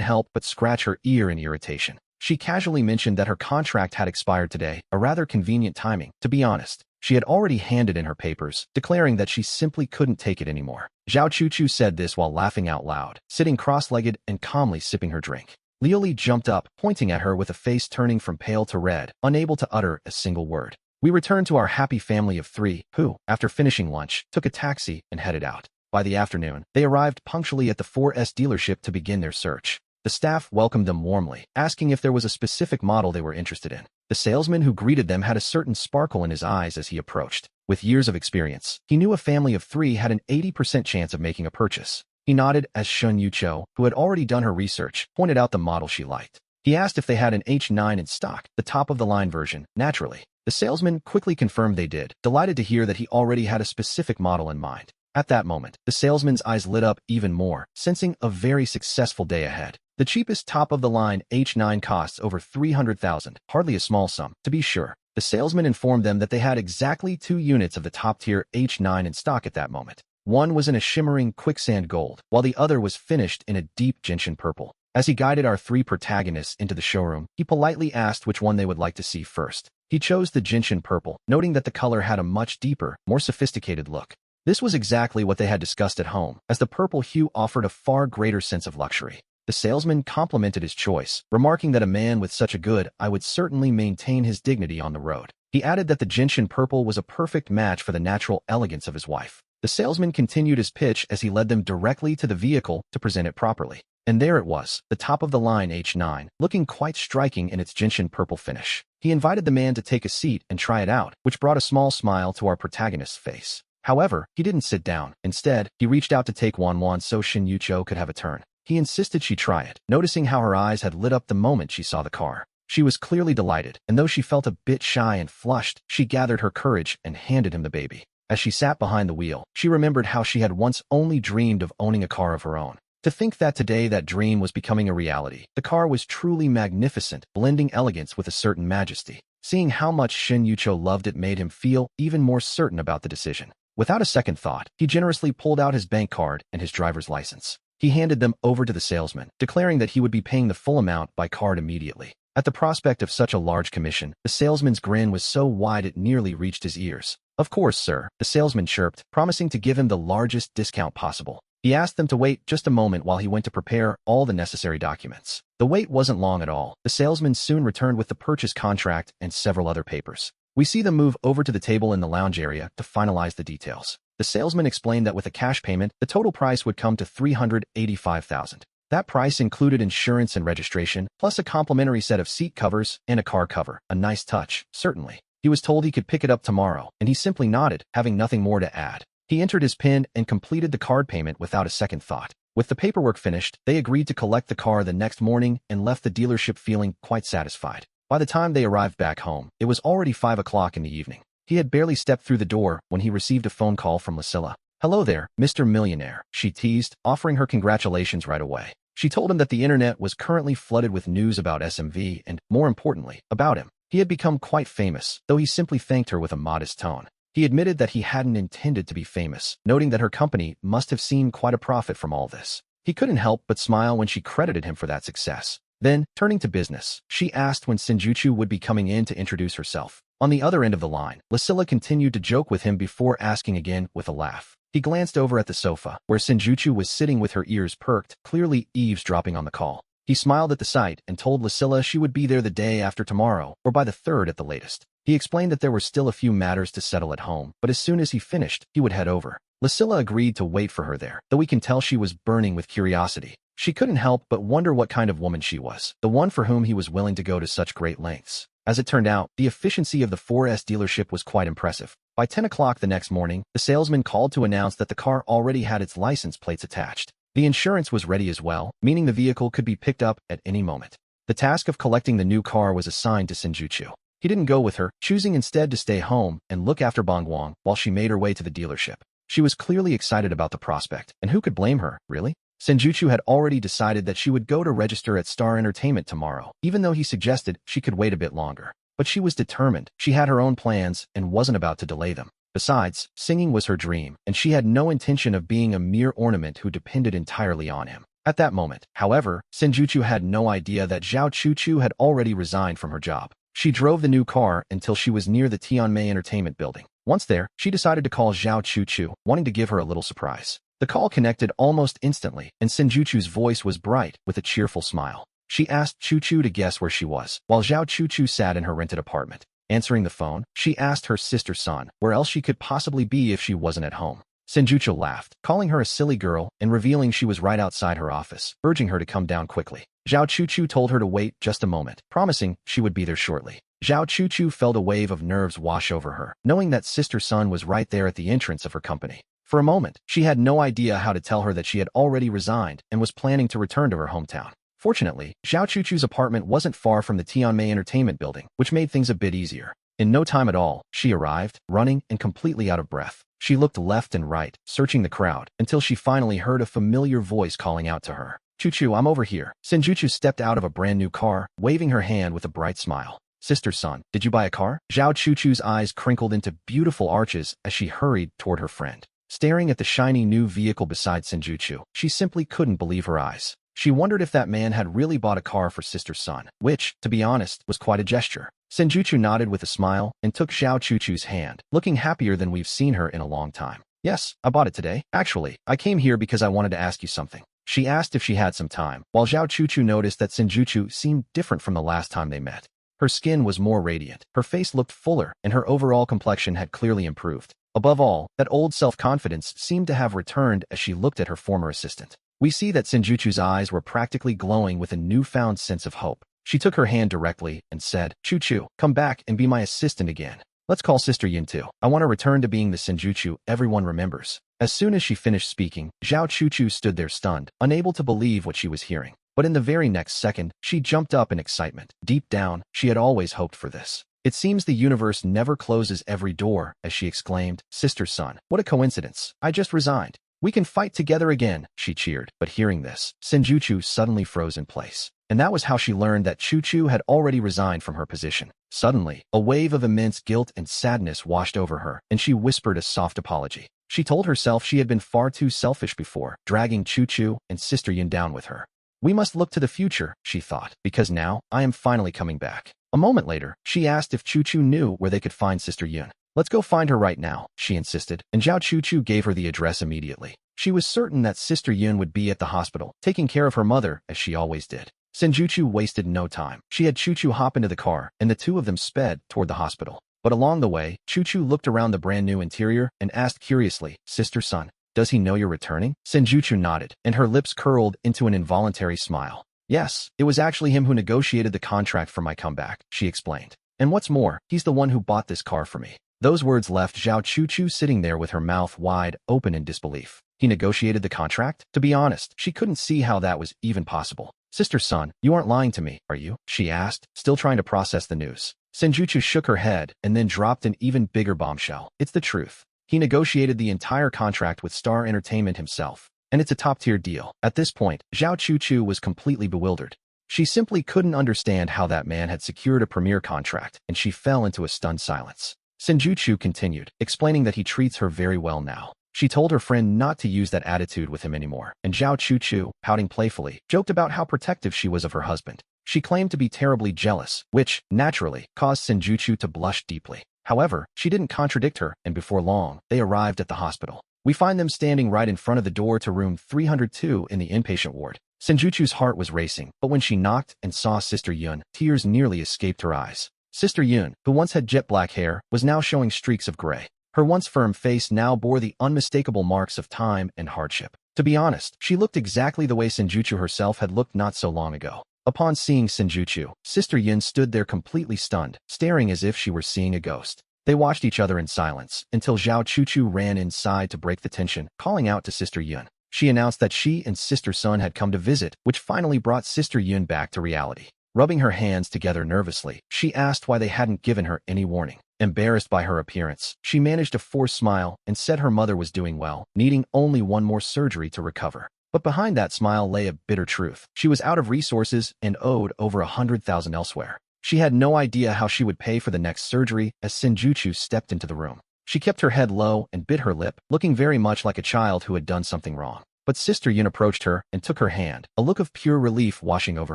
help but scratch her ear in irritation. She casually mentioned that her contract had expired today, a rather convenient timing, to be honest. She had already handed in her papers, declaring that she simply couldn't take it anymore. Zhao Chuchu said this while laughing out loud, sitting cross-legged and calmly sipping her drink. Liuli jumped up, pointing at her with a face turning from pale to red, unable to utter a single word. We returned to our happy family of three, who, after finishing lunch, took a taxi and headed out. By the afternoon, they arrived punctually at the 4S dealership to begin their search. The staff welcomed them warmly, asking if there was a specific model they were interested in. The salesman who greeted them had a certain sparkle in his eyes as he approached. With years of experience, he knew a family of three had an 80% chance of making a purchase. He nodded as Shun Yucho, who had already done her research, pointed out the model she liked. He asked if they had an H9 in stock, the top-of-the-line version, naturally. The salesman quickly confirmed they did, delighted to hear that he already had a specific model in mind. At that moment, the salesman's eyes lit up even more, sensing a very successful day ahead. The cheapest top-of-the-line H9 costs over 300,000, hardly a small sum, to be sure. The salesman informed them that they had exactly 2 units of the top-tier H9 in stock at that moment. One was in a shimmering quicksand gold, while the other was finished in a deep gentian purple. As he guided our 3 protagonists into the showroom, he politely asked which one they would like to see first. He chose the gentian purple, noting that the color had a much deeper, more sophisticated look. This was exactly what they had discussed at home, as the purple hue offered a far greater sense of luxury. The salesman complimented his choice, remarking that a man with such a good eye would certainly maintain his dignity on the road. He added that the gentian purple was a perfect match for the natural elegance of his wife. The salesman continued his pitch as he led them directly to the vehicle to present it properly. And there it was, the top-of-the-line H9, looking quite striking in its gentian purple finish. He invited the man to take a seat and try it out, which brought a small smile to our protagonist's face. However, he didn't sit down. Instead, he reached out to take one so Shin Yucho could have a turn. He insisted she try it, noticing how her eyes had lit up the moment she saw the car. She was clearly delighted, and though she felt a bit shy and flushed, she gathered her courage and handed him the baby. As she sat behind the wheel, she remembered how she had once only dreamed of owning a car of her own. To think that today that dream was becoming a reality. The car was truly magnificent, blending elegance with a certain majesty. Seeing how much Shin Yucho loved it made him feel even more certain about the decision. Without a second thought, he generously pulled out his bank card and his driver's license. He handed them over to the salesman, declaring that he would be paying the full amount by card immediately. At the prospect of such a large commission, the salesman's grin was so wide it nearly reached his ears. "Of course, sir," the salesman chirped, promising to give him the largest discount possible. He asked them to wait just a moment while he went to prepare all the necessary documents. The wait wasn't long at all. The salesman soon returned with the purchase contract and several other papers. We see them move over to the table in the lounge area to finalize the details. The salesman explained that with a cash payment, the total price would come to 385,000. That price included insurance and registration, plus a complimentary set of seat covers and a car cover. A nice touch, certainly. He was told he could pick it up tomorrow, and he simply nodded, having nothing more to add. He entered his PIN and completed the card payment without a second thought. With the paperwork finished, they agreed to collect the car the next morning and left the dealership feeling quite satisfied. By the time they arrived back home, it was already 5 o'clock in the evening. He had barely stepped through the door when he received a phone call from Lucilla. "Hello there, Mr. Millionaire," she teased, offering her congratulations right away. She told him that the internet was currently flooded with news about SMV and, more importantly, about him. He had become quite famous, though he simply thanked her with a modest tone. He admitted that he hadn't intended to be famous, noting that her company must have seen quite a profit from all this. He couldn't help but smile when she credited him for that success. Then, turning to business, she asked when Shinjuchu would be coming in to introduce herself. On the other end of the line, Lucilla continued to joke with him before asking again with a laugh. He glanced over at the sofa, where Shinjuchu was sitting with her ears perked, clearly eavesdropping on the call. He smiled at the sight and told Lucilla she would be there the day after tomorrow, or by the 3rd at the latest. He explained that there were still a few matters to settle at home, but as soon as he finished, he would head over. Lucilla agreed to wait for her there, though we can tell she was burning with curiosity. She couldn't help but wonder what kind of woman she was, the one for whom he was willing to go to such great lengths. As it turned out, the efficiency of the 4S dealership was quite impressive. By 10 o'clock the next morning, the salesman called to announce that the car already had its license plates attached. The insurance was ready as well, meaning the vehicle could be picked up at any moment. The task of collecting the new car was assigned to Shinjuchu. He didn't go with her, choosing instead to stay home and look after Bongwang while she made her way to the dealership. She was clearly excited about the prospect, and who could blame her, really? Senjutsu had already decided that she would go to register at Star Entertainment tomorrow, even though he suggested she could wait a bit longer. But she was determined. She had her own plans and wasn't about to delay them. Besides, singing was her dream, and she had no intention of being a mere ornament who depended entirely on him. At that moment, however, Senjuchu had no idea that Zhao Chuchu had already resigned from her job. She drove the new car until she was near the Tianmei Entertainment Building. Once there, she decided to call Zhao Chuchu, wanting to give her a little surprise. The call connected almost instantly, and Senjuchu's voice was bright, with a cheerful smile. She asked Chuchu to guess where she was, while Zhao Chuchu sat in her rented apartment. Answering the phone, she asked her sister Sun where else she could possibly be if she wasn't at home. Senjuchu laughed, calling her a silly girl and revealing she was right outside her office, urging her to come down quickly. Zhao Chuchu told her to wait just a moment, promising she would be there shortly. Zhao Chuchu felt a wave of nerves wash over her, knowing that Sister Sun was right there at the entrance of her company. For a moment, she had no idea how to tell her that she had already resigned and was planning to return to her hometown. Fortunately, Zhao Chuchu's apartment wasn't far from the Tianmei Entertainment Building, which made things a bit easier. In no time at all, she arrived, running and completely out of breath. She looked left and right, searching the crowd, until she finally heard a familiar voice calling out to her. "Chuchu, I'm over here." Senjuchu stepped out of a brand new car, waving her hand with a bright smile. "Sister Sun, did you buy a car?" Zhao Chuchu's eyes crinkled into beautiful arches as she hurried toward her friend. Staring at the shiny new vehicle beside Senjuchu, she simply couldn't believe her eyes. She wondered if that man had really bought a car for Sister Sun, which, to be honest, was quite a gesture. Senjuchu nodded with a smile and took Zhao Chuchu's hand, looking happier than we've seen her in a long time. "Yes, I bought it today. Actually, I came here because I wanted to ask you something." She asked if she had some time, while Zhao Chuchu noticed that Senjuchu seemed different from the last time they met. Her skin was more radiant, her face looked fuller, and her overall complexion had clearly improved. Above all, that old self-confidence seemed to have returned as she looked at her former assistant. We see that Senjuchu's eyes were practically glowing with a newfound sense of hope. She took her hand directly and said, "Chuchu, come back and be my assistant again. Let's call Sister Yin too. I want to return to being the Senjuchu everyone remembers." As soon as she finished speaking, Zhao Chuchu stood there stunned, unable to believe what she was hearing. But in the very next second, she jumped up in excitement. Deep down, she had always hoped for this. "It seems the universe never closes every door," as she exclaimed. "Sister Sun, what a coincidence. I just resigned. We can fight together again," she cheered. But hearing this, Senjuchu suddenly froze in place. And that was how she learned that Chuchu had already resigned from her position. Suddenly, a wave of immense guilt and sadness washed over her, and she whispered a soft apology. She told herself she had been far too selfish before, dragging Chuchu and Sister Yin down with her. "We must look to the future," she thought, "because now I am finally coming back." A moment later, she asked if Chuchu knew where they could find Sister Yin. "Let's go find her right now," she insisted, and Zhao Chuchu gave her the address immediately. She was certain that Sister Yin would be at the hospital, taking care of her mother as she always did. Senjuchu wasted no time. She had Chuchu hop into the car, and the two of them sped toward the hospital. But along the way, Chuchu looked around the brand new interior and asked curiously, "Sister Sun, does he know you're returning?" Senjuchu nodded, and her lips curled into an involuntary smile. "Yes, it was actually him who negotiated the contract for my comeback," she explained. "And what's more, he's the one who bought this car for me." Those words left Zhao Chuchu sitting there with her mouth wide open in disbelief. He negotiated the contract? To be honest, she couldn't see how that was even possible. "Sister Sun, you aren't lying to me, are you?" she asked, still trying to process the news. Senjuchu shook her head and then dropped an even bigger bombshell. "It's the truth. He negotiated the entire contract with Star Entertainment himself, and it's a top-tier deal." At this point, Zhao Chuchu was completely bewildered. She simply couldn't understand how that man had secured a premier contract, and she fell into a stunned silence. Senjuchu continued, explaining that he treats her very well now. She told her friend not to use that attitude with him anymore, and Zhao Chuchu, pouting playfully, joked about how protective she was of her husband. She claimed to be terribly jealous, which, naturally, caused Senjuchu to blush deeply. However, she didn't contradict her, and before long, they arrived at the hospital. We find them standing right in front of the door to room 302 in the inpatient ward. Senjuchu's heart was racing, but when she knocked and saw Sister Yun, tears nearly escaped her eyes. Sister Yun, who once had jet black hair, was now showing streaks of gray. Her once firm face now bore the unmistakable marks of time and hardship. To be honest, she looked exactly the way Senjuchu herself had looked not so long ago. Upon seeing Senjuchu, Sister Yin stood there completely stunned, staring as if she were seeing a ghost. They watched each other in silence, until Zhao Chuchu ran inside to break the tension, calling out to Sister Yin. She announced that she and Sister Sun had come to visit, which finally brought Sister Yin back to reality. Rubbing her hands together nervously, she asked why they hadn't given her any warning. Embarrassed by her appearance, she managed a forced smile and said her mother was doing well, needing only one more surgery to recover. But behind that smile lay a bitter truth. She was out of resources and owed over 100,000 elsewhere. She had no idea how she would pay for the next surgery as Senjuchu stepped into the room. She kept her head low and bit her lip, looking very much like a child who had done something wrong. But Sister Yun approached her and took her hand, a look of pure relief washing over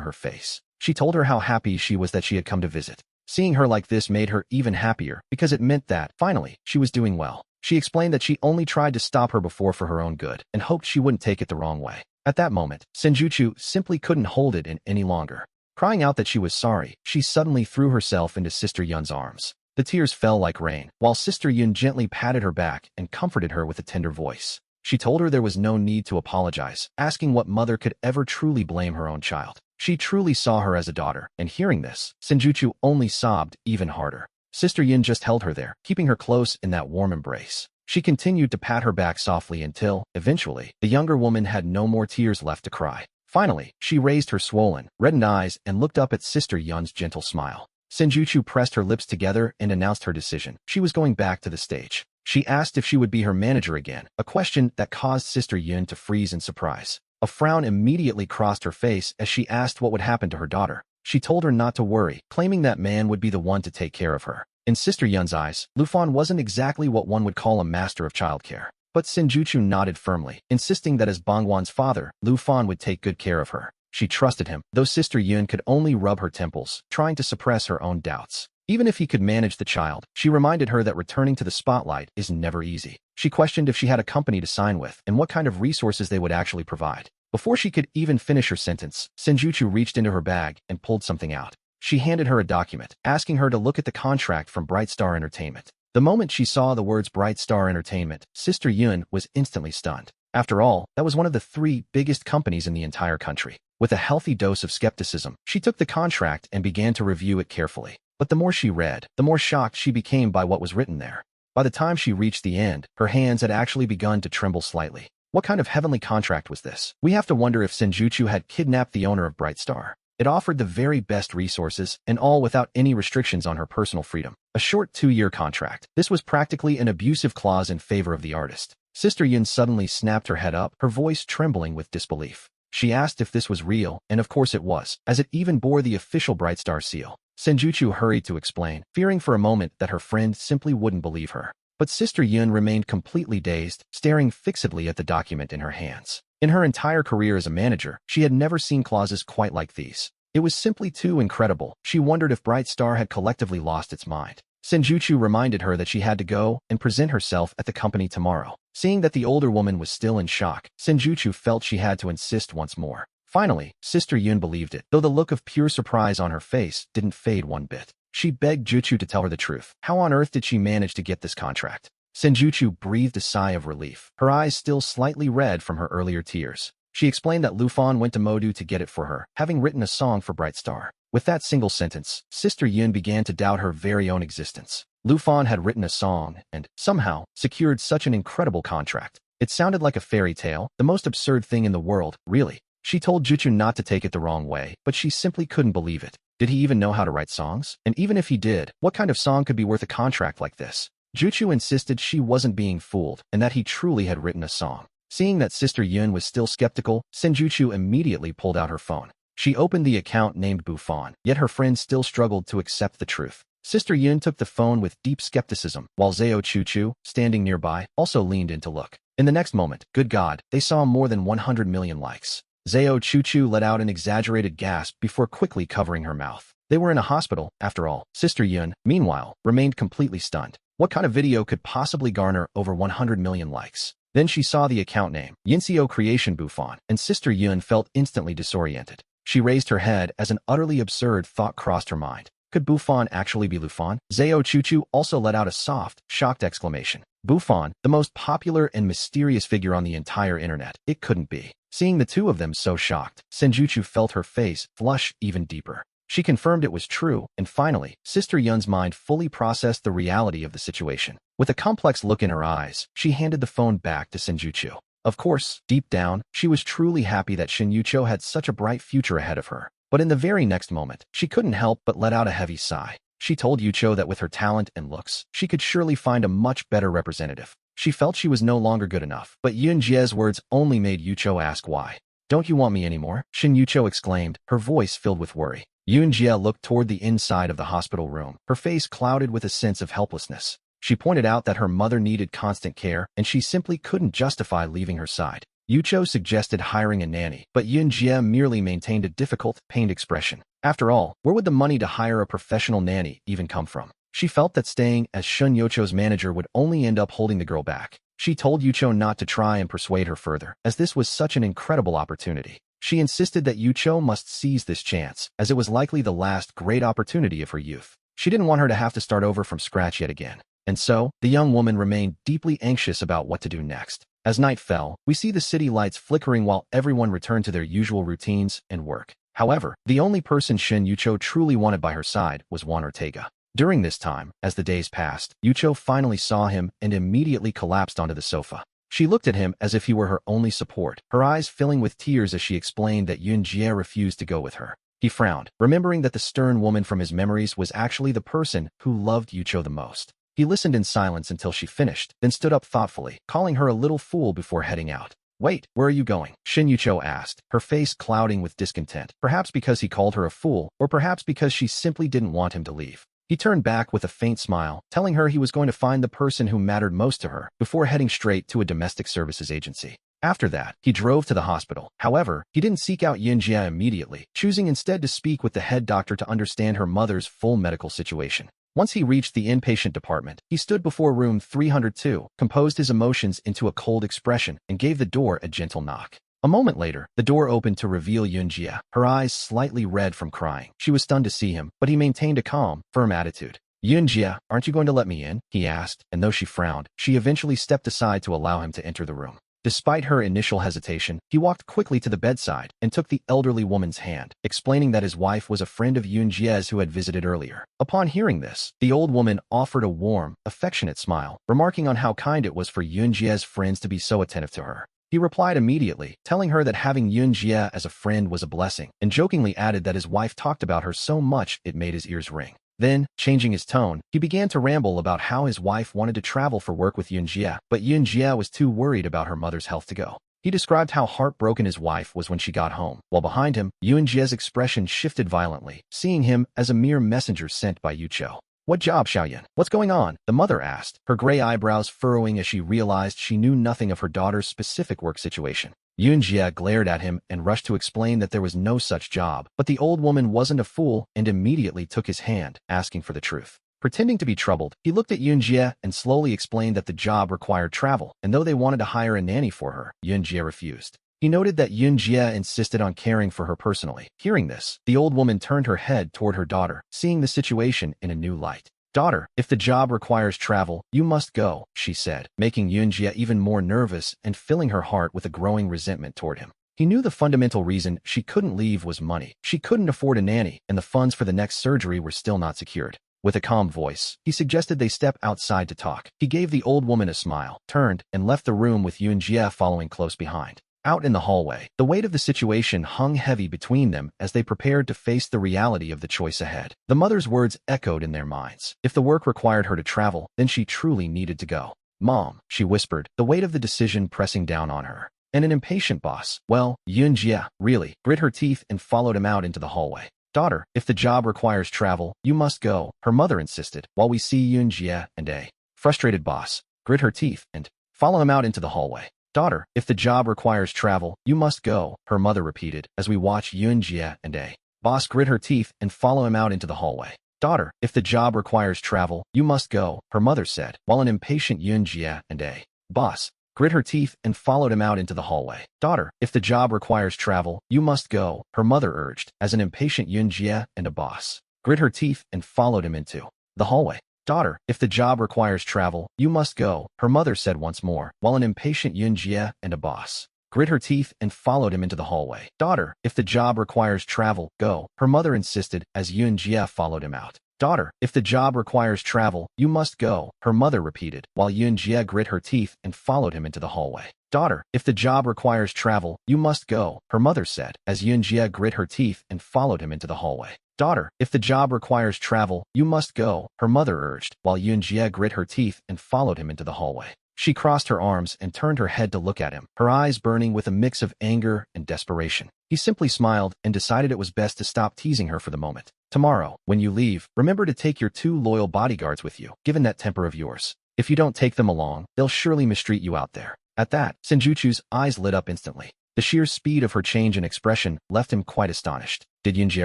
her face. She told her how happy she was that she had come to visit. Seeing her like this made her even happier, because it meant that, finally, she was doing well. She explained that she only tried to stop her before for her own good, and hoped she wouldn't take it the wrong way. At that moment, Senjuchu simply couldn't hold it in any longer. Crying out that she was sorry, she suddenly threw herself into Sister Yun's arms. The tears fell like rain, while Sister Yun gently patted her back and comforted her with a tender voice. She told her there was no need to apologize, asking what mother could ever truly blame her own child. She truly saw her as a daughter, and hearing this, Senjuchu only sobbed even harder. Sister Yun just held her there, keeping her close in that warm embrace. She continued to pat her back softly until, eventually, the younger woman had no more tears left to cry. Finally, she raised her swollen, reddened eyes and looked up at Sister Yun's gentle smile. Senjuchu pressed her lips together and announced her decision. She was going back to the stage. She asked if she would be her manager again, a question that caused Sister Yun to freeze in surprise. A frown immediately crossed her face as she asked what would happen to her daughter. She told her not to worry, claiming that man would be the one to take care of her. In Sister Yun's eyes, Lufan wasn't exactly what one would call a master of childcare. But Senjuchu nodded firmly, insisting that as Bangwan's father, Lufan would take good care of her. She trusted him, though Sister Yun could only rub her temples, trying to suppress her own doubts. Even if he could manage the child, she reminded her that returning to the spotlight is never easy. She questioned if she had a company to sign with and what kind of resources they would actually provide. Before she could even finish her sentence, Senjuchu reached into her bag and pulled something out. She handed her a document, asking her to look at the contract from Bright Star Entertainment. The moment she saw the words Bright Star Entertainment, Sister Yun was instantly stunned. After all, that was one of the 3 biggest companies in the entire country. With a healthy dose of skepticism, she took the contract and began to review it carefully. But the more she read, the more shocked she became by what was written there. By the time she reached the end, her hands had actually begun to tremble slightly. What kind of heavenly contract was this? We have to wonder if Senjuchu had kidnapped the owner of Bright Star. It offered the very best resources, and all without any restrictions on her personal freedom. A short 2-year contract. This was practically an abusive clause in favor of the artist. Sister Yun suddenly snapped her head up, her voice trembling with disbelief. She asked if this was real, and of course it was, as it even bore the official Bright Star seal. Senjuchu hurried to explain, fearing for a moment that her friend simply wouldn't believe her. But Sister Yun remained completely dazed, staring fixedly at the document in her hands. In her entire career as a manager, she had never seen clauses quite like these. It was simply too incredible. She wondered if Bright Star had collectively lost its mind. Senjuchu reminded her that she had to go and present herself at the company tomorrow. Seeing that the older woman was still in shock, Senjuchu felt she had to insist once more. Finally, Sister Yun believed it, though the look of pure surprise on her face didn't fade one bit. She begged Juchu to tell her the truth. How on earth did she manage to get this contract? Senjuchu breathed a sigh of relief, her eyes still slightly red from her earlier tears. She explained that Lufan went to Modu to get it for her, having written a song for Bright Star. With that single sentence, Sister Yun began to doubt her very own existence. Lufan had written a song and, somehow, secured such an incredible contract. It sounded like a fairy tale, the most absurd thing in the world, really. She told Juchu not to take it the wrong way, but she simply couldn't believe it. Did he even know how to write songs? And even if he did, what kind of song could be worth a contract like this? Juchu insisted she wasn't being fooled, and that he truly had written a song. Seeing that Sister Yun was still skeptical, Senjuchu immediately pulled out her phone. She opened the account named Buffon, yet her friend still struggled to accept the truth. Sister Yun took the phone with deep skepticism, while Zhao Chuchu, standing nearby, also leaned in to look. In the next moment, good God, they saw more than 100 million likes. Zhao Chuchu let out an exaggerated gasp before quickly covering her mouth. They were in a hospital, after all. Sister Yun, meanwhile, remained completely stunned. What kind of video could possibly garner over 100 million likes? Then she saw the account name, Yinseo Creation Buffon, and Sister Yun felt instantly disoriented. She raised her head as an utterly absurd thought crossed her mind. Could Buffon actually be Lufan? Zhao Chuchu also let out a soft, shocked exclamation. Buffon, the most popular and mysterious figure on the entire internet. It couldn't be. Seeing the two of them so shocked, Senjuchu felt her face flush even deeper. She confirmed it was true, and finally, Sister Yun's mind fully processed the reality of the situation. With a complex look in her eyes, she handed the phone back to Senjuchu. Of course, deep down, she was truly happy that Shin Yucho had such a bright future ahead of her. But in the very next moment, she couldn't help but let out a heavy sigh. She told Yucho that with her talent and looks, she could surely find a much better representative. She felt she was no longer good enough, but Yun Jie's words only made Yucho ask why. "Don't you want me anymore?" Shin Yucho exclaimed, her voice filled with worry. Yun Jie looked toward the inside of the hospital room, her face clouded with a sense of helplessness. She pointed out that her mother needed constant care, and she simply couldn't justify leaving her side. Yucho suggested hiring a nanny, but Yunjie merely maintained a difficult, pained expression. After all, where would the money to hire a professional nanny even come from? She felt that staying as Shun Yucho's manager would only end up holding the girl back. She told Yucho not to try and persuade her further, as this was such an incredible opportunity. She insisted that Yucho must seize this chance, as it was likely the last great opportunity of her youth. She didn't want her to have to start over from scratch yet again. And so, the young woman remained deeply anxious about what to do next. As night fell, we see the city lights flickering while everyone returned to their usual routines and work. However, the only person Shin Yucho truly wanted by her side was Juan Ortega. During this time, as the days passed, Yucho finally saw him and immediately collapsed onto the sofa. She looked at him as if he were her only support, her eyes filling with tears as she explained that Yunjie refused to go with her. He frowned, remembering that the stern woman from his memories was actually the person who loved Yucho the most. He listened in silence until she finished, then stood up thoughtfully, calling her a little fool before heading out. "Wait, where are you going?" Shin Yucho asked, her face clouding with discontent, perhaps because he called her a fool, or perhaps because she simply didn't want him to leave. He turned back with a faint smile, telling her he was going to find the person who mattered most to her, before heading straight to a domestic services agency. After that, he drove to the hospital. However, he didn't seek out Yunjie immediately, choosing instead to speak with the head doctor to understand her mother's full medical situation. Once he reached the inpatient department, he stood before room 302, composed his emotions into a cold expression, and gave the door a gentle knock. A moment later, the door opened to reveal Yunjie, her eyes slightly red from crying. She was stunned to see him, but he maintained a calm, firm attitude. "Yunjie, aren't you going to let me in?" he asked, and though she frowned, she eventually stepped aside to allow him to enter the room. Despite her initial hesitation, he walked quickly to the bedside and took the elderly woman's hand, explaining that his wife was a friend of Yunjie's who had visited earlier. Upon hearing this, the old woman offered a warm, affectionate smile, remarking on how kind it was for Yunjie's friends to be so attentive to her. He replied immediately, telling her that having Yunjie as a friend was a blessing, and jokingly added that his wife talked about her so much it made his ears ring. Then, changing his tone, he began to ramble about how his wife wanted to travel for work with Yunjie, but Yunjie was too worried about her mother's health to go. He described how heartbroken his wife was when she got home, while behind him, Yunjie's expression shifted violently, seeing him as a mere messenger sent by Yucho. "What job, Xiaoyan? What's going on?" the mother asked, her gray eyebrows furrowing as she realized she knew nothing of her daughter's specific work situation. Yunjie glared at him and rushed to explain that there was no such job, but the old woman wasn't a fool and immediately took his hand, asking for the truth. Pretending to be troubled, he looked at Yunjie and slowly explained that the job required travel, and though they wanted to hire a nanny for her, Yunjie refused. He noted that Yunjie insisted on caring for her personally. Hearing this, the old woman turned her head toward her daughter, seeing the situation in a new light. "Daughter, if the job requires travel, you must go," she said, making Yunjie even more nervous and filling her heart with a growing resentment toward him. He knew the fundamental reason she couldn't leave was money. She couldn't afford a nanny, and the funds for the next surgery were still not secured. With a calm voice, he suggested they step outside to talk. He gave the old woman a smile, turned, and left the room with Yunjie following close behind. Out in the hallway, the weight of the situation hung heavy between them as they prepared to face the reality of the choice ahead. The mother's words echoed in their minds. If the work required her to travel, then she truly needed to go. "Mom," she whispered, the weight of the decision pressing down on her. And an impatient boss, "Well, Yunjie, really," grit her teeth and followed him out into the hallway. "Daughter, if the job requires travel, you must go," her mother insisted, while we see Yunjie and a frustrated boss grit her teeth and follow him out into the hallway. "Daughter, if the job requires travel, you must go," her mother repeated, as we watch Yunjie and a boss grit her teeth and follow him out into the hallway. "Daughter, if the job requires travel, you must go," her mother said, while an impatient Yunjie and a boss grit her teeth and followed him out into the hallway. "Daughter, if the job requires travel, you must go," her mother urged, as an impatient Yunjie and a boss grit her teeth and followed him into the hallway. "Daughter, if the job requires travel, you must go," her mother said once more, while an impatient Yunjie and a boss grit her teeth and followed him into the hallway. "Daughter, if the job requires travel, go," her mother insisted, as Yunjie followed him out. "Daughter, if the job requires travel, you must go," her mother repeated, while Yunjie grit her teeth and followed him into the hallway. "Daughter, if the job requires travel, you must go," her mother said, as Yunjie grit her teeth and followed him into the hallway. "Daughter, if the job requires travel, you must go," her mother urged, while Yunjie grit her teeth and followed him into the hallway. She crossed her arms and turned her head to look at him, her eyes burning with a mix of anger and desperation. He simply smiled and decided it was best to stop teasing her for the moment. Tomorrow, when you leave, remember to take your 2 loyal bodyguards with you, given that temper of yours. If you don't take them along, they'll surely mistreat you out there. At that, Senjuchu's eyes lit up instantly. The sheer speed of her change in expression left him quite astonished. Did Yunji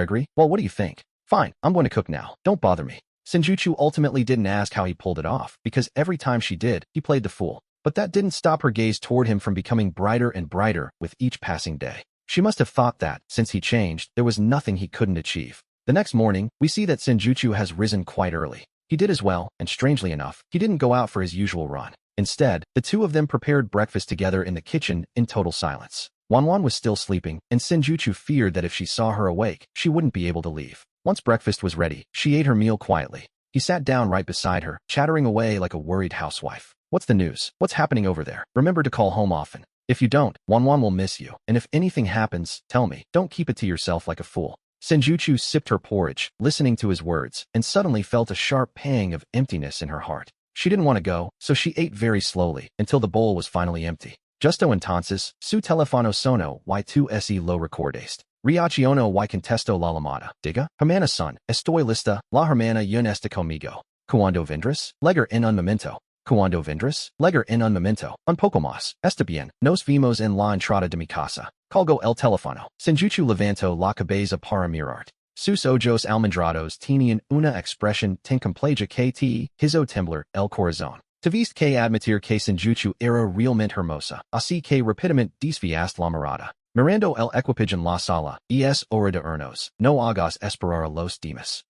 agree? Well, what do you think? Fine, I'm going to cook now. Don't bother me. Senjuchu ultimately didn't ask how he pulled it off, because every time she did, he played the fool. But that didn't stop her gaze toward him from becoming brighter and brighter with each passing day. She must have thought that, since he changed, there was nothing he couldn't achieve. The next morning, we see that Senjuchu has risen quite early. He did as well, and strangely enough, he didn't go out for his usual run. Instead, the two of them prepared breakfast together in the kitchen in total silence. Wanwan was still sleeping, and Senjuchu feared that if she saw her awake, she wouldn't be able to leave. Once breakfast was ready, she ate her meal quietly. He sat down right beside her, chattering away like a worried housewife. What's the news? What's happening over there? Remember to call home often. If you don't, Wanwan will miss you, and if anything happens, tell me. Don't keep it to yourself like a fool. Senjuchu sipped her porridge, listening to his words, and suddenly felt a sharp pang of emptiness in her heart. She didn't want to go, so she ate very slowly, until the bowl was finally empty. Justo entonces, su telefono sonó y tu ese lo recordaste. Reacciono y contesto la llamada. Diga, hermana son, estoy lista, la hermana yun está conmigo. Cuando vendrás? Legar en un momento. Cuando vendrás? Legar en un momento. Un poco más. Está bien. Nos vimos en la entrada de mi casa. Colgo el teléfono. Senjuchu levantó la cabeza para mirarte. Sus ojos almendrados tenían una expresión tan compleja que te hizo temblar el corazón. Tuviste que admitir que Senjuchu era realmente hermosa, así que rápidamente desviaste la mirada. Mirando el equipaje en la sala, es hora de irnos. No hagas esperar a los demás.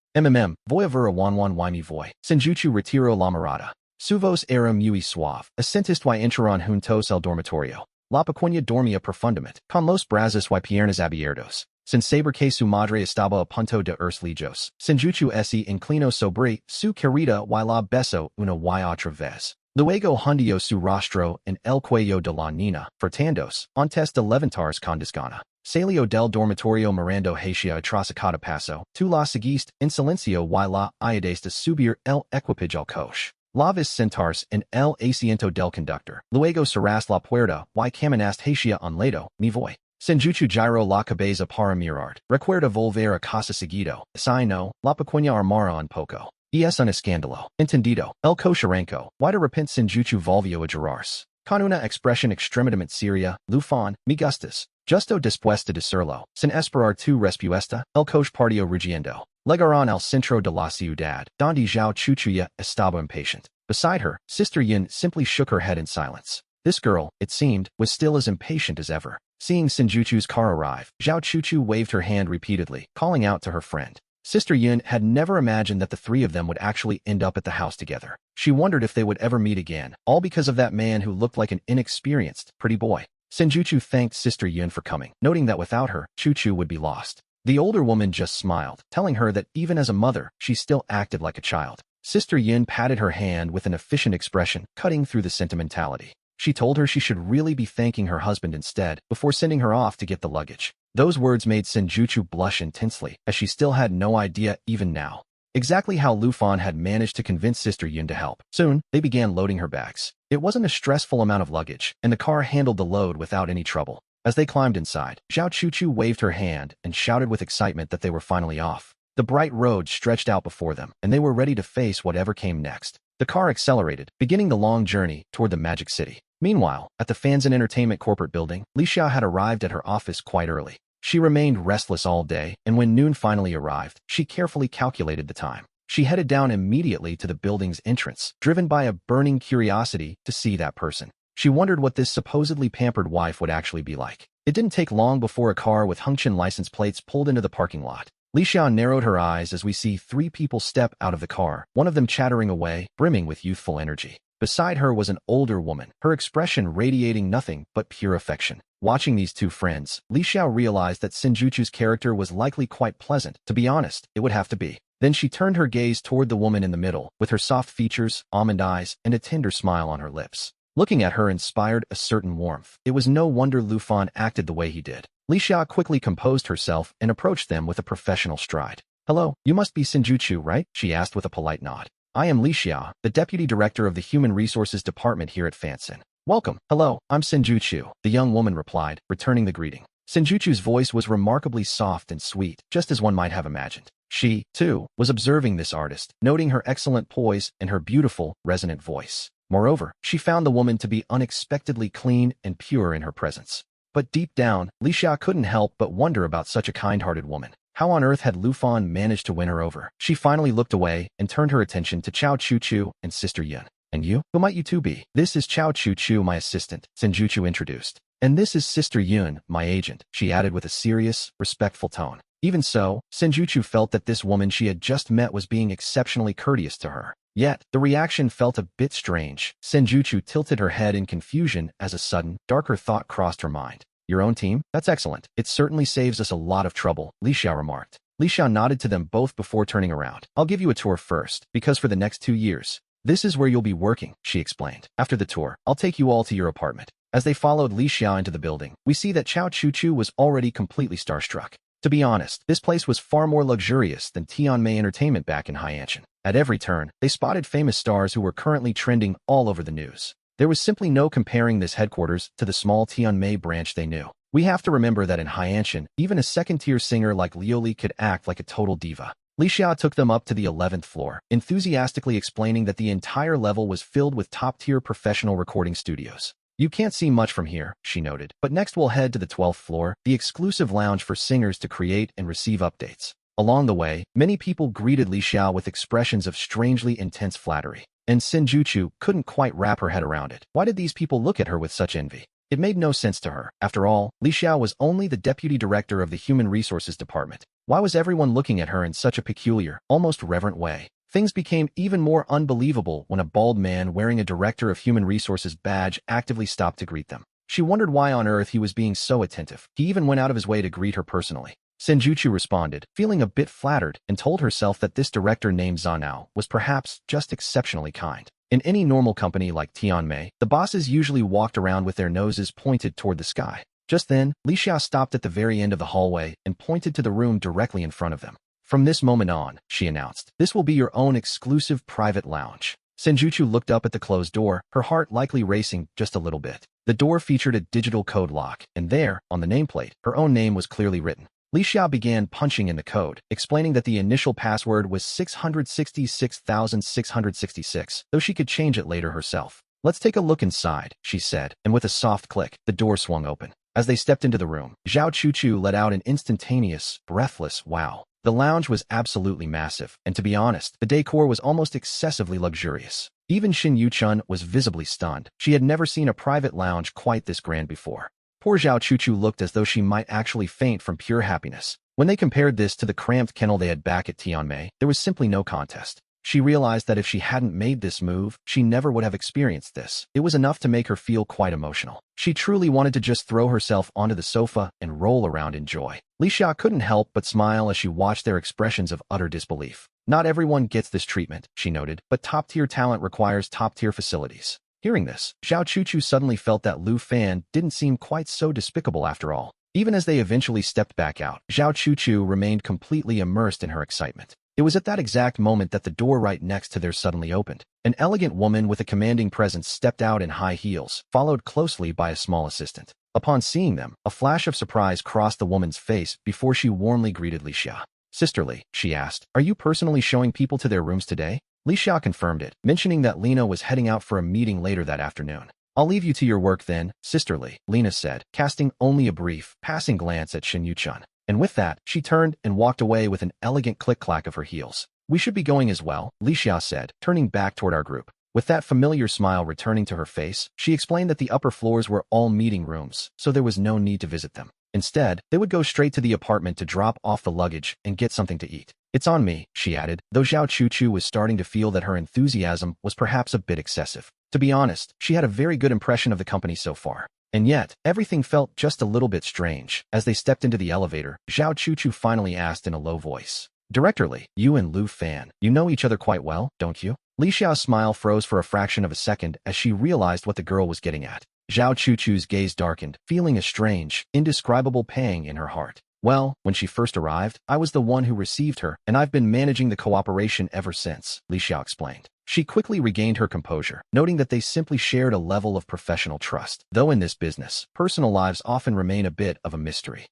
Voy a ver a Wanwan y me voy. Senjuchu retiró la mirada. Su voz era muy suave. Asentiste y entraron juntos al dormitorio. La pequeña dormía profundamente, con los brazos y piernas abiertos. Sin saber que su madre estaba a punto de lejos. Senjuchu se inclinó sobre su carita y la besó una y otra vez. Luego hundió su rostro en el cuello de la niña, frotándose, antes de levantarse con desgana. Salió del dormitorio mirando hacia atrás a cada paso. Tú la seguiste en silencio y la ayudaste a subir el equipaje al coche. La vis sentarse en el asiento del conductor. Luego cerraste la puerta y caminaste hacia un lado. Me voy. Senjuchu giró la cabeza para mirarte. Recuerda volver a casa seguido. Si no, la pequeña armará un poco. Es un escándalo. Entendido. El coche arrancó. Y de repente Senjuchu volvió a girarse. Con una expresión extremadamente seria, Lufan, me gustas. Justo después de decirlo, sin esperar tu respuesta, el coche partió rugiendo. Llegaron al centro de la ciudad, donde Zhao Chuchuya estaba impatient. Beside her, Sister Yin simply shook her head in silence. This girl, it seemed, was still as impatient as ever. Seeing Senjuchu's car arrive, Zhao Chuchu waved her hand repeatedly, calling out to her friend. Sister Yin had never imagined that the three of them would actually end up at the house together. She wondered if they would ever meet again, all because of that man who looked like an inexperienced, pretty boy. Senjuchu thanked Sister Yin for coming, noting that without her, Chuchu would be lost. The older woman just smiled, telling her that even as a mother, she still acted like a child. Sister Yin patted her hand with an efficient expression, cutting through the sentimentality. She told her she should really be thanking her husband instead, before sending her off to get the luggage. Those words made Senjuchu blush intensely, as she still had no idea even now exactly how Lufan had managed to convince Sister Yin to help. Soon, they began loading her bags. It wasn't a stressful amount of luggage, and the car handled the load without any trouble. As they climbed inside, Zhao Chuchu waved her hand and shouted with excitement that they were finally off. The bright road stretched out before them, and they were ready to face whatever came next. The car accelerated, beginning the long journey toward the Magic City. Meanwhile, at the Fans and Entertainment corporate building, Li Xia had arrived at her office quite early. She remained restless all day, and when noon finally arrived, she carefully calculated the time. She headed down immediately to the building's entrance, driven by a burning curiosity to see that person. She wondered what this supposedly pampered wife would actually be like. It didn't take long before a car with Hengqin license plates pulled into the parking lot. Li Xia narrowed her eyes as we see three people step out of the car, one of them chattering away, brimming with youthful energy. Beside her was an older woman, her expression radiating nothing but pure affection. Watching these two friends, Li Xiao realized that Senjuchu's character was likely quite pleasant. To be honest, it would have to be. Then she turned her gaze toward the woman in the middle, with her soft features, almond eyes, and a tender smile on her lips. Looking at her inspired a certain warmth. It was no wonder Lufan acted the way he did. Li Xia quickly composed herself and approached them with a professional stride. "Hello, you must be Senjuchu, right?" she asked with a polite nod. I am Li Xia, the Deputy Director of the Human Resources Department here at Fansen. Welcome. Hello, I'm Senjuchu, the young woman replied, returning the greeting. Senjuchu's voice was remarkably soft and sweet, just as one might have imagined. She, too, was observing this artist, noting her excellent poise and her beautiful, resonant voice. Moreover, she found the woman to be unexpectedly clean and pure in her presence. But deep down, Li Xia couldn't help but wonder about such a kind-hearted woman. How on earth had Lu Fan managed to win her over? She finally looked away and turned her attention to Chao Chu-Chu and Sister Yun. And you? Who might you two be? This is Chao Chu-Chu, my assistant, Senjuchu introduced. And this is Sister Yun, my agent, she added with a serious, respectful tone. Even so, Senjuchu felt that this woman she had just met was being exceptionally courteous to her. Yet, the reaction felt a bit strange. Senjuchu tilted her head in confusion as a sudden, darker thought crossed her mind. Your own team? That's excellent. It certainly saves us a lot of trouble, Li Xia remarked. Li Xia nodded to them both before turning around. I'll give you a tour first, because for the next 2 years, this is where you'll be working, she explained. After the tour, I'll take you all to your apartment. As they followed Li Xia into the building, we see that Chao Chu-Chu was already completely starstruck. To be honest, this place was far more luxurious than Tianmei Entertainment back in Haiyanshan. At every turn, they spotted famous stars who were currently trending all over the news. There was simply no comparing this headquarters to the small Tianmei branch they knew. We have to remember that in Haiyanshan, even a second-tier singer like Lioli could act like a total diva. Li Xia took them up to the 11th floor, enthusiastically explaining that the entire level was filled with top-tier professional recording studios. You can't see much from here, she noted, but next we'll head to the 12th floor, the exclusive lounge for singers to create and receive updates. Along the way, many people greeted Li Xia with expressions of strangely intense flattery, and Senjuchu couldn't quite wrap her head around it. Why did these people look at her with such envy? It made no sense to her. After all, Li Xia was only the Deputy Director of the Human Resources Department. Why was everyone looking at her in such a peculiar, almost reverent way? Things became even more unbelievable when a bald man wearing a Director of Human Resources badge actively stopped to greet them. She wondered why on earth he was being so attentive. He even went out of his way to greet her personally. Senjuchu responded, feeling a bit flattered, and told herself that this director named Zanao was perhaps just exceptionally kind. In any normal company like Tianmei, the bosses usually walked around with their noses pointed toward the sky. Just then, Li Xia stopped at the very end of the hallway and pointed to the room directly in front of them. From this moment on, she announced, this will be your own exclusive private lounge. Senjuchu looked up at the closed door, her heart likely racing just a little bit. The door featured a digital code lock, and there, on the nameplate, her own name was clearly written. Li Xia began punching in the code, explaining that the initial password was 666,666, though she could change it later herself. Let's take a look inside, she said, and with a soft click, the door swung open. As they stepped into the room, Chao Chu-Chu let out an instantaneous, breathless wow. The lounge was absolutely massive, and to be honest, the decor was almost excessively luxurious. Even Xin Yuchun was visibly stunned. She had never seen a private lounge quite this grand before. Poor Chao Chu-Chu looked as though she might actually faint from pure happiness. When they compared this to the cramped kennel they had back at Tianmei, there was simply no contest. She realized that if she hadn't made this move, she never would have experienced this. It was enough to make her feel quite emotional. She truly wanted to just throw herself onto the sofa and roll around in joy. Li Xia couldn't help but smile as she watched their expressions of utter disbelief. Not everyone gets this treatment, she noted, but top-tier talent requires top-tier facilities. Hearing this, Chao Chu-Chu suddenly felt that Lu Fan didn't seem quite so despicable after all. Even as they eventually stepped back out, Chao Chu-Chu remained completely immersed in her excitement. It was at that exact moment that the door right next to theirs suddenly opened. An elegant woman with a commanding presence stepped out in high heels, followed closely by a small assistant. Upon seeing them, a flash of surprise crossed the woman's face before she warmly greeted Li Xia. Sisterly, she asked, are you personally showing people to their rooms today? Li Xia confirmed it, mentioning that Lena was heading out for a meeting later that afternoon. I'll leave you to your work then, sisterly, Lena said, casting only a brief, passing glance at Xin Yuchun. And with that, she turned and walked away with an elegant click-clack of her heels. We should be going as well, Li Xia said, turning back toward our group. With that familiar smile returning to her face, she explained that the upper floors were all meeting rooms, so there was no need to visit them. Instead, they would go straight to the apartment to drop off the luggage and get something to eat. It's on me, she added, though Chao Chu-Chu was starting to feel that her enthusiasm was perhaps a bit excessive. To be honest, she had a very good impression of the company so far. And yet, everything felt just a little bit strange. As they stepped into the elevator, Chao Chu-Chu finally asked in a low voice. Director Li, you and Lu Fan, you know each other quite well, don't you? Li Xiao's smile froze for a fraction of a second as she realized what the girl was getting at. Chao Chu-Chu's gaze darkened, feeling a strange, indescribable pang in her heart. Well, when she first arrived, I was the one who received her, and I've been managing the cooperation ever since, Li Xiao explained. She quickly regained her composure, noting that they simply shared a level of professional trust. Though in this business, personal lives often remain a bit of a mystery.